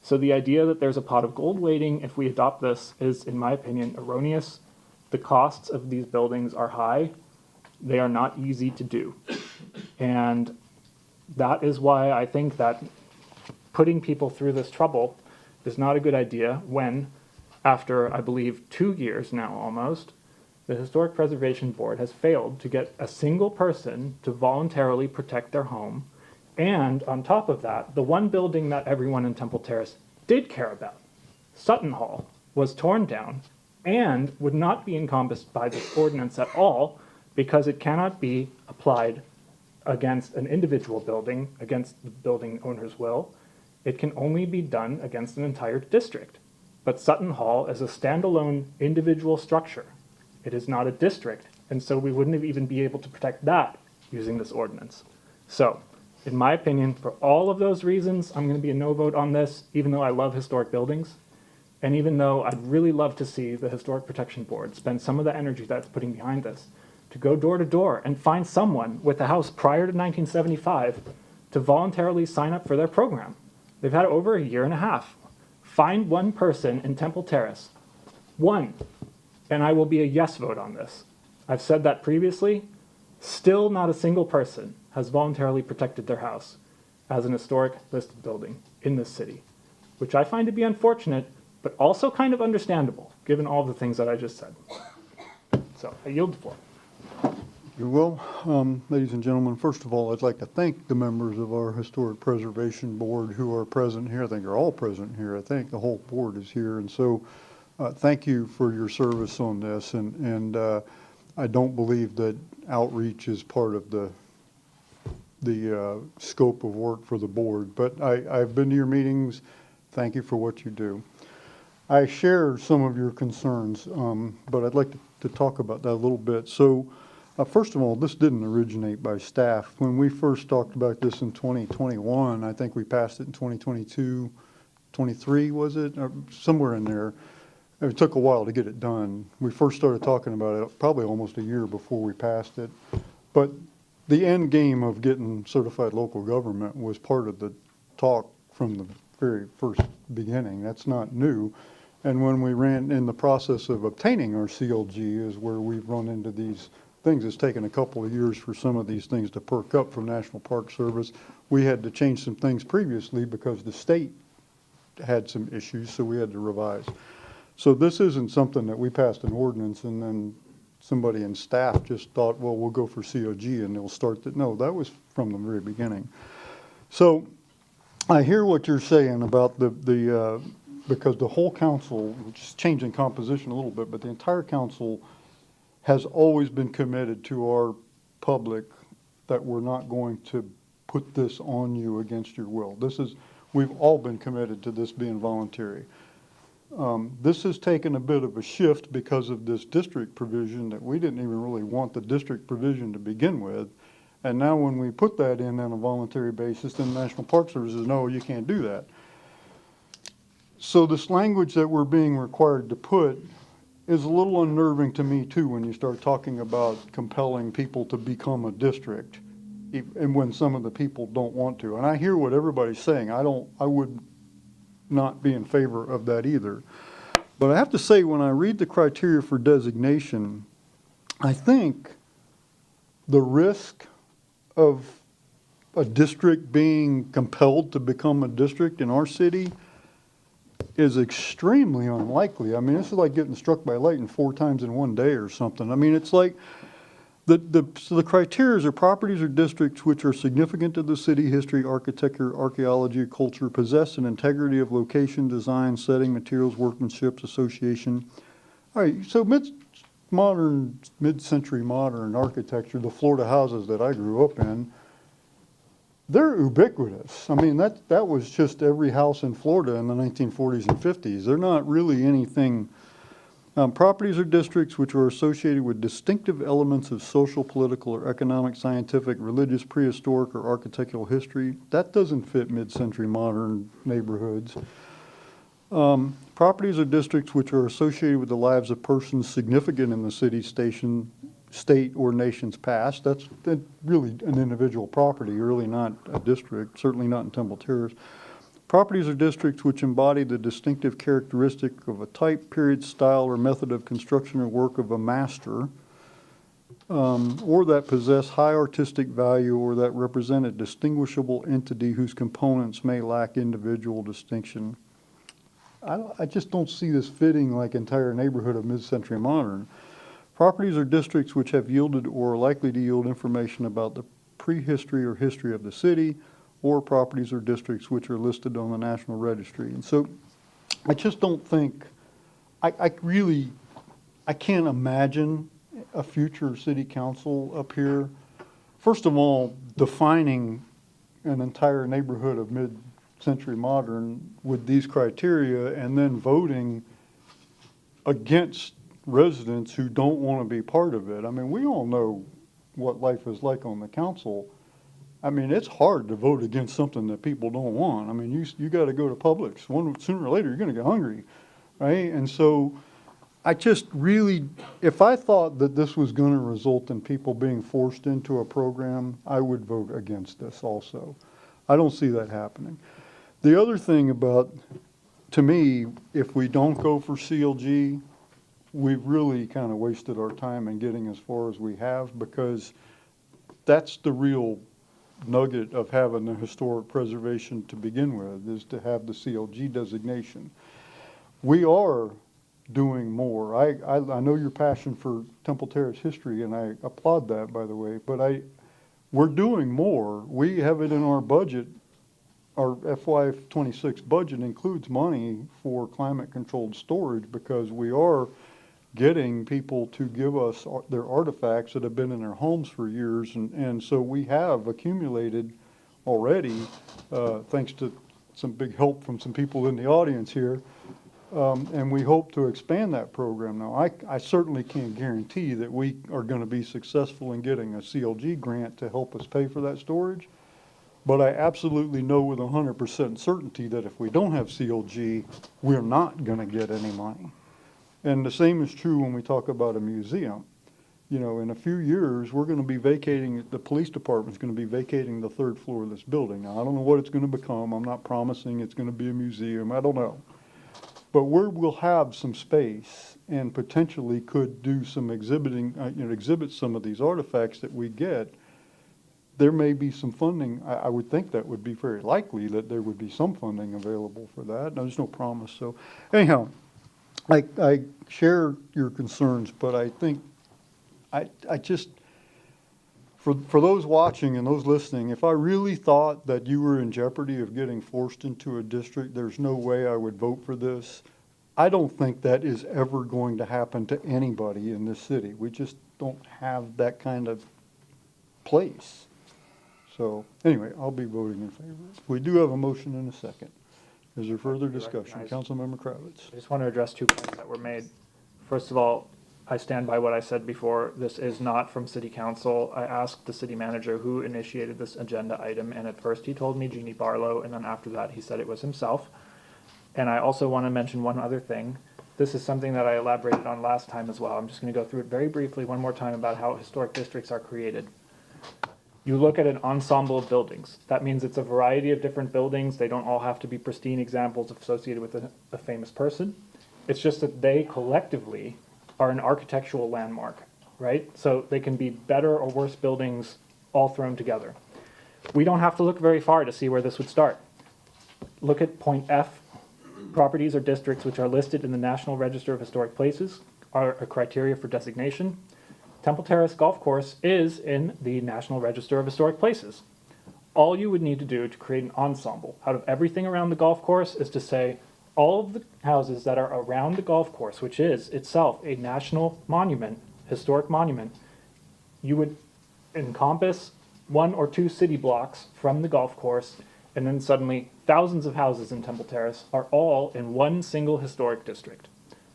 So the idea that there's a pot of gold waiting if we adopt this is, in my opinion, erroneous. The costs of these buildings are high. They are not easy to do. And that is why I think that putting people through this trouble is not a good idea when, after, I believe, 2 years now almost, the Historic Preservation Board has failed to get a single person to voluntarily protect their home. And on top of that, the one building that everyone in Temple Terrace did care about, Sutton Hall, was torn down and would not be encompassed by this ordinance at all because it cannot be applied against an individual building, against the building owner's will. It can only be done against an entire district. But Sutton Hall is a standalone individual structure. It is not a district, and so we wouldn't even be able to protect that using this ordinance. So, in my opinion, for all of those reasons, I'm going to be a no vote on this, even though I love historic buildings, and even though I'd really love to see the Historic Protection Board spend some of the energy that it's putting behind this to go door to door and find someone with a house prior to 1975 to voluntarily sign up for their program. They've had it over a year and a half. Find one person in Temple Terrace, one, and I will be a yes vote on this. I've said that previously. Still not a single person has voluntarily protected their house as an historic listed building in this city, which I find to be unfortunate, but also kind of understandable, given all the things that I just said. So I yield the floor. You will. Ladies and gentlemen, first of all, I'd like to thank the members of our Historic Preservation Board who are present here. I think are all present here. I think the whole board is here. And so thank you for your service on this. And I don't believe that outreach is part of the scope of work for the board. But I've been to your meetings. Thank you for what you do. I share some of your concerns, but I'd like to talk about that a little bit. So first of all, this didn't originate by staff. When we first talked about this in 2021, I think we passed it in 2022, 23 was it? Or somewhere in there. It took a while to get it done. We first started talking about it probably almost a year before we passed it. But the end game of getting certified local government was part of the talk from the very first beginning. That's not new. And when we ran in the process of obtaining our CLG is where we've run into these things. It's taken a couple of years for some of these things to perk up from National Park Service. We had to change some things previously because the state had some issues, so we had to revise. So this isn't something that we passed an ordinance and then somebody in staff just thought, well, we'll go for COG and they'll start that. No, that was from the very beginning. So I hear what you're saying about because the whole council, which is changing composition a little bit, but the entire council has always been committed to our public that we're not going to put this on you against your will. We've all been committed to this being voluntary. This has taken a bit of a shift because of this district provision that we didn't even really want the district provision to begin with. And now when we put that in on a voluntary basis, then the National Park Service says, no, you can't do that. So this language that we're being required to put is a little unnerving to me too, when you start talking about compelling people to become a district, and when some of the people don't want to. And I hear what everybody's saying. I would not be in favor of that either. But I have to say, when I read the criteria for designation, I think the risk of a district being compelled to become a district in our city is extremely unlikely. I mean, this is like getting struck by lightning 4 times in one day or something. I mean, it's like so the criteria are properties or districts which are significant to the city, history, architecture, archaeology, culture, possess an integrity of location, design, setting, materials, workmanship, association. All right, so mid-century modern architecture, the Florida houses that I grew up in, they're ubiquitous. I mean, that was just every house in Florida in the 1940s and 50s. They're not really anything. Properties or districts which are associated with distinctive elements of social, political, or economic, scientific, religious, prehistoric, or architectural history. That doesn't fit mid-century modern neighborhoods. Properties or districts which are associated with the lives of persons significant in the city, state, or nation's past. That's really an individual property, really not a district, certainly not in Temple Terrace. Properties or districts which embody the distinctive characteristic of a type, period, style, or method of construction or work of a master, or that possess high artistic value or that represent a distinguishable entity whose components may lack individual distinction. I just don't see this fitting like entire neighborhood of mid-century modern. Properties or districts which have yielded or are likely to yield information about the prehistory or history of the city, or properties or districts which are listed on the National Registry. And so I just don't think, I can't imagine a future city council up here, first of all, defining an entire neighborhood of mid-century modern with these criteria and then voting against residents who don't want to be part of it. I mean, we all know what life is like on the council. I mean, it's hard to vote against something that people don't want. I mean, you got to go to Publix. Sooner or later, you're going to get hungry, right? And so I just really, if I thought that this was going to result in people being forced into a program, I would vote against this also. I don't see that happening. The other thing about, to me, if we don't go for CLG, we've really kind of wasted our time in getting as far as we have, because that's the real nugget of having the historic preservation to begin with, is to have the CLG designation. We are doing more. I know your passion for Temple Terrace history, and I applaud that, by the way, but we're doing more. We have it in our budget. Our FY26 budget includes money for climate-controlled storage, because we are getting people to give us their artifacts that have been in their homes for years. And so we have accumulated already, thanks to some big help from some people in the audience here. And we hope to expand that program. Now, I certainly can't guarantee that we are going to be successful in getting a CLG grant to help us pay for that storage. But I absolutely know with 100% certainty that if we don't have CLG, we're not going to get any money. And the same is true when we talk about a museum. You know, in a few years, we're going to be vacating, the police department's going to be vacating the 3rd floor of this building. Now, I don't know what it's going to become. I'm not promising it's going to be a museum. I don't know. But we'll have some space and potentially could do some exhibiting, exhibit some of these artifacts that we get. There may be some funding. I would think that would be very likely that there would be some funding available for that. Now, there's no promise. So anyhow, I share your concerns, but I think I just, for those watching and those listening, if I really thought that you were in jeopardy of getting forced into a district, there's no way I would vote for this. I don't think that is ever going to happen to anybody in this city. We just don't have that kind of place. So anyway, I'll be voting in favor. We do have a motion and a second. Is there further discussion? Councilmember Kravitz. I just want to address 2 points that were made. First of all, I stand by what I said before. This is not from City Council. I asked the city manager who initiated this agenda item, and at first he told me Jeannie Barlow, and then after that he said it was himself. And I also want to mention one other thing. This is something that I elaborated on last time as well. I'm just going to go through it very briefly one more time about how historic districts are created. You look at an ensemble of buildings. That means it's a variety of different buildings. They don't all have to be pristine examples associated with a famous person. It's just that they collectively are an architectural landmark, right? So they can be better or worse buildings all thrown together. We don't have to look very far to see where this would start. Look at point F. Properties or districts which are listed in the National Register of Historic Places are a criteria for designation. Temple Terrace Golf Course is in the National Register of Historic Places. All you would need to do to create an ensemble out of everything around the golf course is to say all of the houses that are around the golf course, which is itself a national monument, historic monument, you would encompass 1 or 2 city blocks from the golf course, and then suddenly thousands of houses in Temple Terrace are all in one single historic district.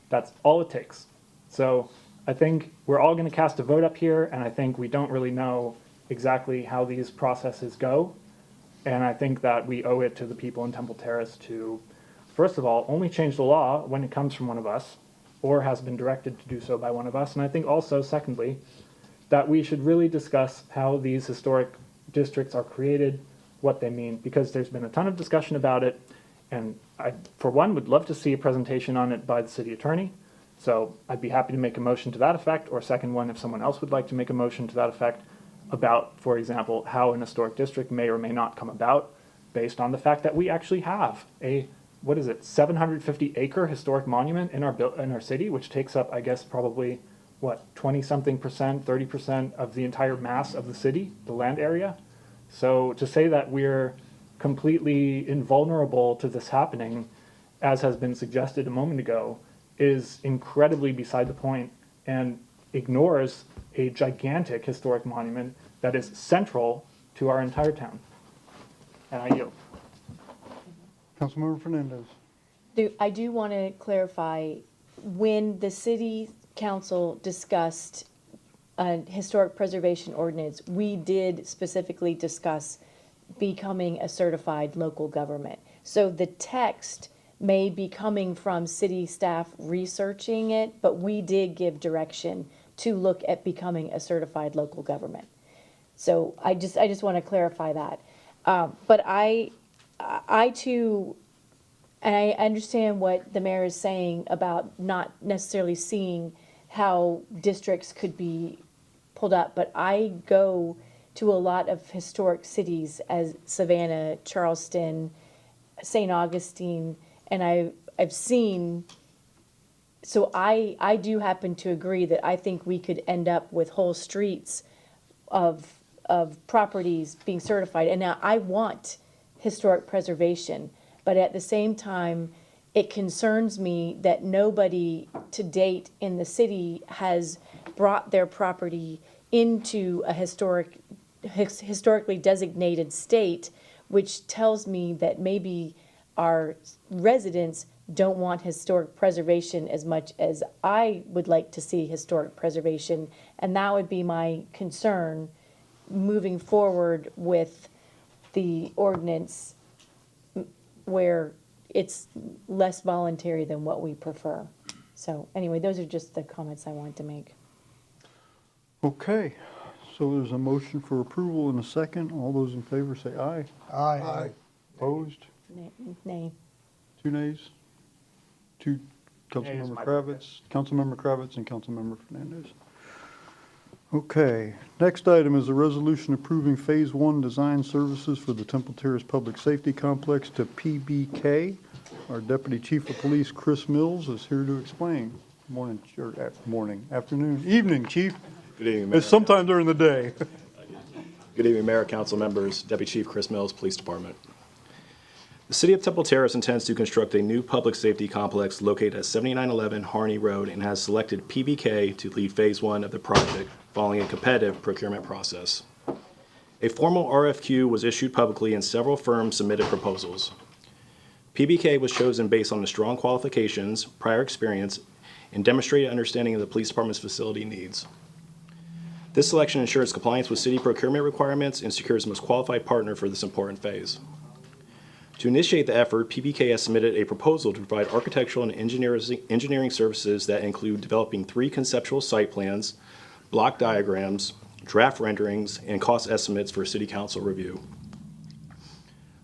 That's all it takes. So I think we're all going to cast a vote up here, and I think we don't really know exactly how these processes go. And I think that we owe it to the people in Temple Terrace to, first of all, only change the law when it comes from one of us, or has been directed to do so by one of us. And I think also, secondly, that we should really discuss how these historic districts are created, what they mean, because there's been a ton of discussion about it, and I, for one, would love to see a presentation on it by the city attorney. So I'd be happy to make a motion to that effect, or second one, if someone else would like to make a motion to that effect about, for example, how an historic district may or may not come about based on the fact that we actually have a, 750-acre historic monument in our city, which takes up, I guess, probably, 20-something percent, 30% of the entire mass of the city, the land area. So to say that we're completely invulnerable to this happening, as has been suggested a moment ago, is incredibly beside the point and ignores a gigantic historic monument that is central to our entire town. And I yield. Councilmember Fernandez. I do want to clarify, when the city council discussed a historic preservation ordinance, we did specifically discuss becoming a certified local government. So the text may be coming from city staff researching it, but we did give direction to look at becoming a certified local government. So I just want to clarify that. But I too, and I understand what the mayor is saying about not necessarily seeing how districts could be pulled up, but I go to a lot of historic cities as Savannah, Charleston, St. Augustine, and I've seen, so I do happen to agree that I think we could end up with whole streets of properties being certified. And now I want historic preservation, but at the same time, it concerns me that nobody to date in the city has brought their property into a historically designated state, which tells me that maybe our residents don't want historic preservation as much as I would like to see historic preservation. And that would be my concern moving forward with the ordinance, where it's less voluntary than what we prefer. So anyway, those are just the comments I wanted to make. Okay, so there's a motion for approval in a second. All those in favor say aye. Aye. Opposed? Nay. 2 nays? 2, Councilmember Kravitz and Councilmember Fernandez. Okay, next item is a resolution approving Phase 1 design services for the Temple Terrace Public Safety Complex to PBK. Our Deputy Chief of Police, Chris Mills, is here to explain. Afternoon, evening, Chief. Good evening, Mayor. It's sometime during the day. Good evening, Mayor, Council members, Deputy Chief Chris Mills, Police Department. The City of Temple Terrace intends to construct a new public safety complex located at 7911 Harney Road and has selected PBK to lead Phase 1 of the project following a competitive procurement process. A formal RFQ was issued publicly and several firms submitted proposals. PBK was chosen based on the strong qualifications, prior experience, and demonstrated understanding of the police department's facility needs. This selection ensures compliance with city procurement requirements and secures the most qualified partner for this important phase. To initiate the effort, PBK has submitted a proposal to provide architectural and engineering services that include developing 3 conceptual site plans, block diagrams, draft renderings, and cost estimates for City Council review.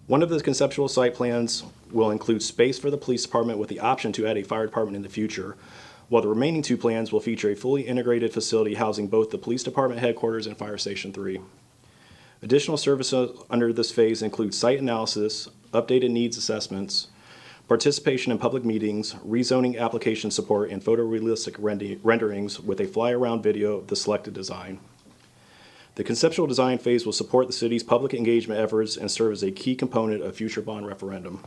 One of the conceptual site plans will include space for the police department with the option to add a fire department in the future, while the remaining 2 plans will feature a fully integrated facility housing both the police department headquarters and Fire Station 3. Additional services under this phase include site analysis, updated needs assessments, participation in public meetings, rezoning application support, and photorealistic renderings with a fly-around video of the selected design. The conceptual design phase will support the city's public engagement efforts and serve as a key component of future bond referendum.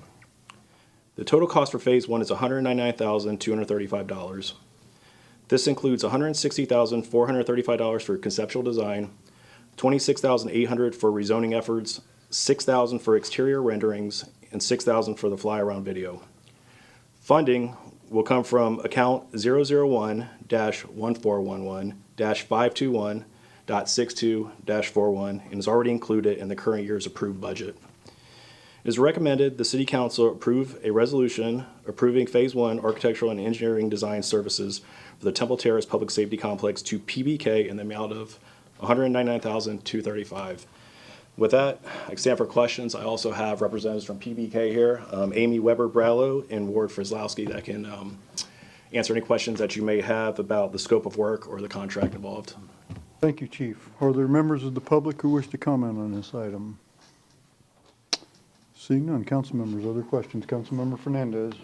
The total cost for phase 1 is $199,235. This includes $160,435 for conceptual design, $26,800 for rezoning efforts, $6,000 for exterior renderings, and $6,000 for the fly-around video. Funding will come from account 001-1411-521.62-41 and is already included in the current year's approved budget. It is recommended the City Council approve a resolution approving Phase 1 architectural and engineering design services for the Temple Terrace Public Safety Complex to PBK in the amount of $199,235. With that, I stand for questions. I also have representatives from PBK here, Amy Weber-Brallow and Ward Frislowski, that can answer any questions that you may have about the scope of work or the contract involved. Thank you, Chief. Are there members of the public who wish to comment on this item? Seeing none, council members, other questions? Councilmember Fernandez.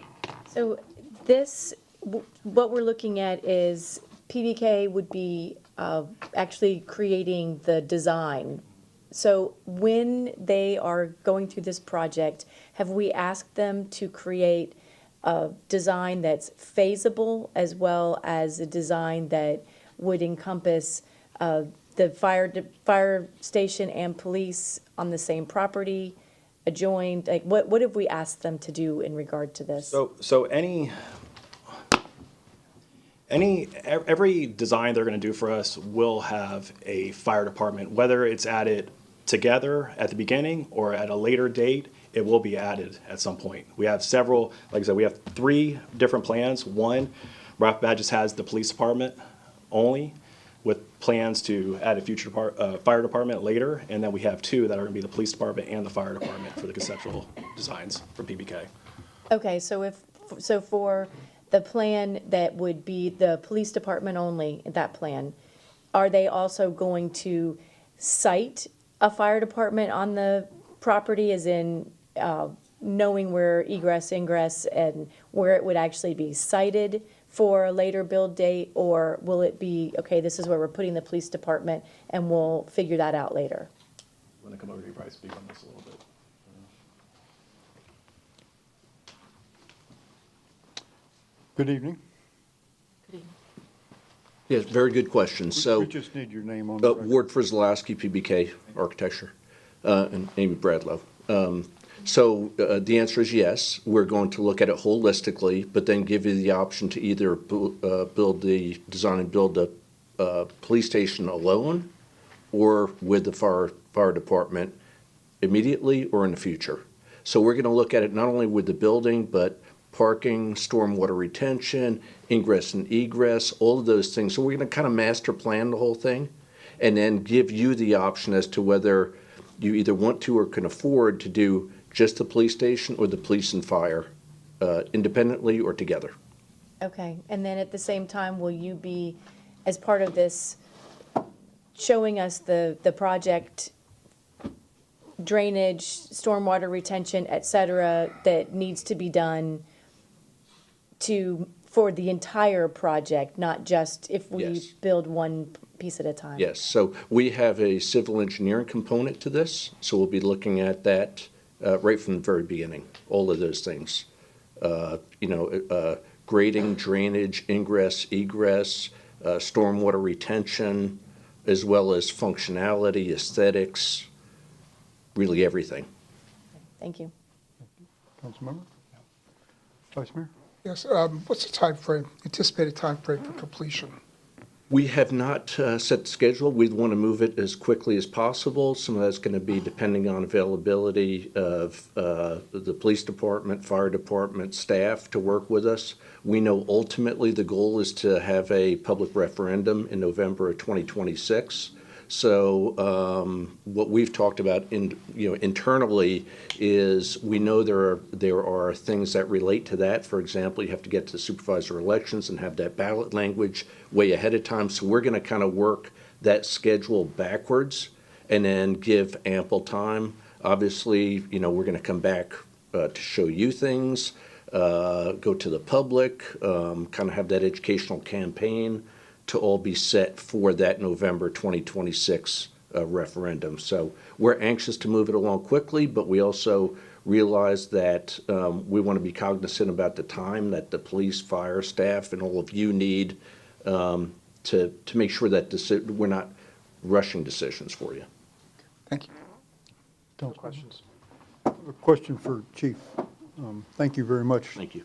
So this, what we're looking at is PBK would be actually creating the design. So when they are going through this project, have we asked them to create a design that's feasible as well as a design that would encompass the fire station and police on the same property, adjoined? Like what have we asked them to do in regard to this? So every design they're going to do for us will have a fire department, whether it's added together at the beginning or at a later date, it will be added at some point. We have several, like I said, we have 3 different plans. One, Ralph Badges has the police department only, with plans to add a future fire department later, and then we have 2 that are going to be the police department and the fire department for the conceptual designs from PBK. Okay, so for the plan that would be the police department only, that plan, are they also going to cite a fire department on the property, as in knowing where egress, ingress, and where it would actually be cited for a later build date? Or will it be, okay, this is where we're putting the police department and we'll figure that out later? I'm going to come over here and probably speak on this a little bit. Good evening. Yes, very good question. So, We just need your name on the record. Ward Frislowski, PBK Architecture, and Amy Bradlow. The answer is yes. We're going to look at it holistically, but then give you the option to either design and build a police station alone, or with the fire department immediately or in the future. So we're going to look at it not only with the building, but parking, stormwater retention, ingress and egress, all of those things. So we're going to kind of master plan the whole thing and then give you the option as to whether you either want to or can afford to do just the police station or the police and fire independently or together. Okay, and then at the same time, will you be, as part of this, showing us the project drainage, stormwater retention, et cetera, that needs to be done for the entire project, not just if we Yes. build one piece at a time? Yes, so we have a civil engineering component to this, so we'll be looking at that right from the very beginning, all of those things. Grading, drainage, ingress, egress, stormwater retention, as well as functionality, aesthetics, really everything. Thank you. Councilmember? Vice Mayor? Yes, what's the anticipated time frame for completion? We have not set the schedule. We'd want to move it as quickly as possible. Some of that's going to be depending on availability of the police department, fire department, staff to work with us. We know ultimately the goal is to have a public referendum in November of 2026. So what we've talked about internally is we know there are things that relate to that. For example, you have to get to supervisor elections and have that ballot language way ahead of time. So we're going to kind of work that schedule backwards and then give ample time. Obviously, we're going to come back to show you things, go to the public, kind of have that educational campaign to all be set for that November 2026 referendum. So we're anxious to move it along quickly, but we also realize that we want to be cognizant about the time that the police, fire, staff, and all of you need to make sure that we're not rushing decisions for you. Thank you. No questions. A question for Chief. Thank you very much. Thank you.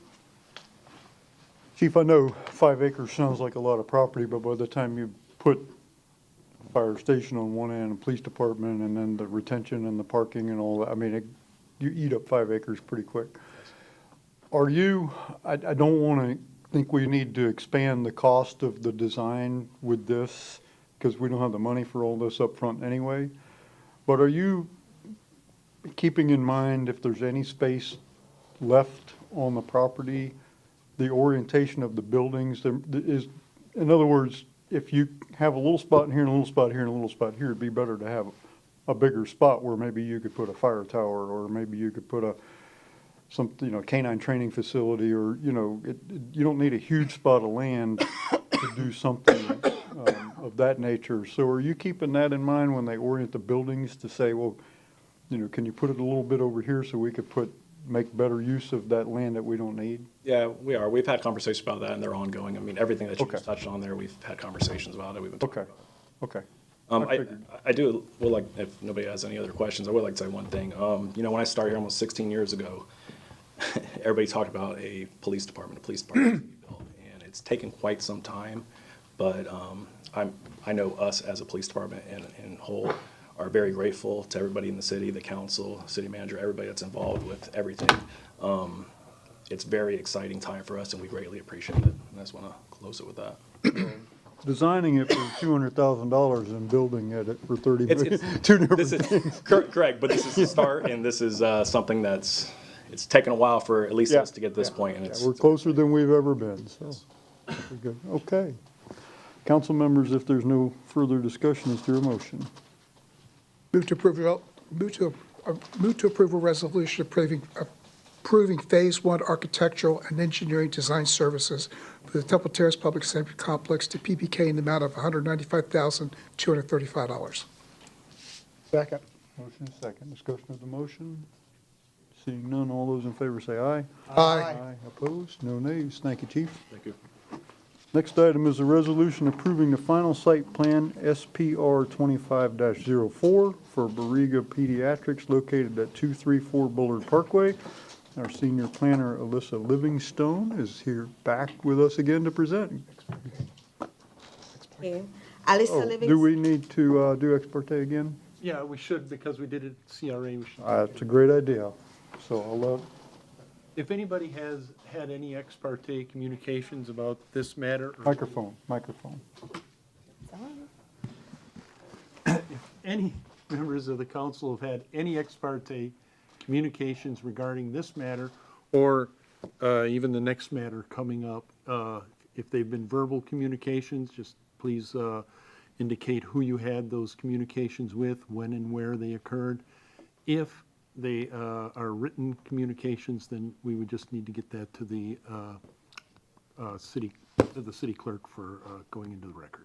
Chief, I know 5 acres sounds like a lot of property, but by the time you put a fire station on one end, a police department, and then the retention and the parking and all that, I mean, you eat up 5 acres pretty quick. I don't want to think we need to expand the cost of the design with this, because we don't have the money for all this up front anyway. But are you keeping in mind if there's any space left on the property, the orientation of the buildings? There is, in other words, if you have a little spot in here and a little spot here and a little spot here, it'd be better to have a bigger spot where maybe you could put a fire tower, or maybe you could put canine training facility, or, you don't need a huge spot of land to do something of that nature. So are you keeping that in mind when they orient the buildings to say, well, can you put it a little bit over here so we could make better use of that land that we don't need? Yeah, we are. We've had conversations about that, and they're ongoing. I mean, everything that you just touched on there, we've had conversations about it. We've been talking about it. Okay. I do, if nobody has any other questions, I would like to say one thing. When I started here almost 16 years ago, everybody talked about a police department to be built, and it's taken quite some time. But I know us as a police department in whole are very grateful to everybody in the city, the council, city manager, everybody that's involved with everything. It's very exciting time for us, and we greatly appreciate it. And I just want to close it with that. Designing it for $200,000 and building it for $30 million, two different things. Correct, but this is the start, and this is something it's taken a while for at least us to get this point. And We're closer than we've ever been, so. Very good. Okay. Council members, if there's no further discussion, is there a motion? Move to approve a resolution approving Phase 1 architectural and engineering design services for the Temple Terrace Public Safety Complex to PBK in the amount of $195,235. Second. Motion is second. Discussion of the motion. Seeing none, all those in favor say aye. Aye. Opposed? No nays. Thank you, Chief. Thank you. Next item is a resolution approving the final site plan SPR 25-04 for Barriga Pediatrics located at 234 Bullard Parkway. Our senior planner, Alyssa Livingstone, is here back with us again to present. Okay. Alyssa Livingstone. Do we need to do ex parte again? Yeah, we should, because we did it at CRA. We should. It's a great idea. So I'll If anybody has had any ex parte communications about this matter. Microphone. If any members of the council have had any ex parte communications regarding this matter, or even the next matter coming up, if they've been verbal communications, just please indicate who you had those communications with, when and where they occurred. If they are written communications, then we would just need to get that to the city clerk for going into the record.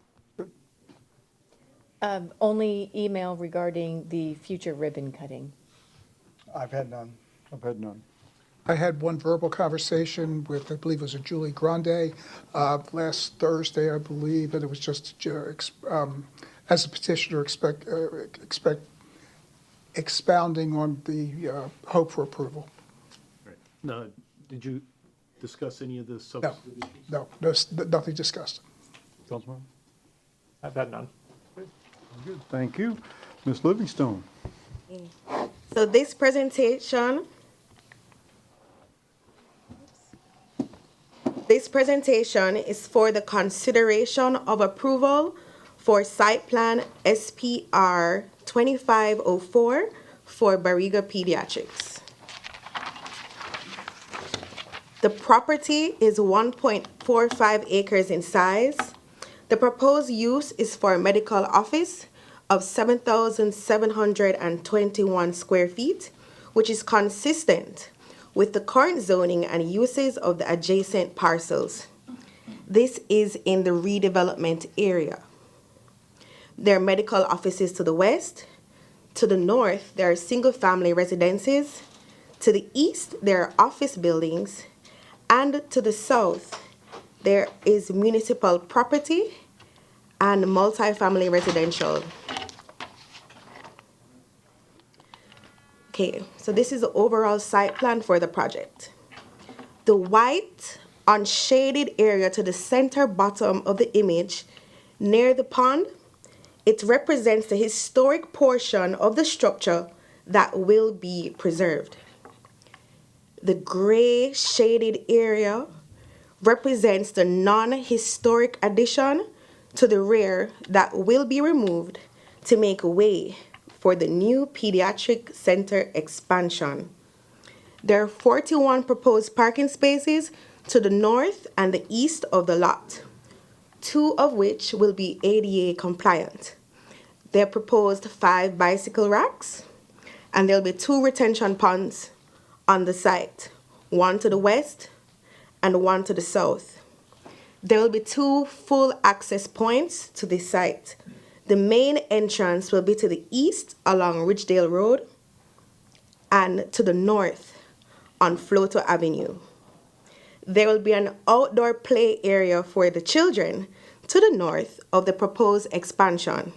Only email regarding the future ribbon cutting. I've had none. I had one verbal conversation with, I believe it was a Julie Grande, last Thursday, I believe, and it was just as a petitioner expounding on the hope for approval. Right. Now, did you discuss any of the No, substantive issues? nothing discussed. Councilman? I've had none. Good, thank you. Ms. Livingstone. So this presentation is for the consideration of approval for site plan SPR 2504 for Barriga Pediatrics. The property is 1.45 acres in size. The proposed use is for a medical office of 7,721 square feet, which is consistent with the current zoning and uses of the adjacent parcels. This is in the redevelopment area. There are medical offices to the west. To the north, there are single-family residences. To the east, there are office buildings. And to the south, there is municipal property and multifamily residential. Okay, so this is the overall site plan for the project. The white unshaded area to the center bottom of the image near the pond, it represents the historic portion of the structure that will be preserved. The gray shaded area represents the non-historic addition to the rear that will be removed to make way for the new pediatric center expansion. There are 41 proposed parking spaces to the north and the east of the lot, 2 of which will be ADA compliant. There are proposed 5 bicycle racks, and there'll be 2 retention ponds on the site, 1 to the west and 1 to the south. There will be 2 full access points to this site. The main entrance will be to the east along Ridgedale Road and to the north on Floto Avenue. There will be an outdoor play area for the children to the north of the proposed expansion.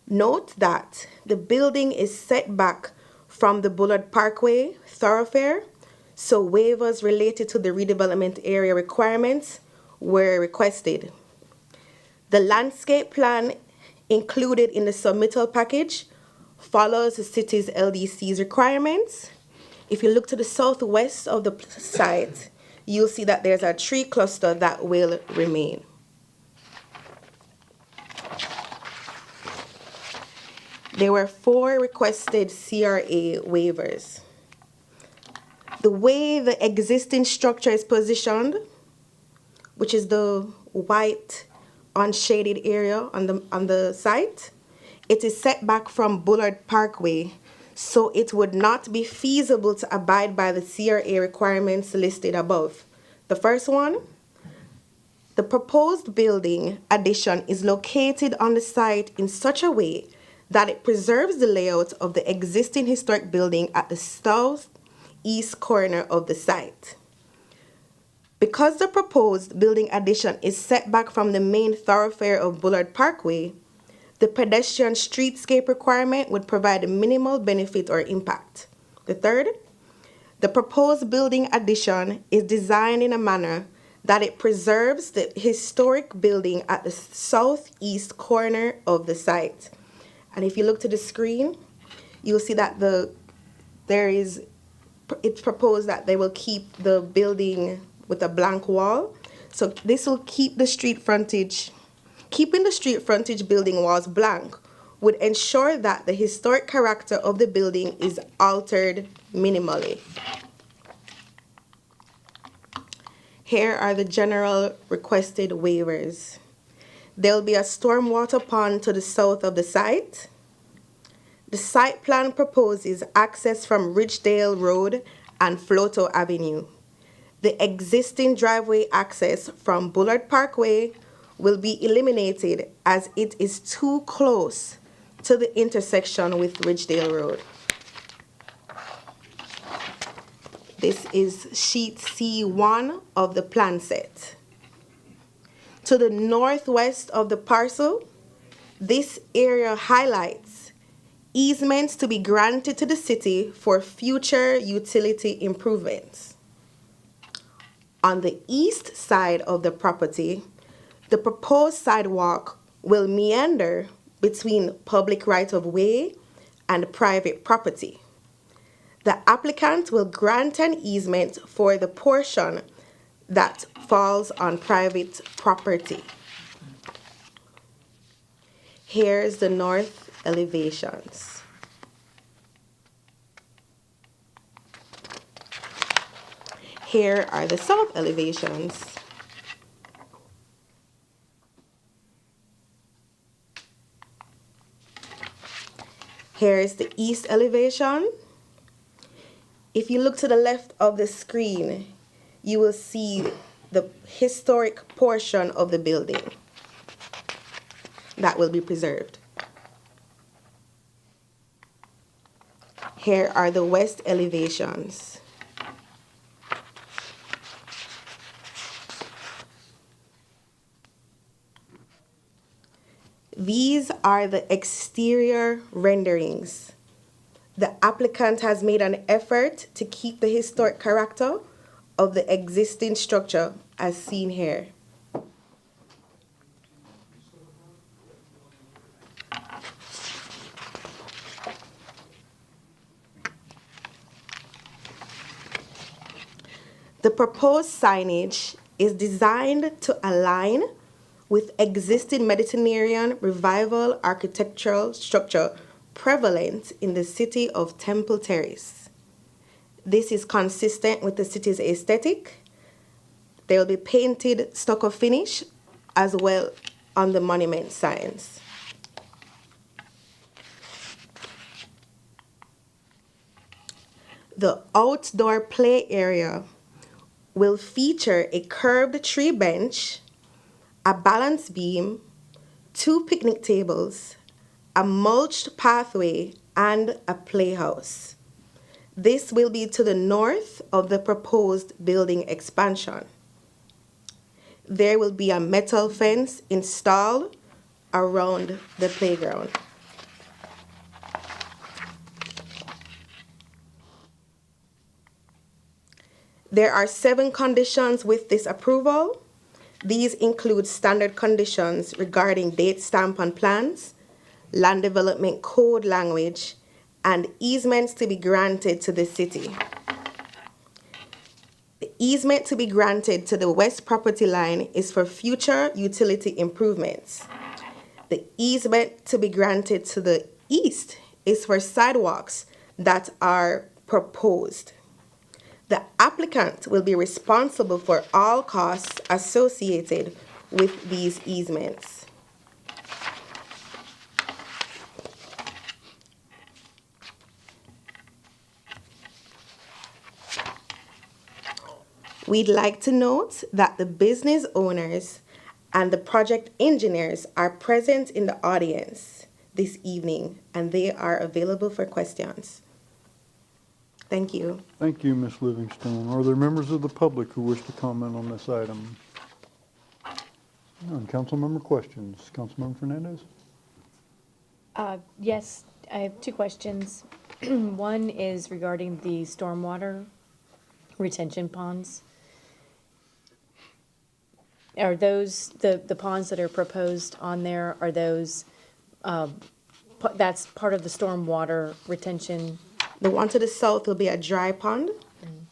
Note that the building is set back from the Bullard Parkway thoroughfare, so waivers related to the redevelopment area requirements were requested. The landscape plan included in the submittal package follows the city's LDC's requirements. If you look to the southwest of the site, you'll see that there's a tree cluster that will remain. There were 4 requested CRA waivers. The way the existing structure is positioned, which is the white unshaded area on the site, it is set back from Bullard Parkway, so it would not be feasible to abide by the CRA requirements listed above. The first one, the proposed building addition is located on the site in such a way that it preserves the layout of the existing historic building at the southeast corner of the site. Because the proposed building addition is set back from the main thoroughfare of Bullard Parkway, the pedestrian streetscape requirement would provide a minimal benefit or impact. The third, the proposed building addition is designed in a manner that it preserves the historic building at the southeast corner of the site. And if you look to the screen, you'll see that it's proposed that they will keep the building with a blank wall. So this will keep the street frontage. Keeping the street frontage building walls blank would ensure that the historic character of the building is altered minimally. Here are the general requested waivers. There will be a stormwater pond to the south of the site. The site plan proposes access from Ridgedale Road and Floto Avenue. The existing driveway access from Bullard Parkway will be eliminated as it is too close to the intersection with Ridgedale Road. This is sheet C1 of the plan set. To the northwest of the parcel, this area highlights easements to be granted to the city for future utility improvements. On the east side of the property, the proposed sidewalk will meander between public right-of-way and private property. The applicant will grant an easement for the portion that falls on private property. Here's the north elevations. Here are the south elevations. Here is the east elevation. If you look to the left of the screen, you will see the historic portion of the building that will be preserved. Here are the west elevations. These are the exterior renderings. The applicant has made an effort to keep the historic character of the existing structure as seen here. The proposed signage is designed to align with existing Mediterranean revival architectural structure prevalent in the city of Temple Terrace. This is consistent with the city's aesthetic. There will be painted stucco finish as well on the monument signs. The outdoor play area will feature a curved tree bench, a balance beam, 2 picnic tables, a mulched pathway, and a playhouse. This will be to the north of the proposed building expansion. There will be a metal fence installed around the playground. There are 7 conditions with this approval. These include standard conditions regarding date stamp on plans, land development code language, and easements to be granted to the city. The easement to be granted to the west property line is for future utility improvements. The easement to be granted to the east is for sidewalks that are proposed. The applicant will be responsible for all costs associated with these easements. We'd like to note that the business owners and the project engineers are present in the audience this evening, and they are available for questions. Thank you. Thank you, Ms. Livingstone. Are there members of the public who wish to comment on this item? None. Council member questions. Councilmember Fernandez? Yes, I have 2 questions. One is regarding the stormwater retention ponds. Are those, the ponds that are proposed on there, are those, that's part of the stormwater retention? The one to the south will be a dry pond,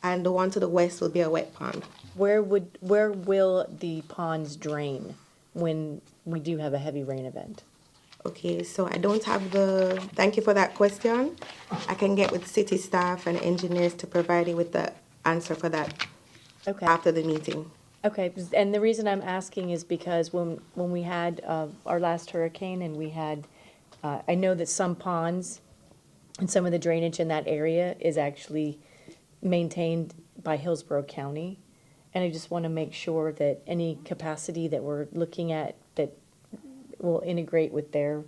and the one to the west will be a wet pond. Where will the ponds drain when we do have a heavy rain event? Okay, so I don't have thank you for that question. I can get with city staff and engineers to provide you with the answer for that after the meeting. Okay, and the reason I'm asking is because when we had our last hurricane and we had, I know that some ponds and some of the drainage in that area is actually maintained by Hillsborough County. And I just want to make sure that any capacity that we're looking at that will integrate with their,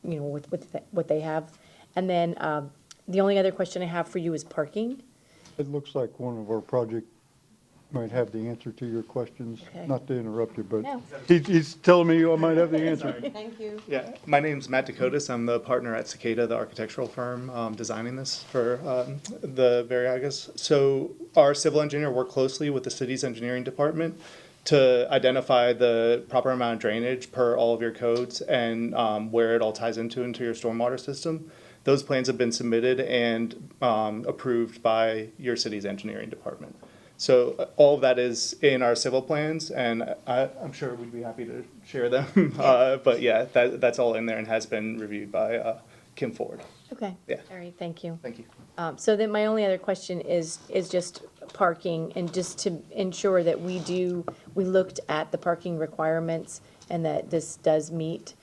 with what they have. And then the only other question I have for you is parking. It looks like one of our project might have the answer to your questions. Okay. Not to interrupt you, but No. he's telling me I might have the answer. Thank you. Yeah, my name's Matt Dakotas. I'm the partner at Cicada, the architectural firm designing this for the Variagas. So our civil engineer worked closely with the city's engineering department to identify the proper amount of drainage per all of your codes and where it all ties into your stormwater system. Those plans have been submitted and approved by your city's engineering department. So all of that is in our civil plans, and I'm sure we'd be happy to share them. But yeah, that's all in there and has been reviewed by Kim Ford. Okay. Yeah. All right, thank you. Thank you. So then my only other question is just parking, and just to ensure that we looked at the parking requirements and that this does meet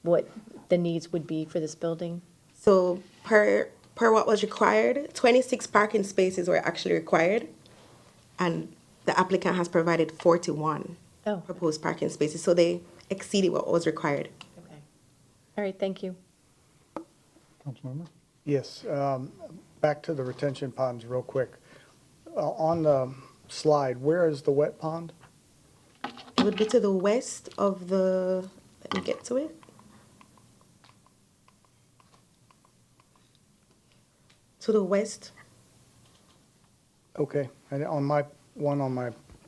what the needs would be for this building? So per what was required, 26 parking spaces were actually required, and the applicant has provided 41 proposed parking spaces. So they exceeded what was required. Okay. All right, thank you. Councilmember? Yes, back to the retention ponds real quick. On the slide, where is the wet pond? It would be to the west of the, let me get to it. To the west. Okay, and on my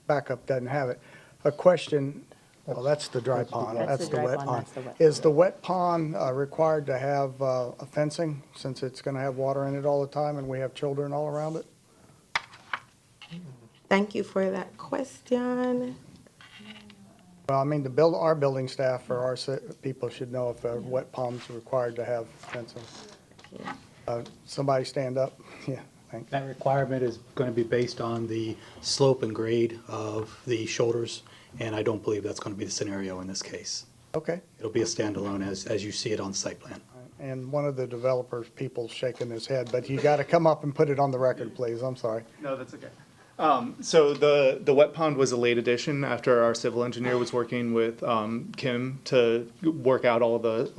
backup doesn't have it. A question, well, that's the dry pond, that's the wet pond. Is the wet pond required to have a fencing, since it's gonna have water in it all the time and we have children all around it? Thank you for that question. Well, I mean, our building staff or our people should know if a wet pond's required to have fencing. Somebody stand up, yeah. Thanks. That requirement is going to be based on the slope and grade of the shoulders, and I don't believe that's going to be the scenario in this case. Okay. It'll be a standalone as you see it on the site plan. And one of the developers, people's shaking his head, but you got to come up and put it on the record, please. I'm sorry. No, that's okay. So the wet pond was a late addition after our civil engineer was working with Kim to work out all the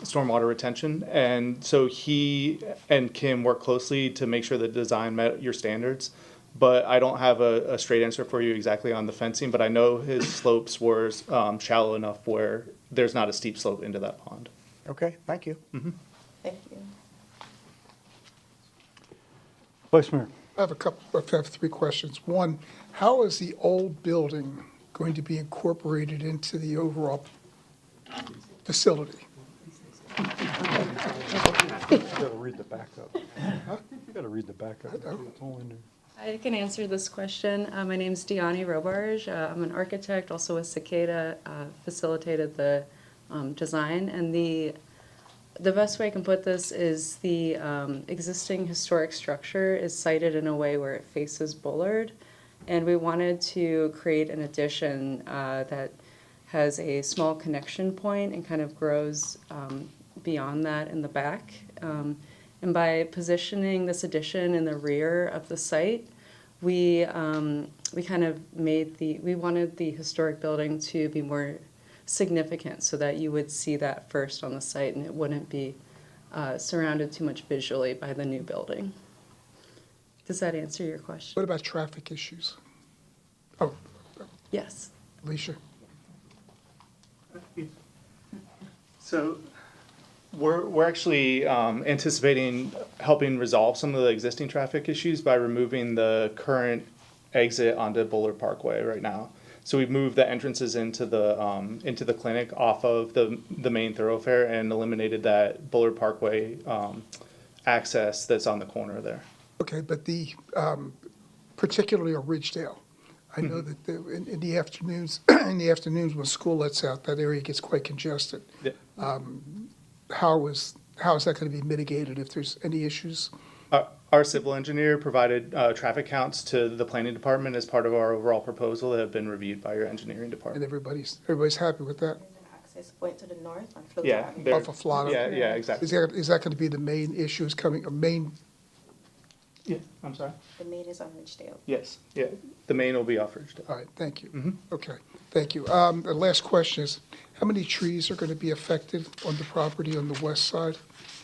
stormwater retention. And so he and Kim worked closely to make sure the design met your standards. But I don't have a straight answer for you exactly on the fencing, but I know his slopes were shallow enough where there's not a steep slope into that pond. Okay, thank you. Mm-hmm. Thank you. Vice Mayor? I have three questions. One, how is the old building going to be incorporated into the overall facility? You gotta read the backup. You gotta read the backup. It's all in there. I can answer this question. My name's Diani Robarge. I'm an architect, also with Cicada, facilitated the design. And the best way I can put this is the existing historic structure is sited in a way where it faces Bullard. And we wanted to create an addition that has a small connection point and kind of grows beyond that in the back. And by positioning this addition in the rear of the site, we kind of we wanted the historic building to be more significant so that you would see that first on the site and it wouldn't be surrounded too much visually by the new building. Does that answer your question? What about traffic issues? Oh. Yes. Alicia? So we're actually anticipating helping resolve some of the existing traffic issues by removing the current exit onto Bullard Parkway right now. So we've moved the entrances into the clinic off of the main thoroughfare and eliminated that Bullard Parkway access that's on the corner there. Okay, but particularly on Ridgedale, I know that in the afternoons, when school lets out, that area gets quite congested. Yeah. How is that going to be mitigated if there's any issues? Our civil engineer provided traffic counts to the planning department as part of our overall proposal that have been reviewed by your engineering department. And everybody's happy with that? Access point to the north on Float Yeah, Avenue. Off of Florida? Yeah, exactly. Is that going to be the main issue is coming, Yeah, I'm sorry. The main is on Ridgedale. Yes, yeah, the main will be off Ridgedale. All right, thank you. Mm-hmm. Okay, thank you. The last question is, how many trees are going to be affected on the property on the west side?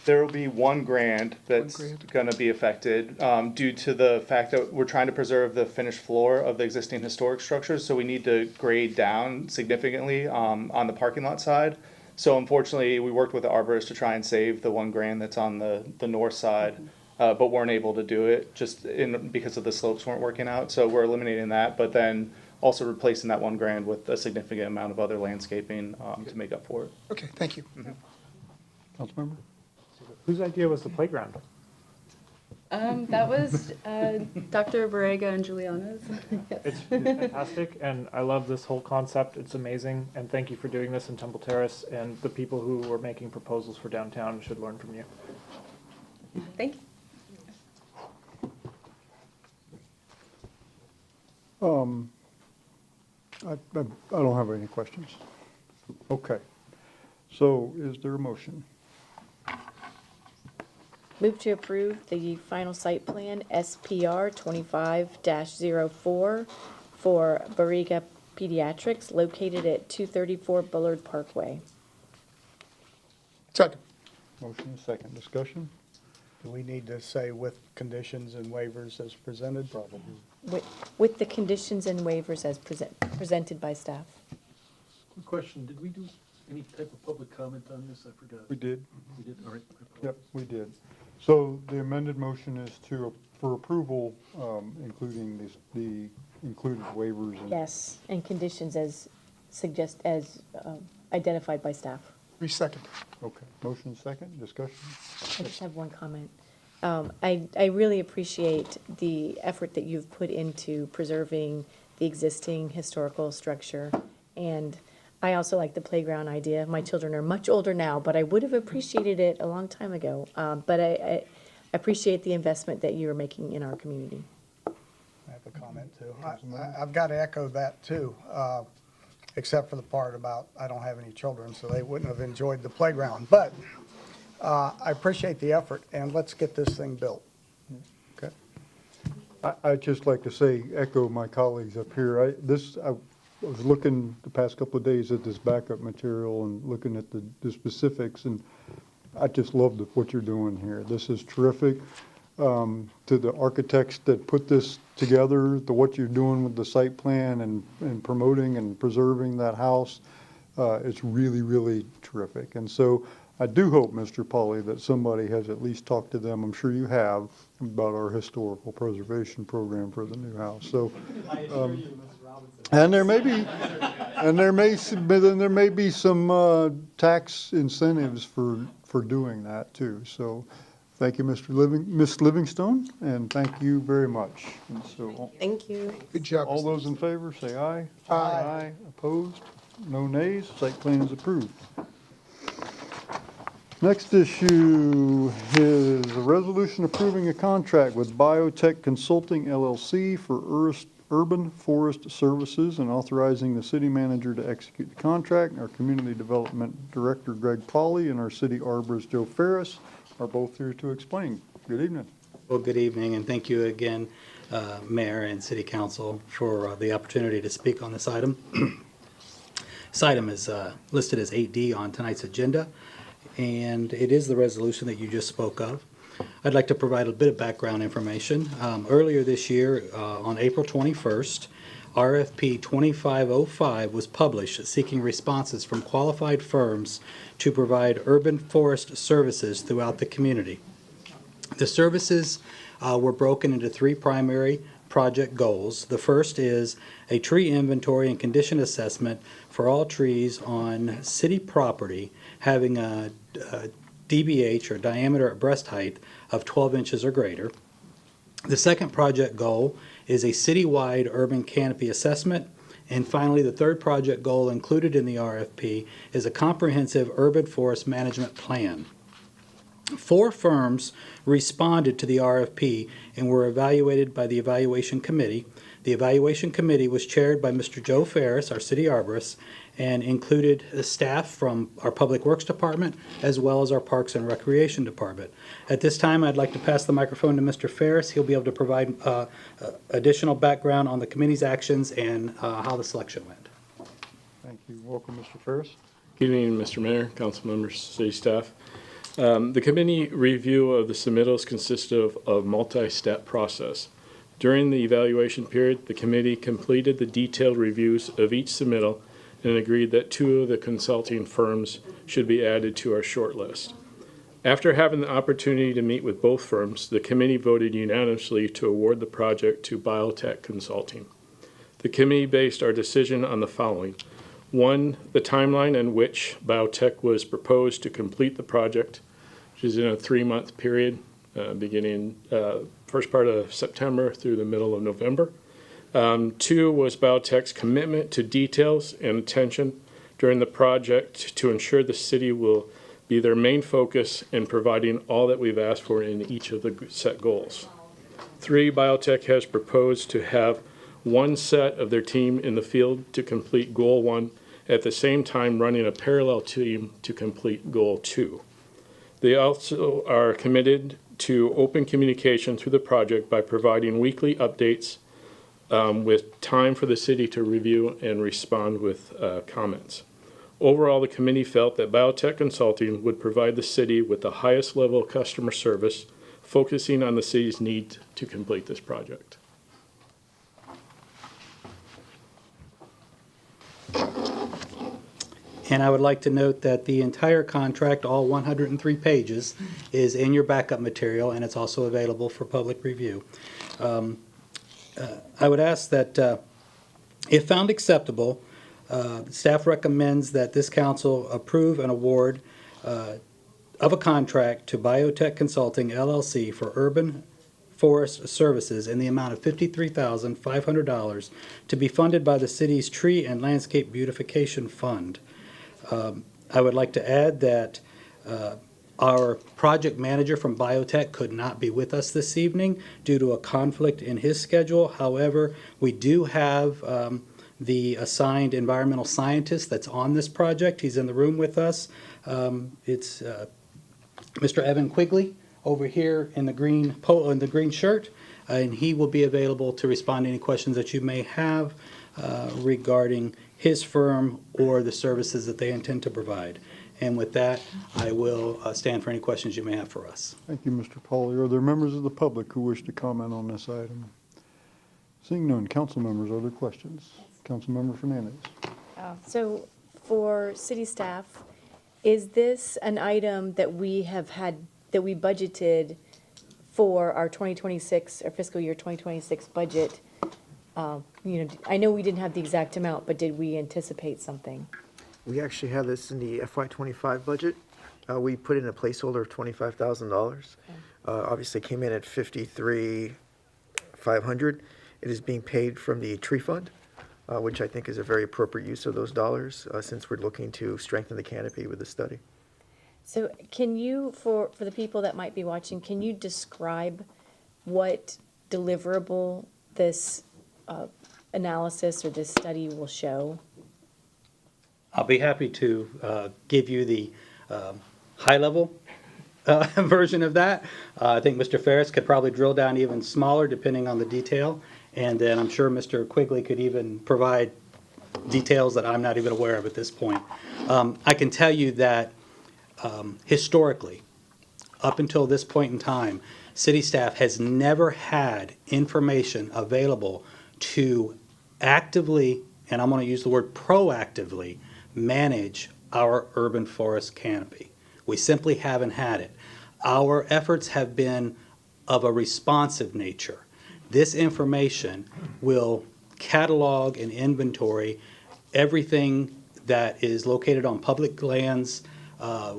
There will be 1 grand that's going to be affected due to the fact that we're trying to preserve the finished floor of the existing historic structures, so we need to grade down significantly on the parking lot side. So unfortunately, we worked with the arborist to try and save the 1 grand that's on the north side, but weren't able to do it just because of the slopes weren't working out. So we're eliminating that, but then also replacing that $1,000 with a significant amount of other landscaping to make up for it. Okay, thank you. Councilmember? Whose idea was the playground? That was Dr. Borrega and Juliana's. Yes. It's fantastic, and I love this whole concept. It's amazing, and thank you for doing this in Temple Terrace, and the people who are making proposals for downtown should learn from you. Thank you. I don't have any questions. Okay. So is there a motion? Move to approve the final site plan SPR 25-04 for Barriga Pediatrics located at 234 Bullard Parkway. Second. Motion and second. Discussion? Do we need to say with conditions and waivers as presented? Probably. With the conditions and waivers as presented by staff. Quick question, did we do any type of public comment on this? I forgot. We did. We did, all right. Yep, we did. So the amended motion is for approval, including the included waivers. And Yes, and conditions as identified by staff. Second. Okay, motion second, discussion? I just have one comment. I really appreciate the effort that you've put into preserving the existing historical structure. And I also like the playground idea. My children are much older now, but I would have appreciated it a long time ago. But I appreciate the investment that you're making in our community. I have a comment too. I've got to echo that too, except for the part about I don't have any children, so they wouldn't have enjoyed the playground. But I appreciate the effort, and let's get this thing built. Okay. I'd just like to say, echo my colleagues up here. I was looking the past couple of days at this backup material and looking at the specifics, and I just love what you're doing here. This is terrific. To the architects that put this together, to what you're doing with the site plan and promoting and preserving that house, it's really, really terrific. And so I do hope, Mr. Pauly, that somebody has at least talked to them, I'm sure you have, about our historical preservation program for the new house. So, and there may be some tax incentives for doing that too. So, thank you, Miss Livingstone, and thank you very much. And so, Thank you. Good job. all those in favor, say aye. Aye. Aye. Opposed? No nays. Site plan is approved. Next issue is a resolution approving a contract with Biotech Consulting LLC for urban forest services and authorizing the city manager to execute the contract. Our community development director, Greg Pauly, and our city arborist, Joe Ferris, are both here to explain. Good evening. Well, good evening, and thank you again, Mayor and City Council, for the opportunity to speak on this item. This item is listed as 8D on tonight's agenda, and it is the resolution that you just spoke of. I'd like to provide a bit of background information. Earlier this year, on April 21st, RFP 2505 was published seeking responses from qualified firms to provide urban forest services throughout the community. The services were broken into three primary project goals. The first is a tree inventory and condition assessment for all trees on city property having a DBH, or diameter at breast height, of 12 inches or greater. The second project goal is a citywide urban canopy assessment. And finally, the third project goal included in the RFP is a comprehensive urban forest management plan. 4 firms responded to the RFP and were evaluated by the evaluation committee. The evaluation committee was chaired by Mr. Joe Ferris, our city arborist, and included staff from our Public Works Department as well as our Parks and Recreation Department. At this time, I'd like to pass the microphone to Mr. Ferris. He'll be able to provide additional background on the committee's actions and how the selection went. Thank you. Welcome, Mr. Ferris. Good evening, Mr. Mayor, council members, city staff. The committee review of the submittals consisted of a multi-step process. During the evaluation period, the committee completed the detailed reviews of each submittal and agreed that 2 of the consulting firms should be added to our short list. After having the opportunity to meet with both firms, the committee voted unanimously to award the project to Biotech Consulting. The committee based our decision on the following. One, the timeline in which biotech was proposed to complete the project, which is in a 3-month period, beginning first part of September through the middle of November. 2 was biotech's commitment to details and attention during the project to ensure the city will be their main focus in providing all that we've asked for in each of the set goals. 3, biotech has proposed to have one set of their team in the field to complete goal 1, at the same time running a parallel team to complete goal 2. They also are committed to open communication through the project by providing weekly updates with time for the city to review and respond with comments. Overall, the committee felt that biotech consulting would provide the city with the highest level of customer service, focusing on the city's need to complete this project. And I would like to note that the entire contract, all 103 pages, is in your backup material, and it's also available for public review. I would ask that, if found acceptable, staff recommends that this council approve an award of a contract to Biotech Consulting LLC for urban forest services in the amount of $53,500 to be funded by the city's Tree and Landscape Beautification Fund. I would like to add that our project manager from Biotech could not be with us this evening due to a conflict in his schedule. However, we do have the assigned environmental scientist that's on this project. He's in the room with us. It's Mr. Evan Quigley over here in the green shirt, and he will be available to respond to any questions that you may have regarding his firm or the services that they intend to provide. And with that, I will stand for any questions you may have for us. Thank you, Mr. Pauly. Are there members of the public who wish to comment on this item? Seeing none, council members, are there questions? Councilmember Fernandez. So for city staff, is this an item that we budgeted for our 2026, or fiscal year 2026 budget? I know we didn't have the exact amount, but did we anticipate something? We actually have this in the FY25 budget. We put in a placeholder of $25,000. Obviously came in at $53,500. It is being paid from the tree fund, which I think is a very appropriate use of those dollars since we're looking to strengthen the canopy with the study. So can you, for the people that might be watching, can you describe what deliverable this analysis or this study will show? I'll be happy to give you the high-level version of that. I think Mr. Ferris could probably drill down even smaller depending on the detail. And then I'm sure Mr. Quigley could even provide details that I'm not even aware of at this point. I can tell you that historically, up until this point in time, city staff has never had information available to actively, and I'm going to use the word proactively, manage our urban forest canopy. We simply haven't had it. Our efforts have been of a responsive nature. This information will catalog and inventory everything that is located on public lands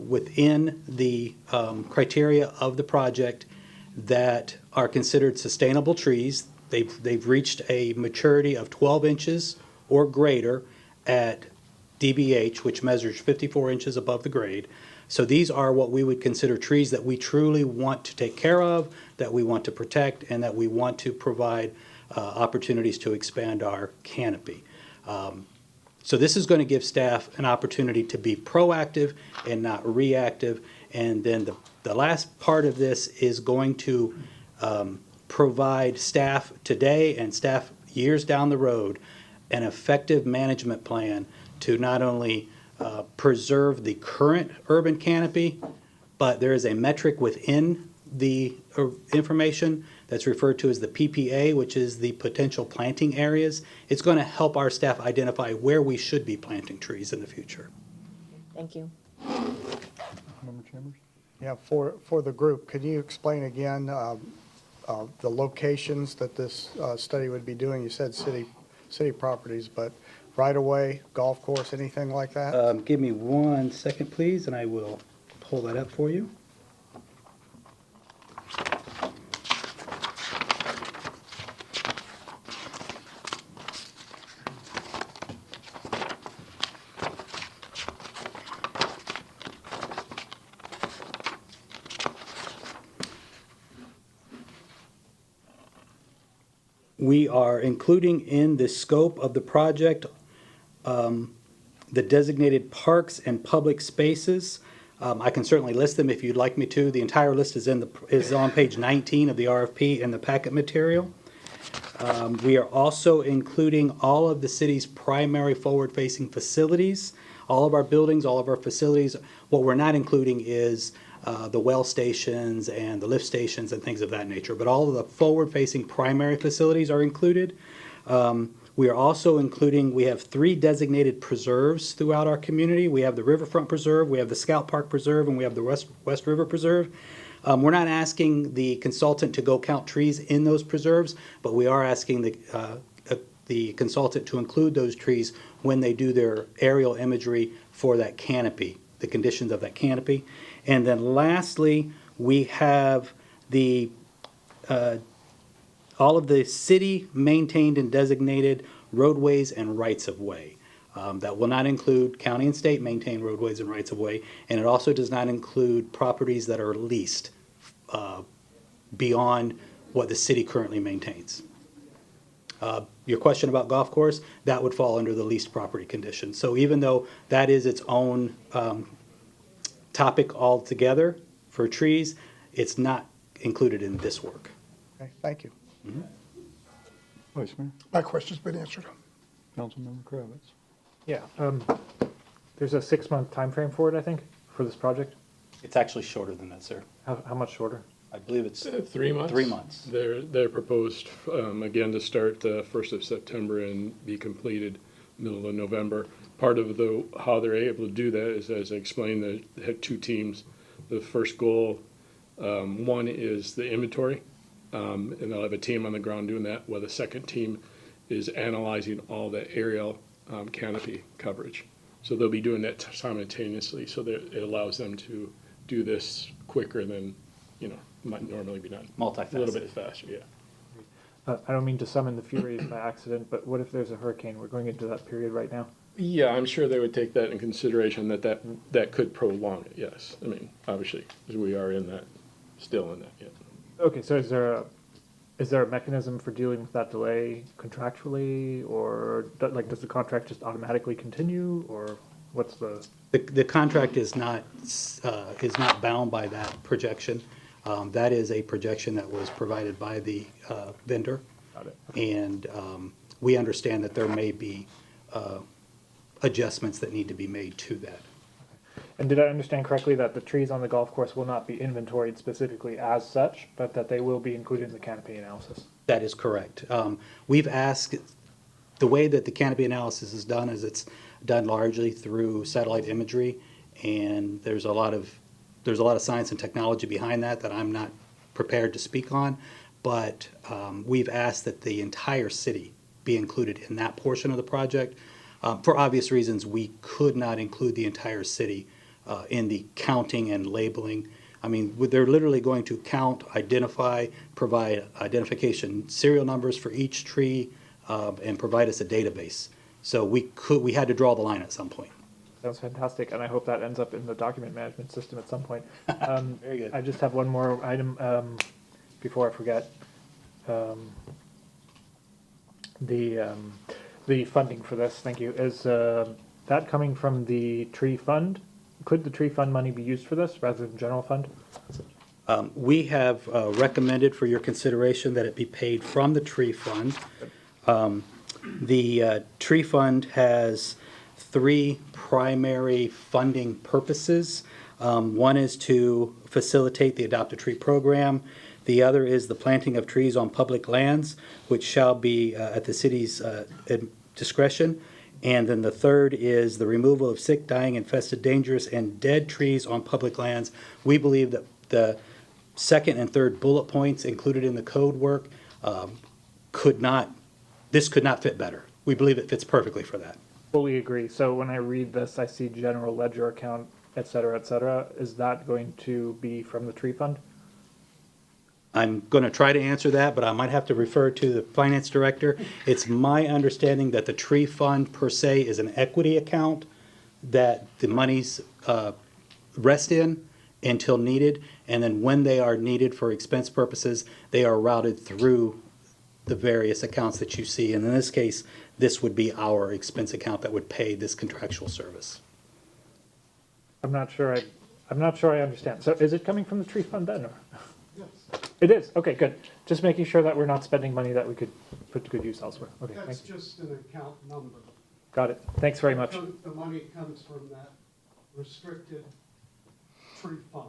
within the criteria of the project that are considered sustainable trees. They've reached a maturity of 12 inches or greater at DBH, which measures 54 inches above the grade. So these are what we would consider trees that we truly want to take care of, that we want to protect, and that we want to provide opportunities to expand our canopy. So this is going to give staff an opportunity to be proactive and not reactive. And then the last part of this is going to provide staff today and staff years down the road an effective management plan to not only preserve the current urban canopy, but there is a metric within the information that's referred to as the PPA, which is the potential planting areas. It's going to help our staff identify where we should be planting trees in the future. Thank you. Member Chambers? Yeah, for the group, could you explain again the locations that this study would be doing? You said city city properties, but right away, golf course, anything like that? Give me 1 second, please, and I will pull that up for you. We are including in the scope of the project the designated parks and public spaces. I can certainly list them if you'd like me to. The entire list is on page 19 of the RFP in the packet material. We are also including all of the city's primary forward-facing facilities, all of our buildings, all of our facilities. What we're not including is the well stations and the lift stations and things of that nature, but all of the forward-facing primary facilities are included. We are also including, we have 3 designated preserves throughout our community. We have the Riverfront Preserve, we have the Scout Park Preserve, and we have the West River Preserve. We're not asking the consultant to go count trees in those preserves, but we are asking the consultant to include those trees when they do their aerial imagery for that canopy, the conditions of that canopy. And then lastly, we have all of the city maintained and designated roadways and rights of way. That will not include county and state maintained roadways and rights of way, and it also does not include properties that are leased beyond what the city currently maintains. Your question about golf course, that would fall under the leased property condition. So even though that is its own topic altogether for trees, it's not included in this work. Okay, thank you. Vice Mayor, My question's been answered. Councilmember Kravitz. Yeah, there's a 6-month time frame for it, I think, for this project. It's actually shorter than that, sir. How much shorter? I believe it's 3 months. 3 months. They're proposed, again, to start 1st of September and be completed middle of November. Part of how they're able to do that is, as I explained, they had 2 teams. The first goal, one is the inventory, and they'll have a team on the ground doing that, while the second team is analyzing all the aerial canopy coverage. So they'll be doing that simultaneously, so that it allows them to do this quicker than, might normally be done. Multifaceted. A little bit faster, yeah. I don't mean to summon the Furies by accident, but what if there's a hurricane? We're going into that period right now. Yeah, I'm sure they would take that in consideration, that could prolong it, yes. I mean, obviously, because we are still in that, yeah. Okay, so is there a mechanism for dealing with that delay contractually, or does the contract just automatically continue, or what's the? The contract is not bound by that projection. That is a projection that was provided by the vendor. Got it. And we understand that there may be adjustments that need to be made to that. And did I understand correctly that the trees on the golf course will not be inventoried specifically as such, but that they will be included in the canopy analysis? That is correct. We've asked, the way that the canopy analysis is done is it's done largely through satellite imagery, and there's a lot of science and technology behind that I'm not prepared to speak on, but we've asked that the entire city be included in that portion of the project. For obvious reasons, we could not include the entire city in the counting and labeling. I mean, they're literally going to count, identify, provide identification serial numbers for each tree, and provide us a database. So we had to draw the line at some point. Sounds fantastic, and I hope that ends up in the document management system at some point. Very good. I just have one more item before I forget. The funding for this, thank you, is that coming from the tree fund? Could the tree fund money be used for this rather than general fund? We have recommended for your consideration that it be paid from the tree fund. The tree fund has 3 primary funding purposes. One is to facilitate the Adopt a Tree program. The other is the planting of trees on public lands, which shall be at the city's discretion. And then the third is the removal of sick, dying, infested, dangerous, and dead trees on public lands. We believe that the second and third bullet points included in the code work could not fit better. we believe it fits perfectly for that. Fully agree. So when I read this, I see general ledger account, et cetera, et cetera. Is that going to be from the tree fund? I'm going to try to answer that, but I might have to refer to the finance director. It's my understanding that the tree fund per se is an equity account that the monies rest in until needed, and then when they are needed for expense purposes, they are routed through the various accounts that you see. And in this case, this would be our expense account that would pay this contractual service. I'm not sure I understand. So is it coming from the tree fund then? Or? Yes. It is? Okay, good. Just making sure that we're not spending money that we could put to good use elsewhere. Okay, That's thank you. just an account number. Got it. Thanks very much. The money comes from that restricted tree fund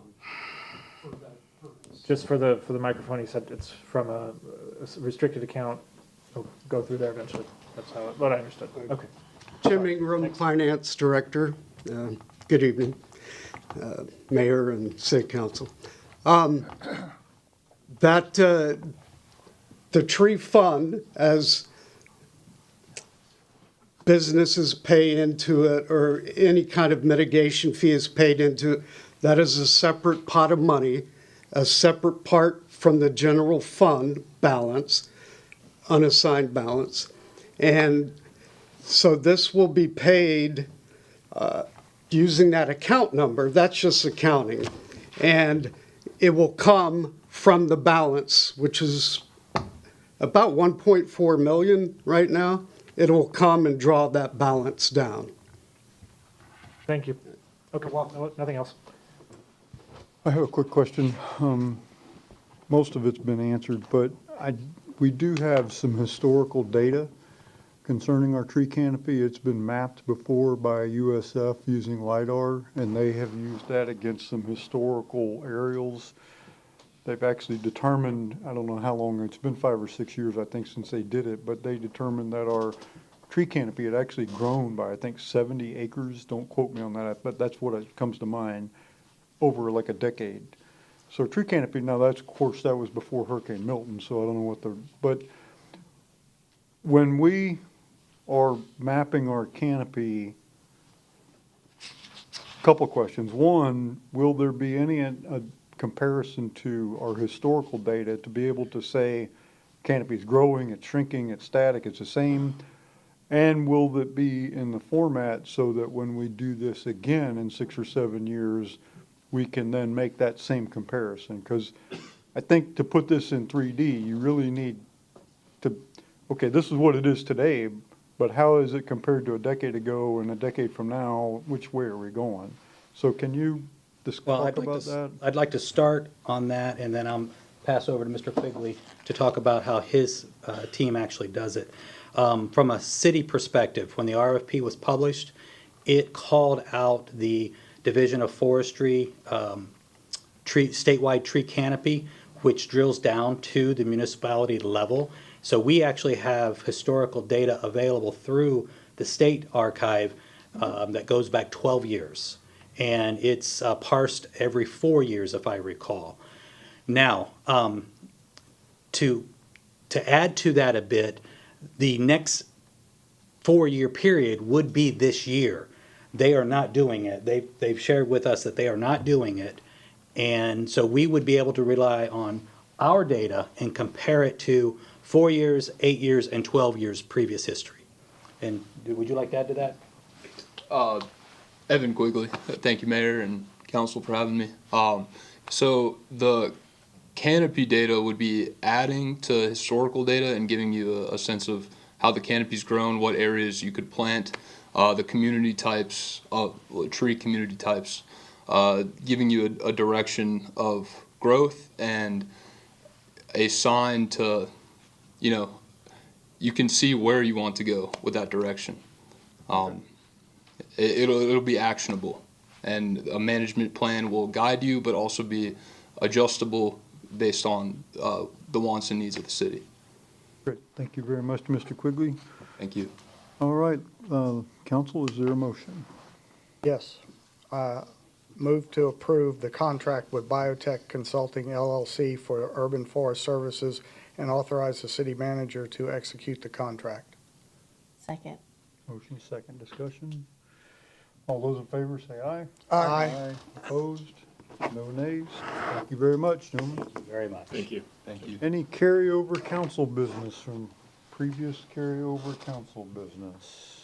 for that purpose. Just for the microphone, he said it's from a restricted account. It'll go through there eventually. That's what I understood. Okay. Jim Ingram, Finance Director. Good evening, Mayor and City Council. The tree fund, as businesses pay into it or any kind of mitigation fee is paid into it, that is a separate pot of money, a separate part from the general fund balance, unassigned balance. And so this will be paid using that account number. That's just accounting. And it will come from the balance, which is about 1.4 million right now. It will come and draw that balance down. Thank you. Okay, well, nothing else. I have a quick question. Most of it's been answered, but we do have some historical data concerning our tree canopy. It's been mapped before by USF using LiDAR, and they have used that against some historical aerials. They've actually determined, I don't know how long, it's been 5 or 6 years, I think, since they did it, but they determined that our tree canopy had actually grown by, I think, 70 acres. Don't quote me on that, but that's what comes to mind, over like a decade. So tree canopy, now that's, of course, that was before Hurricane Milton, so I don't know what but when we are mapping our canopy, couple questions. One, will there be any comparison to our historical data to be able to say canopy's growing, it's shrinking, it's static, it's the same? And will it be in the format so that when we do this again in 6 or 7 years, we can then make that same comparison? Because I think to put this in 3D, you really need to, okay, this is what it is today, but how is it compared to a decade ago and a decade from now? Which way are we going? So can you talk about that? I'd like to start on that, and then I'll pass over to Mr. Quigley to talk about how his team actually does it. From a city perspective, when the RFP was published, it called out the Division of Forestry statewide tree canopy, which drills down to the municipality level. So we actually have historical data available through the state archive that goes back 12 years. And it's parsed every 4 years, if I recall. Now, to add to that a bit, the next 4-year period would be this year. They are not doing it. They've shared with us that they are not doing it. And so we would be able to rely on our data and compare it to 4 years, 8 years, and 12 years previous history. And would you like to add to that? Evan Quigley. Thank you, Mayor and Council, for having me. So the canopy data would be adding to historical data and giving you a sense of how the canopy's grown, what areas you could plant, the community types, tree community types, giving you a direction of growth and a sign to, you can see where you want to go with that direction. It'll be actionable, and a management plan will guide you, but also be adjustable based on the wants and needs of the city. Great. Thank you very much, Mr. Quigley. Thank you. All right, Council, is there a motion? Yes. Move to approve the contract with Biotech Consulting LLC for urban forest services and authorize the city manager to execute the contract. Second. Motion second, discussion. All those in favor say aye. Aye. Opposed? No nays. Thank you very much, gentlemen. Very much. Thank you. Thank you. Any carryover council business from previous carryover council business?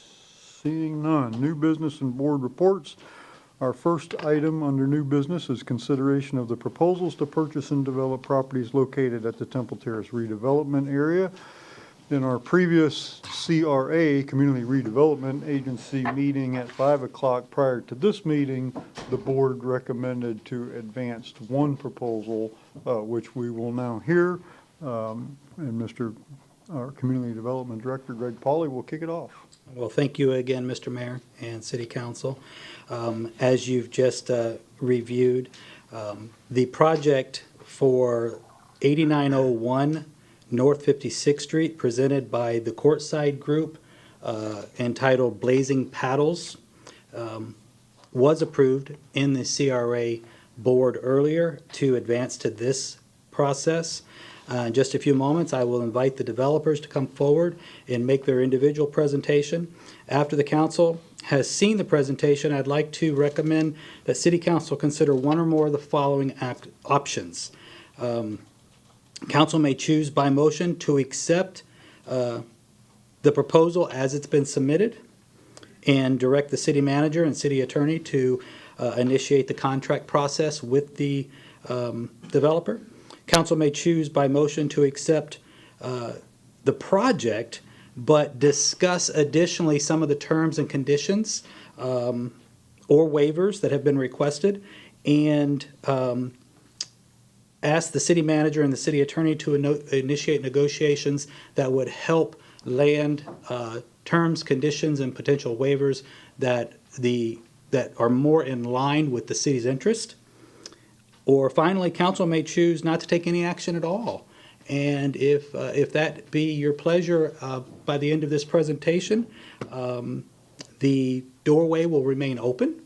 Seeing none. New business and board reports. Our first item under new business is consideration of the proposals to purchase and develop properties located at the Temple Terrace redevelopment area. In our previous CRA, Community Redevelopment Agency meeting at 5 o'clock prior to this meeting, the board recommended to advance one proposal, which we will now hear. And our Community Development Director, Greg Pauley, will kick it off. Well, thank you again, Mr. Mayor and City Council. As you've just reviewed, the project for 8901 North 56th Street, presented by the Courtside Group, entitled Blazing Paddles, was approved in the CRA board earlier to advance to this process. In just a few moments, I will invite the developers to come forward and make their individual presentation. After the council has seen the presentation, I'd like to recommend that City Council consider one or more of the following options. Council may choose by motion to accept the proposal as it's been submitted and direct the city manager and city attorney to initiate the contract process with the developer. Council may choose by motion to accept the project, but discuss additionally some of the terms and conditions or waivers that have been requested, and ask the city manager and the city attorney to initiate negotiations that would help land terms, conditions, and potential waivers that are more in line with the city's interest. Or finally, council may choose not to take any action at all. And if that be your pleasure, by the end of this presentation, the doorway will remain open,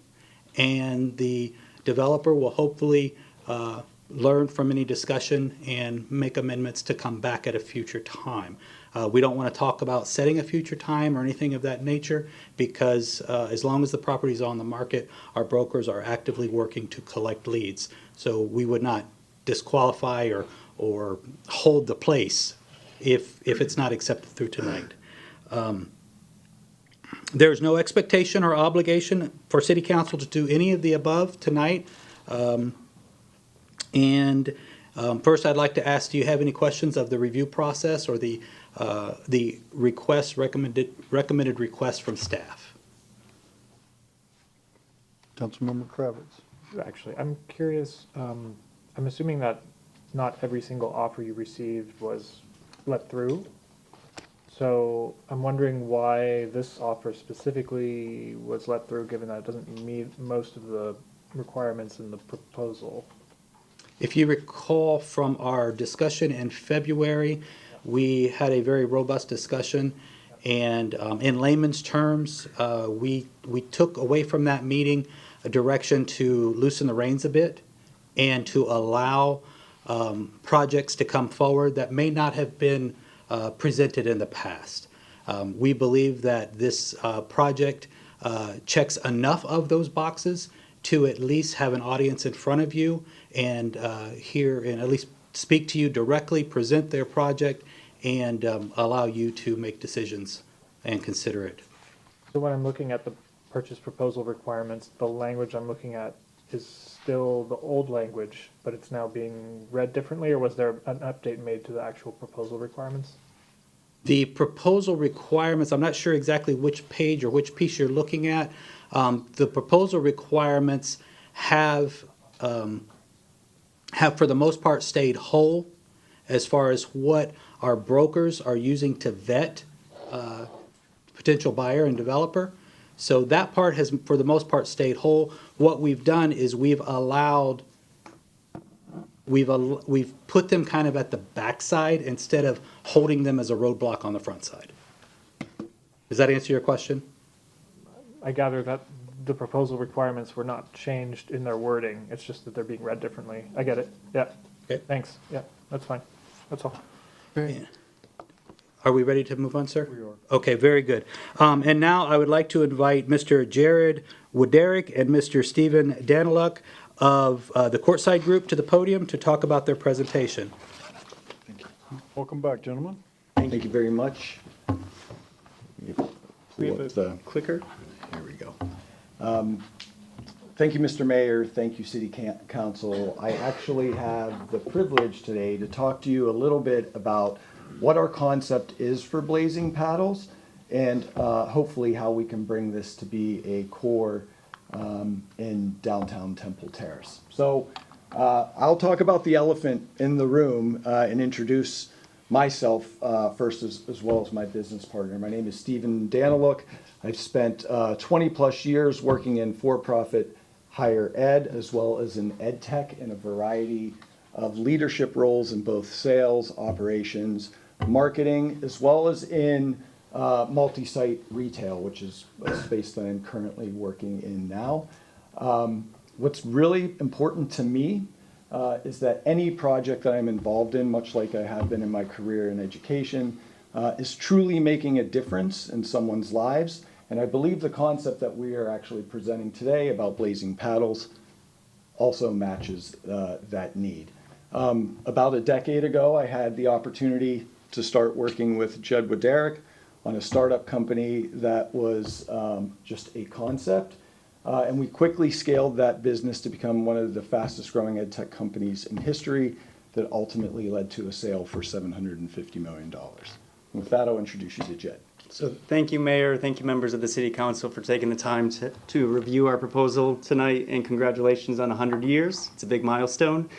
and the developer will hopefully learn from any discussion and make amendments to come back at a future time. We don't want to talk about setting a future time or anything of that nature, because as long as the property is on the market, our brokers are actively working to collect leads. So we would not disqualify or hold the place if it's not accepted through tonight. There's no expectation or obligation for City Council to do any of the above tonight. First, I'd like to ask, do you have any questions of the review process or the recommended request from staff? Councilmember Kravitz. Actually, I'm curious, I'm assuming that not every single offer you received was let through. So I'm wondering why this offer specifically was let through, given that it doesn't meet most of the requirements in the proposal. If you recall from our discussion in February, we had a very robust discussion, and in layman's terms, we took away from that meeting a direction to loosen the reins a bit and to allow projects to come forward that may not have been presented in the past. We believe that this project checks enough of those boxes to at least have an audience in front of you and hear and at least speak to you directly, present their project, and allow you to make decisions and consider it. So when I'm looking at the purchase proposal requirements, the language I'm looking at is still the old language, but it's now being read differently, or was there an update made to the actual proposal requirements? The proposal requirements, I'm not sure exactly which page or which piece you're looking at. The proposal requirements have for the most part stayed whole as far as what our brokers are using to vet potential buyer and developer. So that part has, for the most part, stayed whole. What we've done is we've put them kind of at the backside instead of holding them as a roadblock on the front side. Does that answer your question? I gather that the proposal requirements were not changed in their wording. It's just that they're being read differently. I get it. Yeah. Okay. Thanks. Yeah, that's fine. That's all. Okay. Are we ready to move on, sir? We are. Okay, very good. And now I would like to invite Mr. Jared Wooderick and Mr. Stephen Daniluk of the Courtside Group to the podium to talk about their presentation. Welcome back, gentlemen. Thank you very much. Pull up the clicker. Here we go. Thank you, Mr. Mayor. Thank you, City Council. I actually have the privilege today to talk to you a little bit about what our concept is for Blazing Paddles and hopefully how we can bring this to be a core in downtown Temple Terrace. So I'll talk about the elephant in the room and introduce myself first as well as my business partner. My name is Stephen Daniluk. I've spent 20 plus years working in for-profit higher ed as well as in ed tech in a variety of leadership roles in both sales, operations, marketing, as well as in multi-site retail, which is a space that I'm currently working in now. What's really important to me is that any project that I'm involved in, much like I have been in my career in education, is truly making a difference in someone's lives. And I believe the concept that we are actually presenting today about Blazing Paddles also matches that need. About a decade ago, I had the opportunity to start working with Jed Wooderick on a startup company that was just a concept. And we quickly scaled that business to become one of the fastest growing ed tech companies in history that ultimately led to a sale for $750 million. With that, I'll introduce you to Jed. So thank you, Mayor. Thank you, members of the City Council, for taking the time to review our proposal tonight, and congratulations on 100 years. It's a big milestone.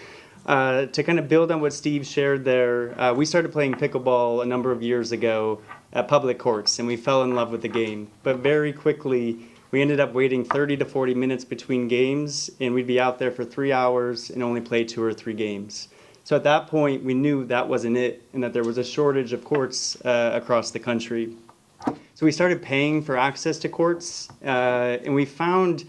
To kind of build on what Steve shared there, we started playing pickleball a number of years ago at public courts, and we fell in love with the game. But very quickly, we ended up waiting 30 to 40 minutes between games, and we'd be out there for 3 hours and only play 2 or 3 games. So at that point, we knew that wasn't it, and that there was a shortage of courts across the country. So we started paying for access to courts, and we found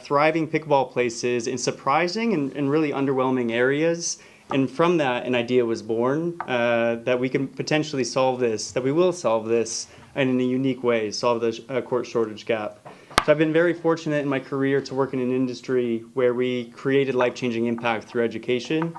thriving pickleball places in surprising and really underwhelming areas. And from that, an idea was born that we can potentially solve this, that we will solve this in a unique way, solve the court shortage gap. So I've been very fortunate in my career to work in an industry where we created life-changing impact through education.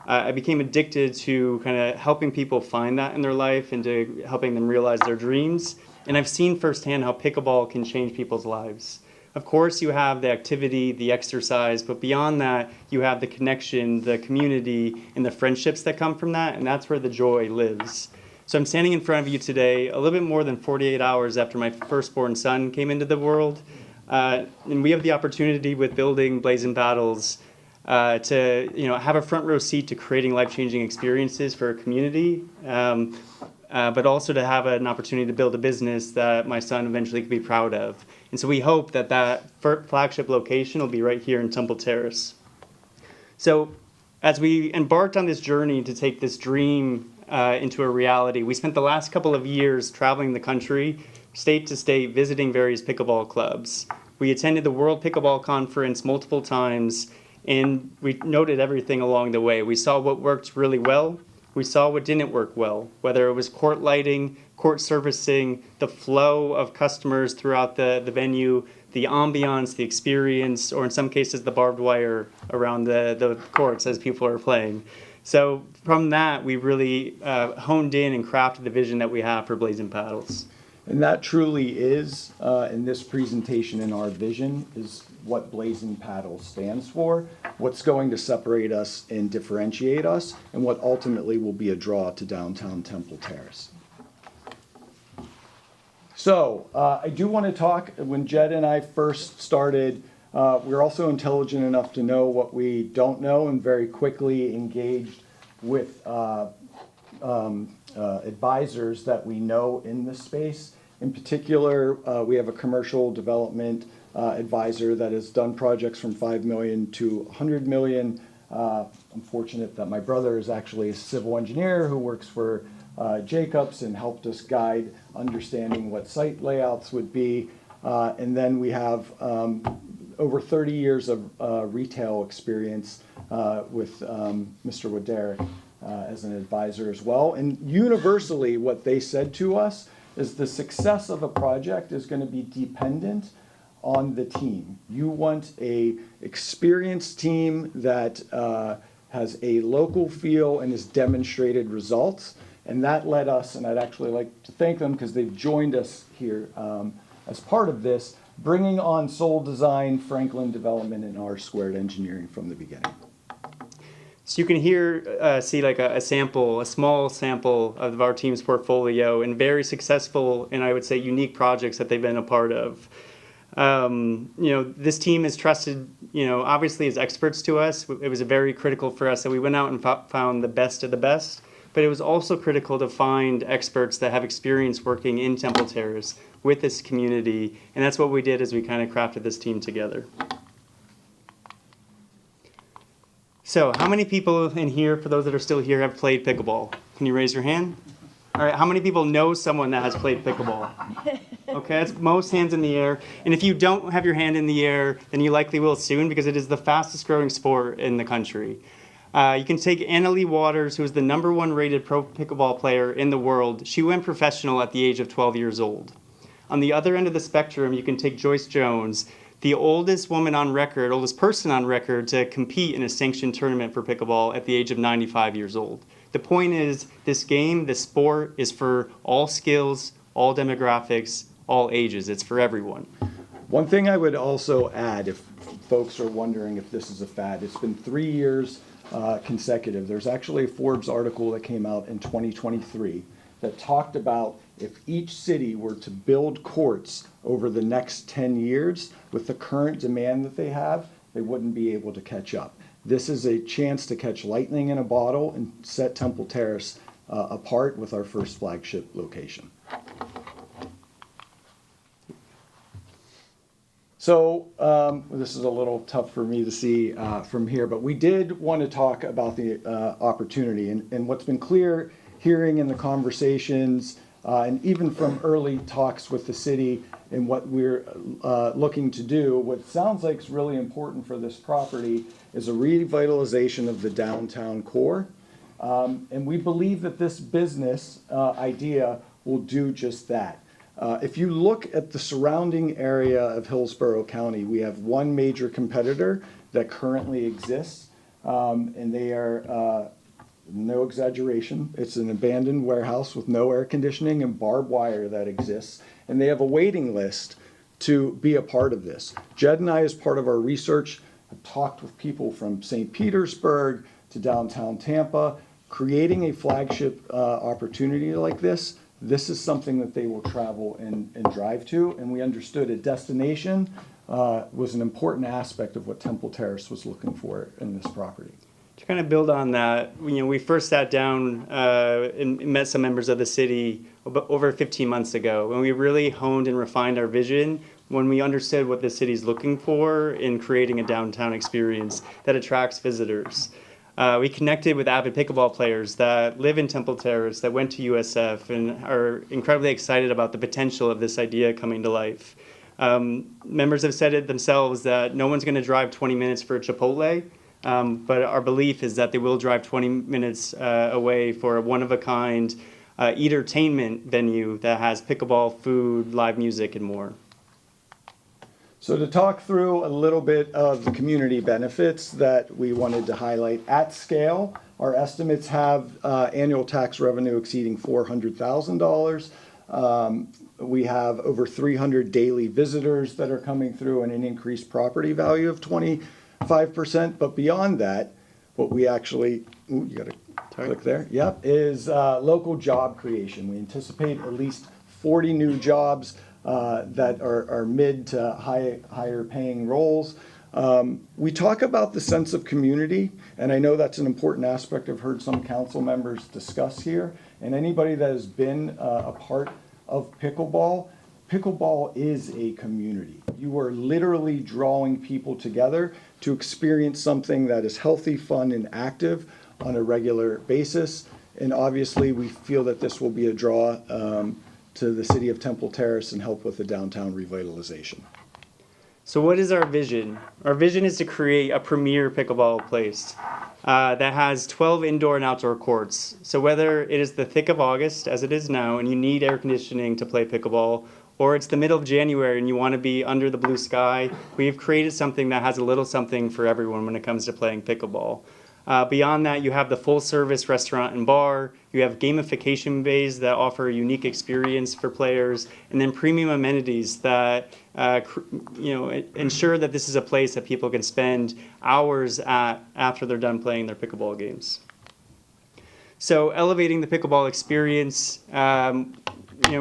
I became addicted to kind of helping people find that in their life and to helping them realize their dreams. And I've seen firsthand how pickleball can change people's lives. Of course, you have the activity, the exercise, but beyond that, you have the connection, the community, and the friendships that come from that, and that's where the joy lives. So I'm standing in front of you today, a little bit more than 48 hours after my firstborn son came into the world, and we have the opportunity with building Blazing Paddles to have a front row seat to creating life-changing experiences for a community, but also to have an opportunity to build a business that my son eventually could be proud of. And so we hope that that flagship location will be right here in Temple Terrace. So as we embarked on this journey to take this dream into a reality, we spent the last couple of years traveling the country, state to state, visiting various pickleball clubs. We attended the World Pickleball Conference multiple times, and we noted everything along the way. We saw what worked really well. We saw what didn't work well, whether it was court lighting, court servicing, the flow of customers throughout the venue, the ambiance, the experience, or in some cases the barbed wire around the courts as people are playing. So from that, we really honed in and crafted the vision that we have for Blazing Paddles. And that truly is, in this presentation, in our vision, is what Blazing Paddles stands for, what's going to separate us and differentiate us, and what ultimately will be a draw to downtown Temple Terrace. So I do want to talk, when Jed and I first started, we're also intelligent enough to know what we don't know and very quickly engaged with advisors that we know in this space. In particular, we have a commercial development advisor that has done projects from $5 million to $100 million. I'm fortunate that my brother is actually a civil engineer who works for Jacobs and helped us guide understanding what site layouts would be. And then we have over 30 years of retail experience with Mr. Wooderick. as an advisor as well. And universally, what they said to us is the success of a project is going to be dependent on the team. You want a experienced team that has a local feel and has demonstrated results. And that led us, and I'd actually like to thank them because they've joined us here as part of this, bringing on Soul Design, Franklin Development, and R Squared Engineering from the beginning. So you can see like a sample, a small sample of our team's portfolio and very successful and I would say unique projects that they've been a part of. This team is trusted, obviously as experts to us. It was very critical for us that we went out and found the best of the best, but it was also critical to find experts that have experience working in Temple Terrace with this community, and that's what we did as we kind of crafted this team together. So, how many people in here, for those that are still here, have played pickleball? Can you raise your hand? All right, how many people know someone that has played pickleball? Okay, that's most hands in the air. And if you don't have your hand in the air, then you likely will soon because it is the fastest growing sport in the country. You can take Annalie Waters, who is the #1 rated pro pickleball player in the world. She went professional at the age of 12 years old. On the other end of the spectrum, you can take Joyce Jones, the oldest person on record to compete in a sanctioned tournament for pickleball at the age of 95 years old. The point is, this game, this sport, is for all skills, all demographics, all ages. It's for everyone. One thing I would also add, if folks are wondering if this is a fad, it's been 3 years consecutive. There's actually a Forbes article that came out in 2023 that talked about if each city were to build courts over the next 10 years with the current demand that they have, they wouldn't be able to catch up. This is a chance to catch lightning in a bottle and set Temple Terrace apart with our first flagship location. So this is a little tough for me to see from here, but we did want to talk about the opportunity. And what's been clear hearing in the conversations and even from early talks with the city and what we're looking to do, what sounds like is really important for this property is a revitalization of the downtown core. And we believe that this business idea will do just that. If you look at the surrounding area of Hillsborough County, we have one major competitor that currently exists, and they are, no exaggeration, it's an abandoned warehouse with no air conditioning and barbed wire that exists, and they have a waiting list to be a part of this. Jed and I, as part of our research, have talked with people from St. Petersburg to downtown Tampa, creating a flagship opportunity like this. This is something that they will travel and drive to, and we understood a destination was an important aspect of what Temple Terrace was looking for in this property. To kind of build on that, we first sat down and met some members of the city over 15 months ago, and we really honed and refined our vision when we understood what the city's looking for in creating a downtown experience that attracts visitors. We connected with avid pickleball players that live in Temple Terrace, that went to USF, and are incredibly excited about the potential of this idea coming to life. Members have said it themselves that no one's going to drive 20 minutes for a Chipotle, but our belief is that they will drive 20 minutes away for a one-of-a-kind entertainment venue that has pickleball, food, live music, and more. So to talk through a little bit of the community benefits that we wanted to highlight at scale, our estimates have annual tax revenue exceeding $400,000. We have over 300 daily visitors that are coming through and an increased property value of 25%. But beyond that, what we actually, you got to click there, yep, is local job creation. We anticipate at least 40 new jobs that are mid to higher paying roles. We talk about the sense of community, and I know that's an important aspect I've heard some council members discuss here. And anybody that has been a part of pickleball is a community. You are literally drawing people together to experience something that is healthy, fun, and active on a regular basis. And obviously, we feel that this will be a draw to the city of Temple Terrace and help with the downtown revitalization. So what is our vision? Our vision is to create a premier pickleball place. that has 12 indoor and outdoor courts. So whether it is the thick of August, as it is now, and you need air conditioning to play pickleball, or it's the middle of January and you want to be under the blue sky, we've created something that has a little something for everyone when it comes to playing pickleball. Beyond that, you have the full-service restaurant and bar. You have gamification bays that offer a unique experience for players, and then premium amenities that ensure that this is a place that people can spend hours at after they're done playing their pickleball games. So, elevating the pickleball experience.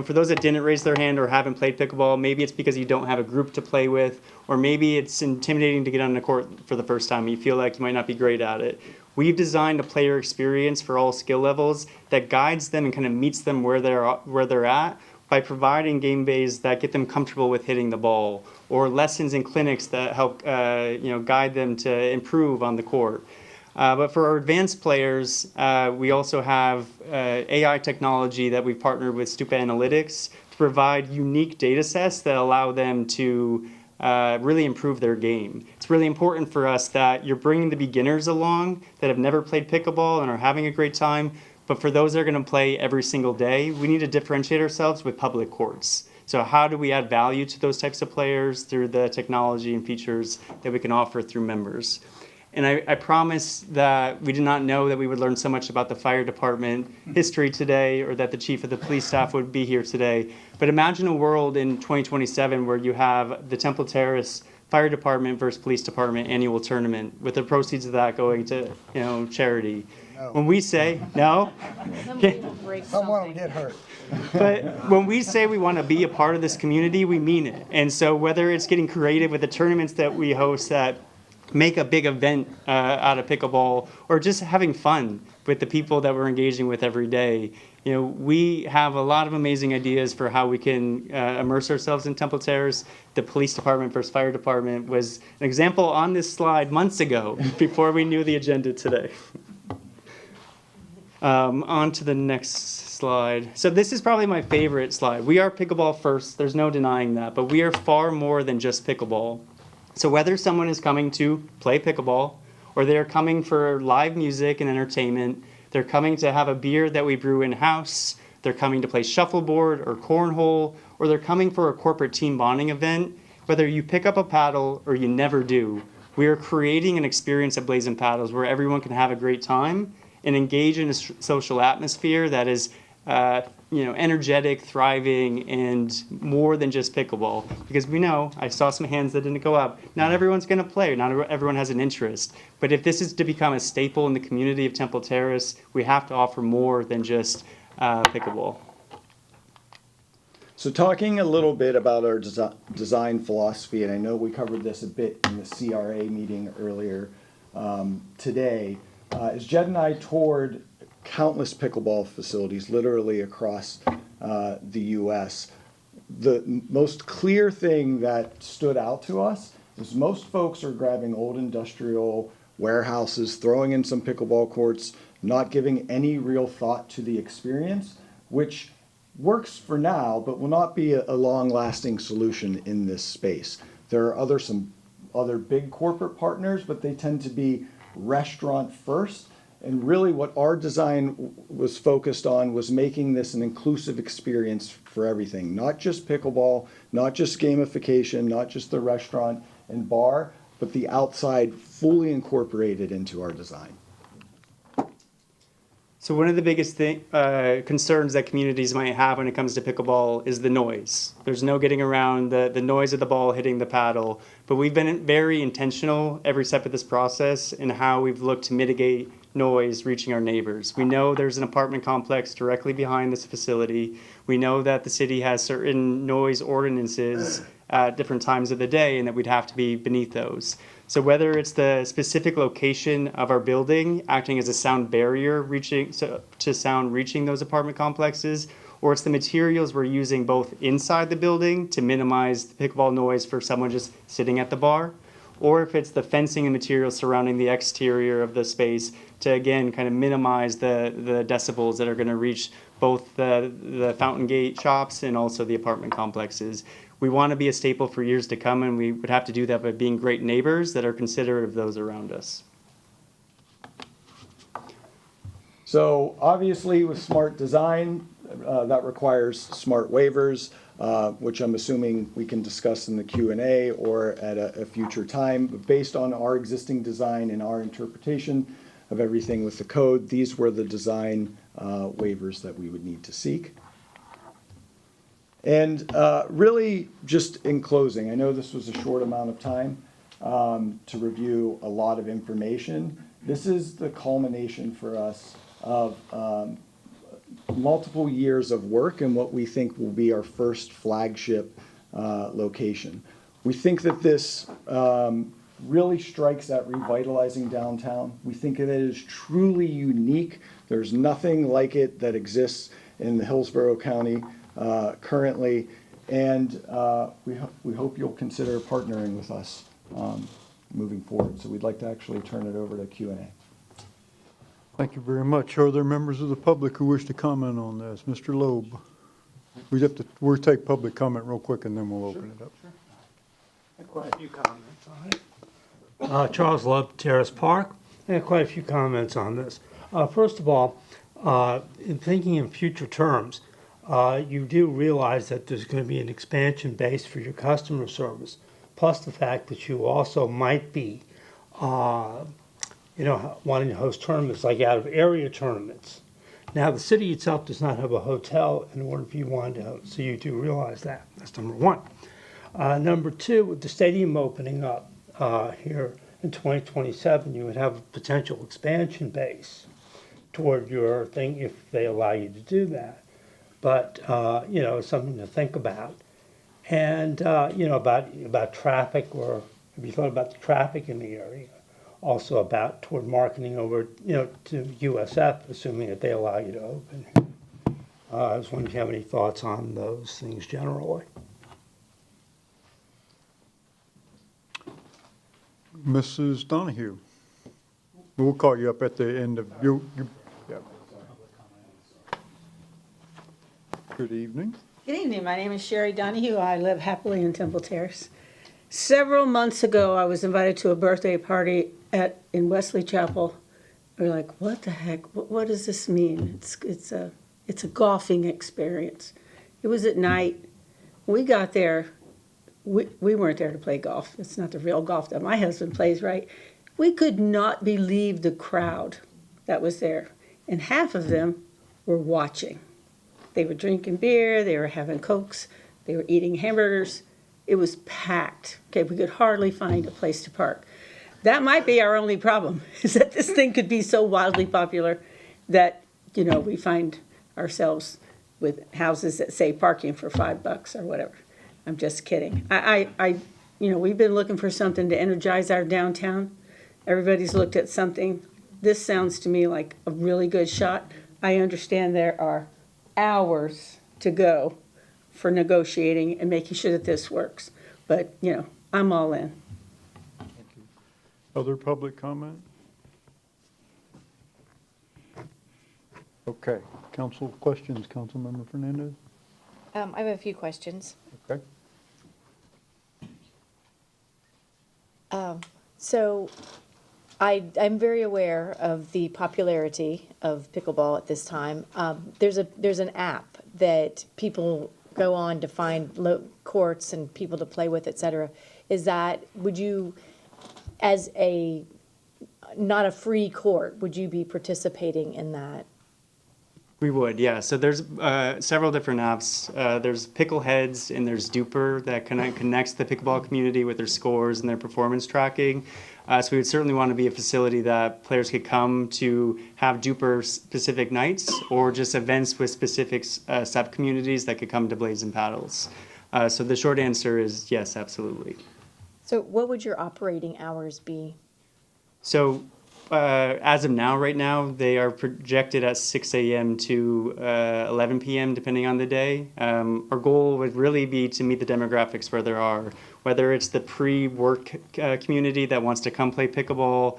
For those that didn't raise their hand or haven't played pickleball, maybe it's because you don't have a group to play with, or maybe it's intimidating to get on the court for the first time and you feel like you might not be great at it. We've designed a player experience for all skill levels that guides them and kind of meets them where they're at by providing game bays that get them comfortable with hitting the ball, or lessons and clinics that help guide them to improve on the court. But for our advanced players, we also have AI technology that we've partnered with Stupa Analytics to provide unique data sets that allow them to really improve their game. It's really important for us that you're bringing the beginners along that have never played pickleball and are having a great time, but for those that are going to play every single day, we need to differentiate ourselves with public courts. So how do we add value to those types of players through the technology and features that we can offer through members? And I promise that we did not know that we would learn so much about the fire department history today, or that the chief of the police staff would be here today. But imagine a world in 2027 where you have the Temple Terrace Fire Department versus Police Department annual tournament, with the proceeds of that going to charity. No. When we say no, Someone will get hurt. But when we say we want to be a part of this community, we mean it. And so whether it's getting creative with the tournaments that we host that make a big event out of pickleball, or just having fun with the people that we're engaging with every day, we have a lot of amazing ideas for how we can immerse ourselves in Temple Terrace. The police department versus fire department was an example on this slide months ago before we knew the agenda today. On to the next slide. So this is probably my favorite slide. We are pickleball first, there's no denying that, but we are far more than just pickleball. So whether someone is coming to play pickleball, or they're coming for live music and entertainment, they're coming to have a beer that we brew in-house, they're coming to play shuffleboard or cornhole, or they're coming for a corporate team bonding event, whether you pick up a paddle or you never do, we are creating an experience at Blazing Paddles where everyone can have a great time and engage in a social atmosphere that is energetic, thriving, and more than just pickleball. Because we know, I saw some hands that didn't go up, not everyone's going to play, not everyone has an interest. But if this is to become a staple in the community of Temple Terrace, we have to offer more than just pickleball. So talking a little bit about our design philosophy, and I know we covered this a bit in the CRA meeting earlier today, as Jed and I toured countless pickleball facilities literally across the U.S., the most clear thing that stood out to us is most folks are grabbing old industrial warehouses, throwing in some pickleball courts, not giving any real thought to the experience, which works for now, but will not be a long-lasting solution in this space. There are some other big corporate partners, but they tend to be restaurant first. And really what our design was focused on was making this an inclusive experience for everything, not just pickleball, not just gamification, not just the restaurant and bar, but the outside fully incorporated into our design. So one of the biggest concerns that communities might have when it comes to pickleball is the noise. There's no getting around the noise of the ball hitting the paddle, but we've been very intentional every step of this process in how we've looked to mitigate noise reaching our neighbors. We know there's an apartment complex directly behind this facility. We know that the city has certain noise ordinances at different times of the day and that we'd have to be beneath those. So whether it's the specific location of our building acting as a sound barrier to sound reaching those apartment complexes, or it's the materials we're using both inside the building to minimize the pickleball noise for someone just sitting at the bar, or if it's the fencing and materials surrounding the exterior of the space to, again, kind of minimize the decibels that are going to reach both the Fountain Gate shops and also the apartment complexes. We want to be a staple for years to come, and we would have to do that by being great neighbors that are considerate of those around us. So obviously with smart design, that requires smart waivers, which I'm assuming we can discuss in the Q&A or at a future time. But based on our existing design and our interpretation of everything with the code, these were the design waivers that we would need to seek. And really, just in closing, I know this was a short amount of time to review a lot of information. This is the culmination for us of multiple years of work and what we think will be our first flagship location. We think that this really strikes at revitalizing downtown. We think that it is truly unique. There's nothing like it that exists in the Hillsborough County currently, and we hope you'll consider partnering with us moving forward. So we'd like to actually turn it over to Q&A. Thank you very much. Are there members of the public who wish to comment on this? Mr. Loeb. We'll take public comment real quick and then we'll open it up. Quite a few comments on it. Charles Loeb, Terrace Park. I have quite a few comments on this. First of all, in thinking in future terms, you do realize that there's going to be an expansion base for your customer service, plus the fact that you also might be wanting to host tournaments like out-of-area tournaments. Now, the city itself does not have a hotel in order for you wanting to host, so you do realize that. That's number one. Number two, with the stadium opening up here in 2027, you would have a potential expansion base toward your thing if they allow you to do that. But, it's something to think about. And, about traffic, or have you thought about the traffic in the area? Also about toward marketing over, to USF, assuming that they allow you to open. I was wondering if you have any thoughts on those things generally. Mrs. Donahue. We'll call you up at the end of yeah. Good evening. Good evening. My name is Sherry Donahue. I live happily in Temple Terrace. Several months ago, I was invited to a birthday party in Wesley Chapel. We're like, what the heck? What does this mean? It's a golfing experience. It was at night. We got there. We weren't there to play golf. It's not the real golf that my husband plays, right? We could not believe the crowd that was there. And half of them were watching. They were drinking beer. They were having Cokes. They were eating hamburgers. It was packed. Okay, we could hardly find a place to park. That might be our only problem, is that this thing could be so wildly popular that, we find ourselves with houses that say parking for $5 or whatever. I'm just kidding. We've been looking for something to energize our downtown. Everybody's looked at something. This sounds to me like a really good shot. I understand there are hours to go for negotiating and making sure that this works. But, I'm all in. Other public comment? Okay. Council questions, Councilmember Fernandez? I have a few questions. Okay. So I'm very aware of the popularity of pickleball at this time. There's an app that people go on to find courts and people to play with, et cetera. Would you, as not a free court, would you be participating in that? We would, yeah. So there's several different apps. There's Pickleheads and there's Duper that connects the pickleball community with their scores and their performance tracking. So we would certainly want to be a facility that players could come to have Duper specific nights or just events with specific sub-communities that could come to Blades and Paddles. So the short answer is yes, absolutely. So what would your operating hours be? So as of now, right now, they are projected at 6 a.m. to 11 p.m. depending on the day. Our goal would really be to meet the demographics where there are, whether it's the pre-work community that wants to come play pickleball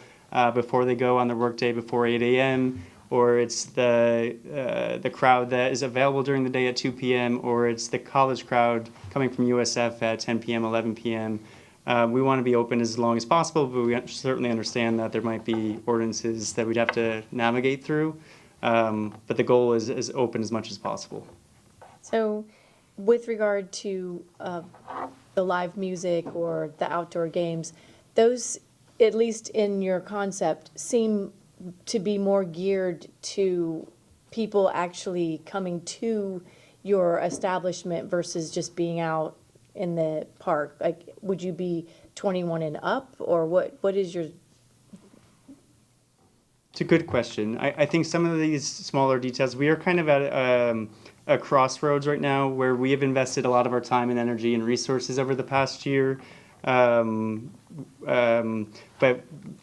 before they go on their workday before 8 a.m., or it's the crowd that is available during the day at 2 p.m., or it's the college crowd coming from USF at 10 p.m., 11 p.m. We want to be open as long as possible, but we certainly understand that there might be ordinances that we'd have to navigate through. But the goal is as open as much as possible. So with regard to the live music or the outdoor games, those, at least in your concept, seem to be more geared to people actually coming to your establishment versus just being out in the park. Like, would you be 21 and up, or what is your? It's a good question. I think some of these smaller details, we are kind of at a crossroads right now where we have invested a lot of our time and energy and resources over the past year. But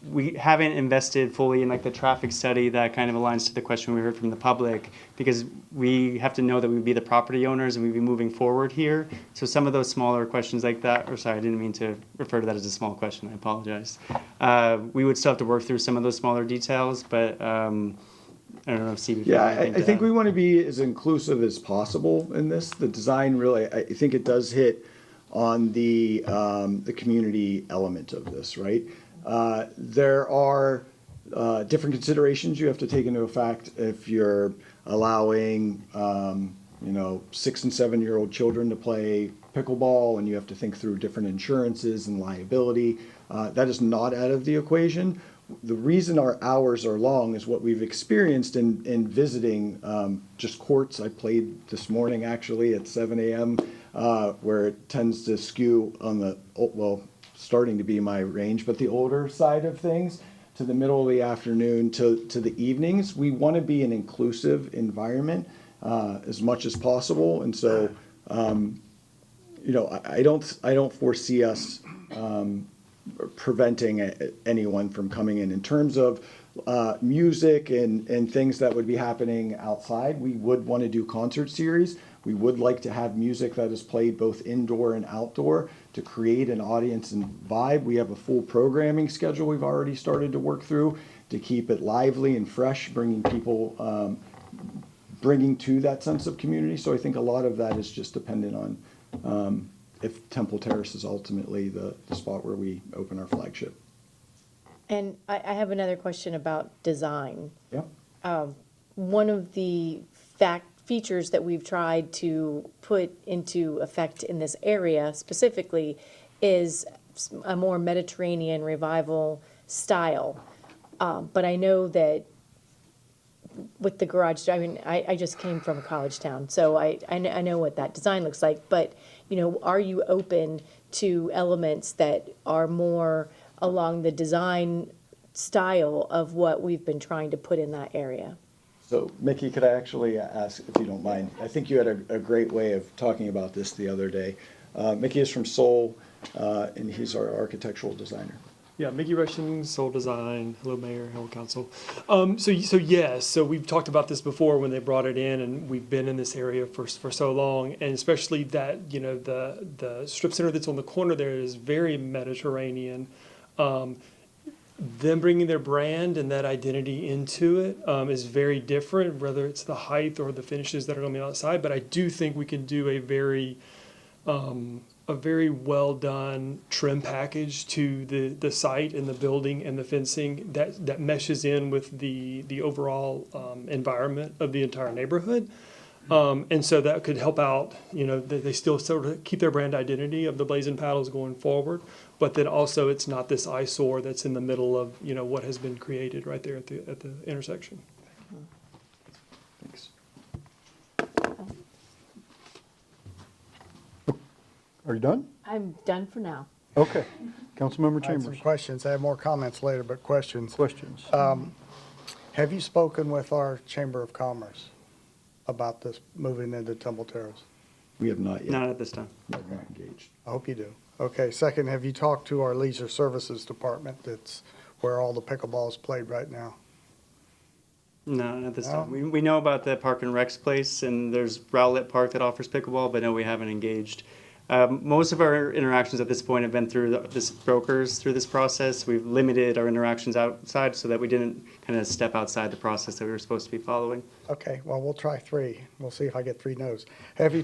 we haven't invested fully in like the traffic study that kind of aligns to the question we heard from the public, because we have to know that we'd be the property owners and we'd be moving forward here. So some of those smaller questions like that, or sorry, I didn't mean to refer to that as a small question, I apologize. We would still have to work through some of those smaller details, but I don't know if Steve. Yeah, I think we want to be as inclusive as possible in this. The design really, I think it does hit on the community element of this, right? There are different considerations you have to take into effect if you're allowing, 6 and 7-year-old children to play pickleball, and you have to think through different insurances and liability. That is not out of the equation. The reason our hours are long is what we've experienced in visiting just courts. I played this morning actually at 7 a.m. Where it tends to skew on the, starting to be my range, but the older side of things, to the middle of the afternoon to the evenings. We want to be an inclusive environment as much as possible. And so, I don't foresee us preventing anyone from coming in. In terms of music and things that would be happening outside, we would want to do concert series. We would like to have music that is played both indoor and outdoor to create an audience and vibe. We have a full programming schedule we've already started to work through to keep it lively and fresh, bringing people, bringing to that sense of community. So I think a lot of that is just dependent on if Temple Terrace is ultimately the spot where we open our flagship. And I have another question about design. Yeah. One of the features that we've tried to put into effect in this area specifically is a more Mediterranean revival style. But I know that with the garage, I just came from a college town, so I know what that design looks like. But, are you open to elements that are more along the design style of what we've been trying to put in that area? So, Mickey, could I actually ask, if you don't mind? I think you had a great way of talking about this the other day. Mickey is from Seoul, and he's our architectural designer. Yeah, Mickey Rushing, Soul Design. Hello, Mayor, hello, Council. So we've talked about this before when they brought it in, and we've been in this area for so long, and especially that the strip center that's on the corner there is very Mediterranean. Them bringing their brand and that identity into it is very different, whether it's the height or the finishes that are on the outside. But I do think we can do a very well done trim package to the site and the building and the fencing that meshes in with the overall environment of the entire neighborhood. And so that could help out, they still sort of keep their brand identity of the Blazing Paddles going forward, but then also it's not this eyesore that's in the middle of, what has been created right there at the intersection. Thanks. Are you done? I'm done for now. Okay. Councilmember I have some Chambers. questions. I have more comments later, but questions. Questions. Have you spoken with our Chamber of Commerce about this moving into Temple Terrace? We have not yet. Not at this time. We're not engaged. I hope you do. Okay, second, have you talked to our Leisure Services Department? That's where all the pickleball is played right now. No, not this No? time. We know about the Park and Rec's place, and there's Rowlett Park that offers pickleball, but no, we haven't engaged. Most of our interactions at this point have been through this brokers through this process. We've limited our interactions outside so that we didn't kind of step outside the process that we were supposed to be following. Okay, well, we'll try 3. We'll see if I get 3 no's. Have you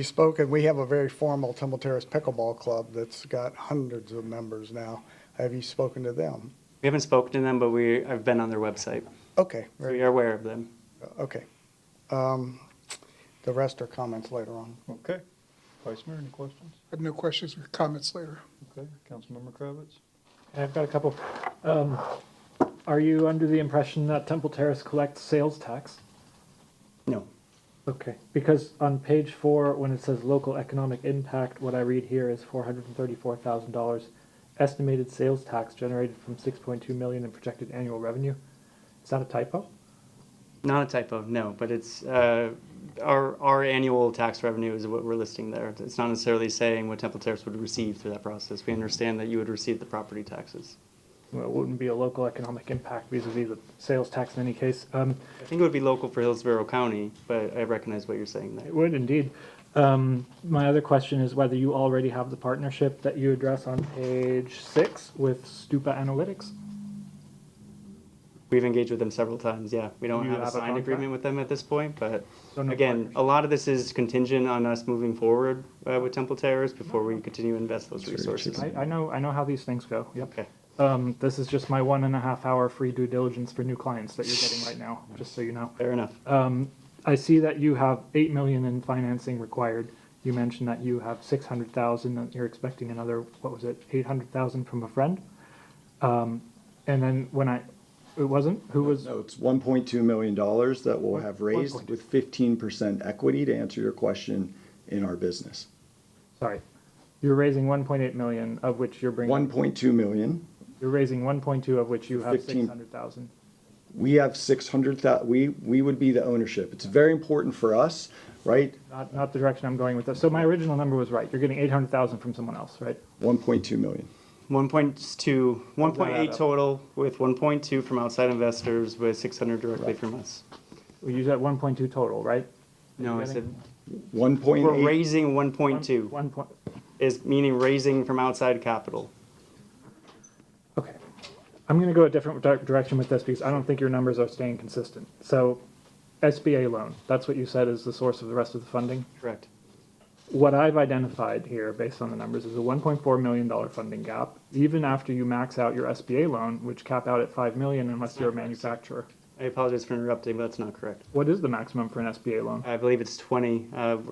spoken? We have a very formal Temple Terrace Pickleball Club that's got hundreds of members now. Have you spoken to them? We haven't spoken to them, but I've been on their website. Okay, So you're aware of them. okay. The rest are comments later on. Okay. Vice Mayor, any questions? I have no questions or comments later. Okay, Councilmember Kravitz? I've got a couple. Are you under the impression that Temple Terrace collects sales tax? No. Okay, because on page 4, when it says local economic impact, what I read here is $434,000 estimated sales tax generated from 6.2 million in projected annual revenue. Is that a typo? Not a typo, no, but it's, our annual tax revenue is what we're listing there. It's not necessarily saying what Temple Terrace would receive through that process. We understand that you would receive the property taxes. Well, it wouldn't be a local economic impact vis-a-vis the sales tax in any case. I think it would be local for Hillsborough County, but I recognize what you're saying there. It would indeed. My other question is whether you already have the partnership that you address on page 6 with Stupa Analytics. We've engaged with them several times, yeah. We don't You have a have a signed contract? agreement with them at this point, but So no again, a lot of this is contingent on us moving forward with Temple Terrace before we continue to invest those resources. I know how these things go. Yep. Okay. This is just my 1.5 hour free due diligence for new clients that you're getting right now, just so you know. Fair enough. I see that you have 8 million in financing required. You mentioned that you have 600,000, and you're expecting another, what was it, 800,000 from a friend? And then it wasn't, who was? No, it's $1.2 million that we'll have raised with 15% equity, to answer your question, in our business. Sorry. You're raising 1.8 million, of which you're bringing. 1.2 million. You're raising 1.2, of which you have 15. 600,000. We have 600,000, we would be the ownership. It's very important for us, right? Not the direction I'm going with this. So my original number was right. You're getting 800,000 from someone else, right? 1.2 million. 1.8 total, with 1.2 from outside investors, with 600 directly from us. We use that 1.2 total, right? No, I said 1.8. we're raising 1.2. 1 point. Is meaning raising from outside capital. Okay. I'm going to go a different direction with this because I don't think your numbers are staying consistent. So SBA loan, that's what you said is the source of the rest of the funding? Correct. What I've identified here, based on the numbers, is a $1.4 million funding gap, even after you max out your SBA loan, which cap out at $5 million unless you're a manufacturer. I apologize for interrupting, but that's not correct. What is the maximum for an SBA loan? I believe it's 20.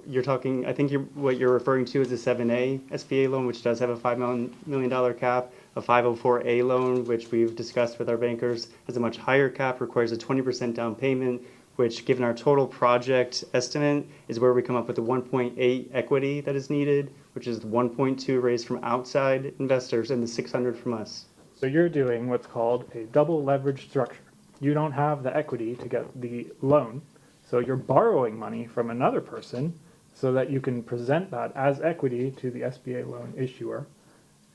You're talking, I think what you're referring to is a 7A SBA loan, which does have a $5 million cap. A 504A loan, which we've discussed with our bankers, has a much higher cap, requires a 20% down payment, which, given our total project estimate, is where we come up with the 1.8 equity that is needed, which is the 1.2 raised from outside investors and the 600 from us. So you're doing what's called a double leverage structure. You don't have the equity to get the loan, so you're borrowing money from another person so that you can present that as equity to the SBA loan issuer,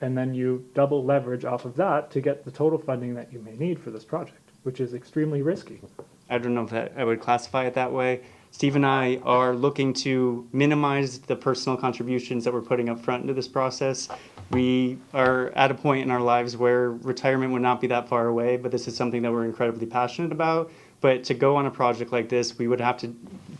and then you double leverage off of that to get the total funding that you may need for this project, which is extremely risky. I don't know if I would classify it that way. Steve and I are looking to minimize the personal contributions that we're putting up front into this process. We are at a point in our lives where retirement would not be that far away, but this is something that we're incredibly passionate about. But to go on a project like this, we would have to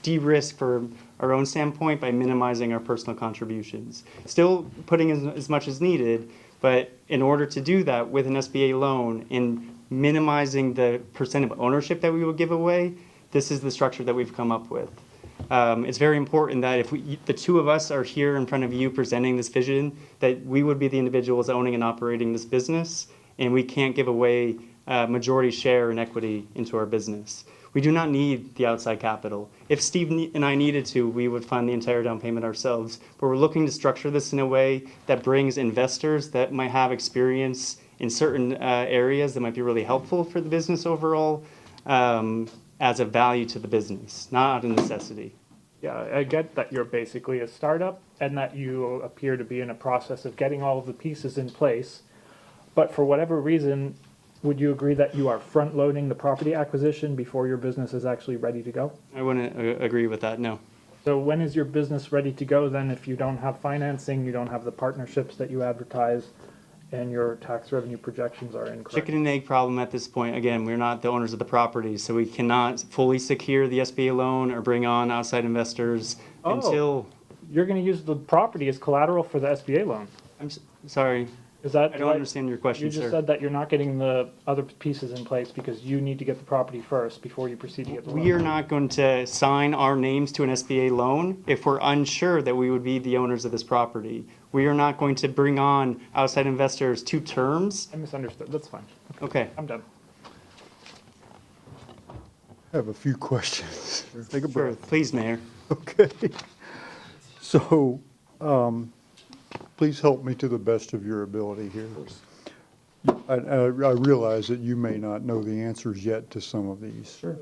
de-risk for our own standpoint by minimizing our personal contributions. Still putting in as much as needed, but in order to do that with an SBA loan and minimizing the percent of ownership that we would give away, this is the structure that we've come up with. It's very important that if the two of us are here in front of you presenting this vision, that we would be the individuals owning and operating this business, and we can't give away majority share and equity into our business. We do not need the outside capital. If Steve and I needed to, we would fund the entire down payment ourselves, but we're looking to structure this in a way that brings investors that might have experience in certain areas that might be really helpful for the business overall, as a value to the business, not a necessity. Yeah, I get that you're basically a startup and that you appear to be in a process of getting all of the pieces in place. But for whatever reason, would you agree that you are front-loading the property acquisition before your business is actually ready to go? I wouldn't agree with that, no. So when is your business ready to go then if you don't have financing, you don't have the partnerships that you advertise, and your tax revenue projections are incorrect? Chicken and egg problem at this point. Again, we're not the owners of the property, so we cannot fully secure the SBA loan or bring on outside investors until... You're going to use the property as collateral for the SBA loan. I'm sorry. Is that? I don't understand your question, You just sir. said that you're not getting the other pieces in place because you need to get the property first before you proceed to get the loan. We are not going to sign our names to an SBA loan if we're unsure that we would be the owners of this property. We are not going to bring on outside investors to terms. I misunderstood. That's fine. Okay. I'm done. I have a few questions. Take a Sure. breath. Please, Mayor. Okay. So, please help me to the best of your ability here. I realize that you may not know the answers yet to some of these. Sure.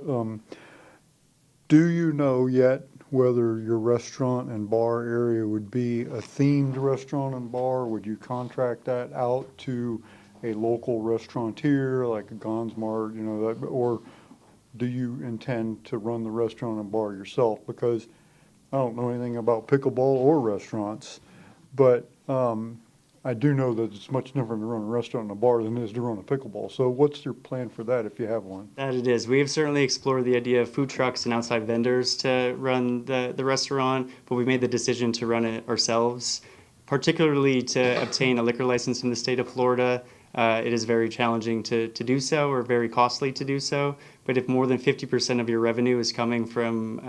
Do you know yet whether your restaurant and bar area would be a themed restaurant and bar? Would you contract that out to a local restaurateur like a Gon's Mart, or do you intend to run the restaurant and bar yourself? Because I don't know anything about pickleball or restaurants, but I do know that it's much different to run a restaurant and a bar than it is to run a pickleball. So what's your plan for that if you have one? That it is. We have certainly explored the idea of food trucks and outside vendors to run the restaurant, but we made the decision to run it ourselves, particularly to obtain a liquor license in the state of Florida. It is very challenging to do so, or very costly to do so. But if more than 50% of your revenue is coming from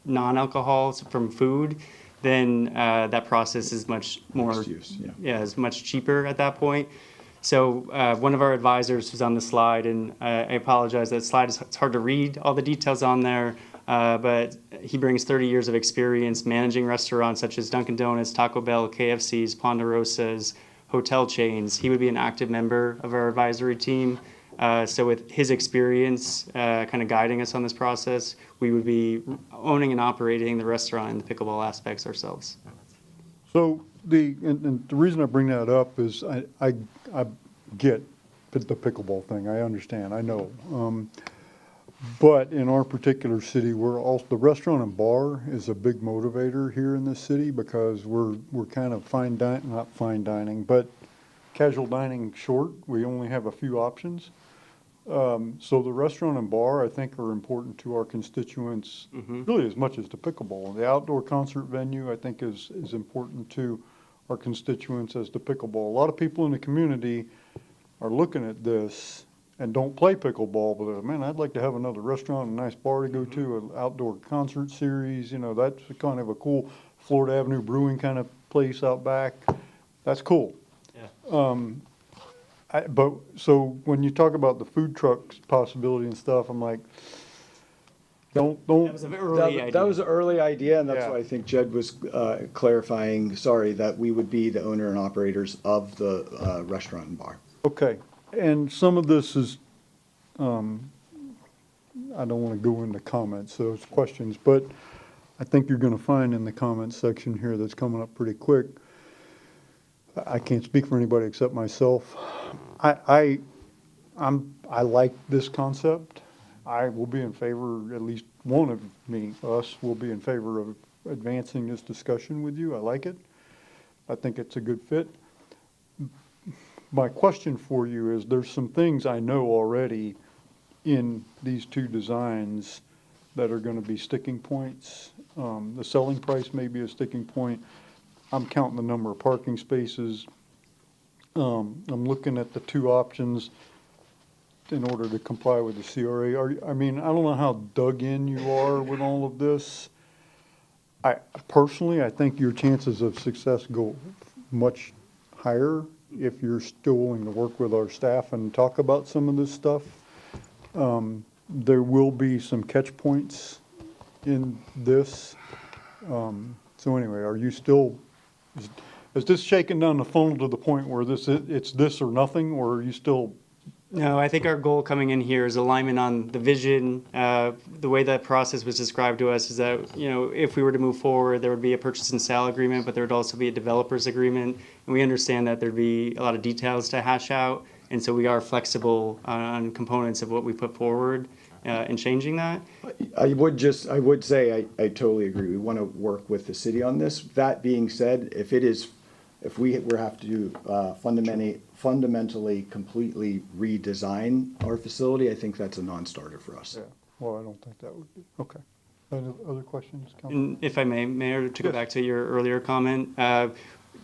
non-alcohol, from food, then that process is much more, is much cheaper at that point. So one of our advisors was on the slide, and I apologize, that slide it's hard to read all the details on there, but he brings 30 years of experience managing restaurants such as Dunkin' Donuts, Taco Bell, KFC's, Ponderosa's, hotel chains. He would be an active member of our advisory team. So with his experience kind of guiding us on this process, we would be owning and operating the restaurant and the pickleball aspects ourselves. So the reason I bring that up is I get the pickleball thing. I understand. I know. But in our particular city, the restaurant and bar is a big motivator here in this city because we're kind of not fine dining, but casual dining short. We only have a few options. So the restaurant and bar, I think, are important to our constituents, really as much as the pickleball. The outdoor concert venue, I think, is important to our constituents as the pickleball. A lot of people in the community are looking at this and don't play pickleball, but man, I'd like to have another restaurant, a nice bar to go to, an outdoor concert series. That's kind of a cool Florida Avenue Brewing kind of place out back. That's cool. Yeah. But so when you talk about the food trucks possibility and stuff, I'm like, don't. That was an early idea. That was an early idea, and that's why I think Jed was clarifying, that we would be the owner and operators of the restaurant and bar. Okay, and some of this is, I don't want to go into comments, so it's questions, but I think you're going to find in the comments section here that's coming up pretty quick. I can't speak for anybody except myself. I like this concept. I will be in favor, at least one of us will be in favor of advancing this discussion with you. I like it. I think it's a good fit. My question for you is, there's some things I know already in these two designs that are going to be sticking points. The selling price may be a sticking point. I'm counting the number of parking spaces. I'm looking at the two options in order to comply with the CRA. I don't know how dug in you are with all of this. Personally, I think your chances of success go much higher if you're still willing to work with our staff and talk about some of this stuff. There will be some catch points in this. So anyway, are you still, is this shaking down the funnel to the point where it's this or nothing, or are you still? No, I think our goal coming in here is alignment on the vision. The way that process was described to us is that, if we were to move forward, there would be a purchase and sale agreement, but there would also be a developer's agreement. And we understand that there'd be a lot of details to hash out. And so we are flexible on components of what we put forward in changing that. I would say I totally agree. We want to work with the city on this. That being said, if we have to fundamentally, completely redesign our facility, I think that's a non-starter for us. Yeah. Well, I don't think that would be. Okay. Any other questions, Councilman? And if I may, Mayor, to go back to your earlier comment,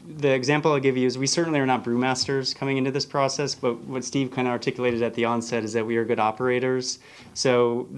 the example I'll give you is we certainly are not brewmasters coming into this process, but what Steve kind of articulated at the onset is that we are good operators. So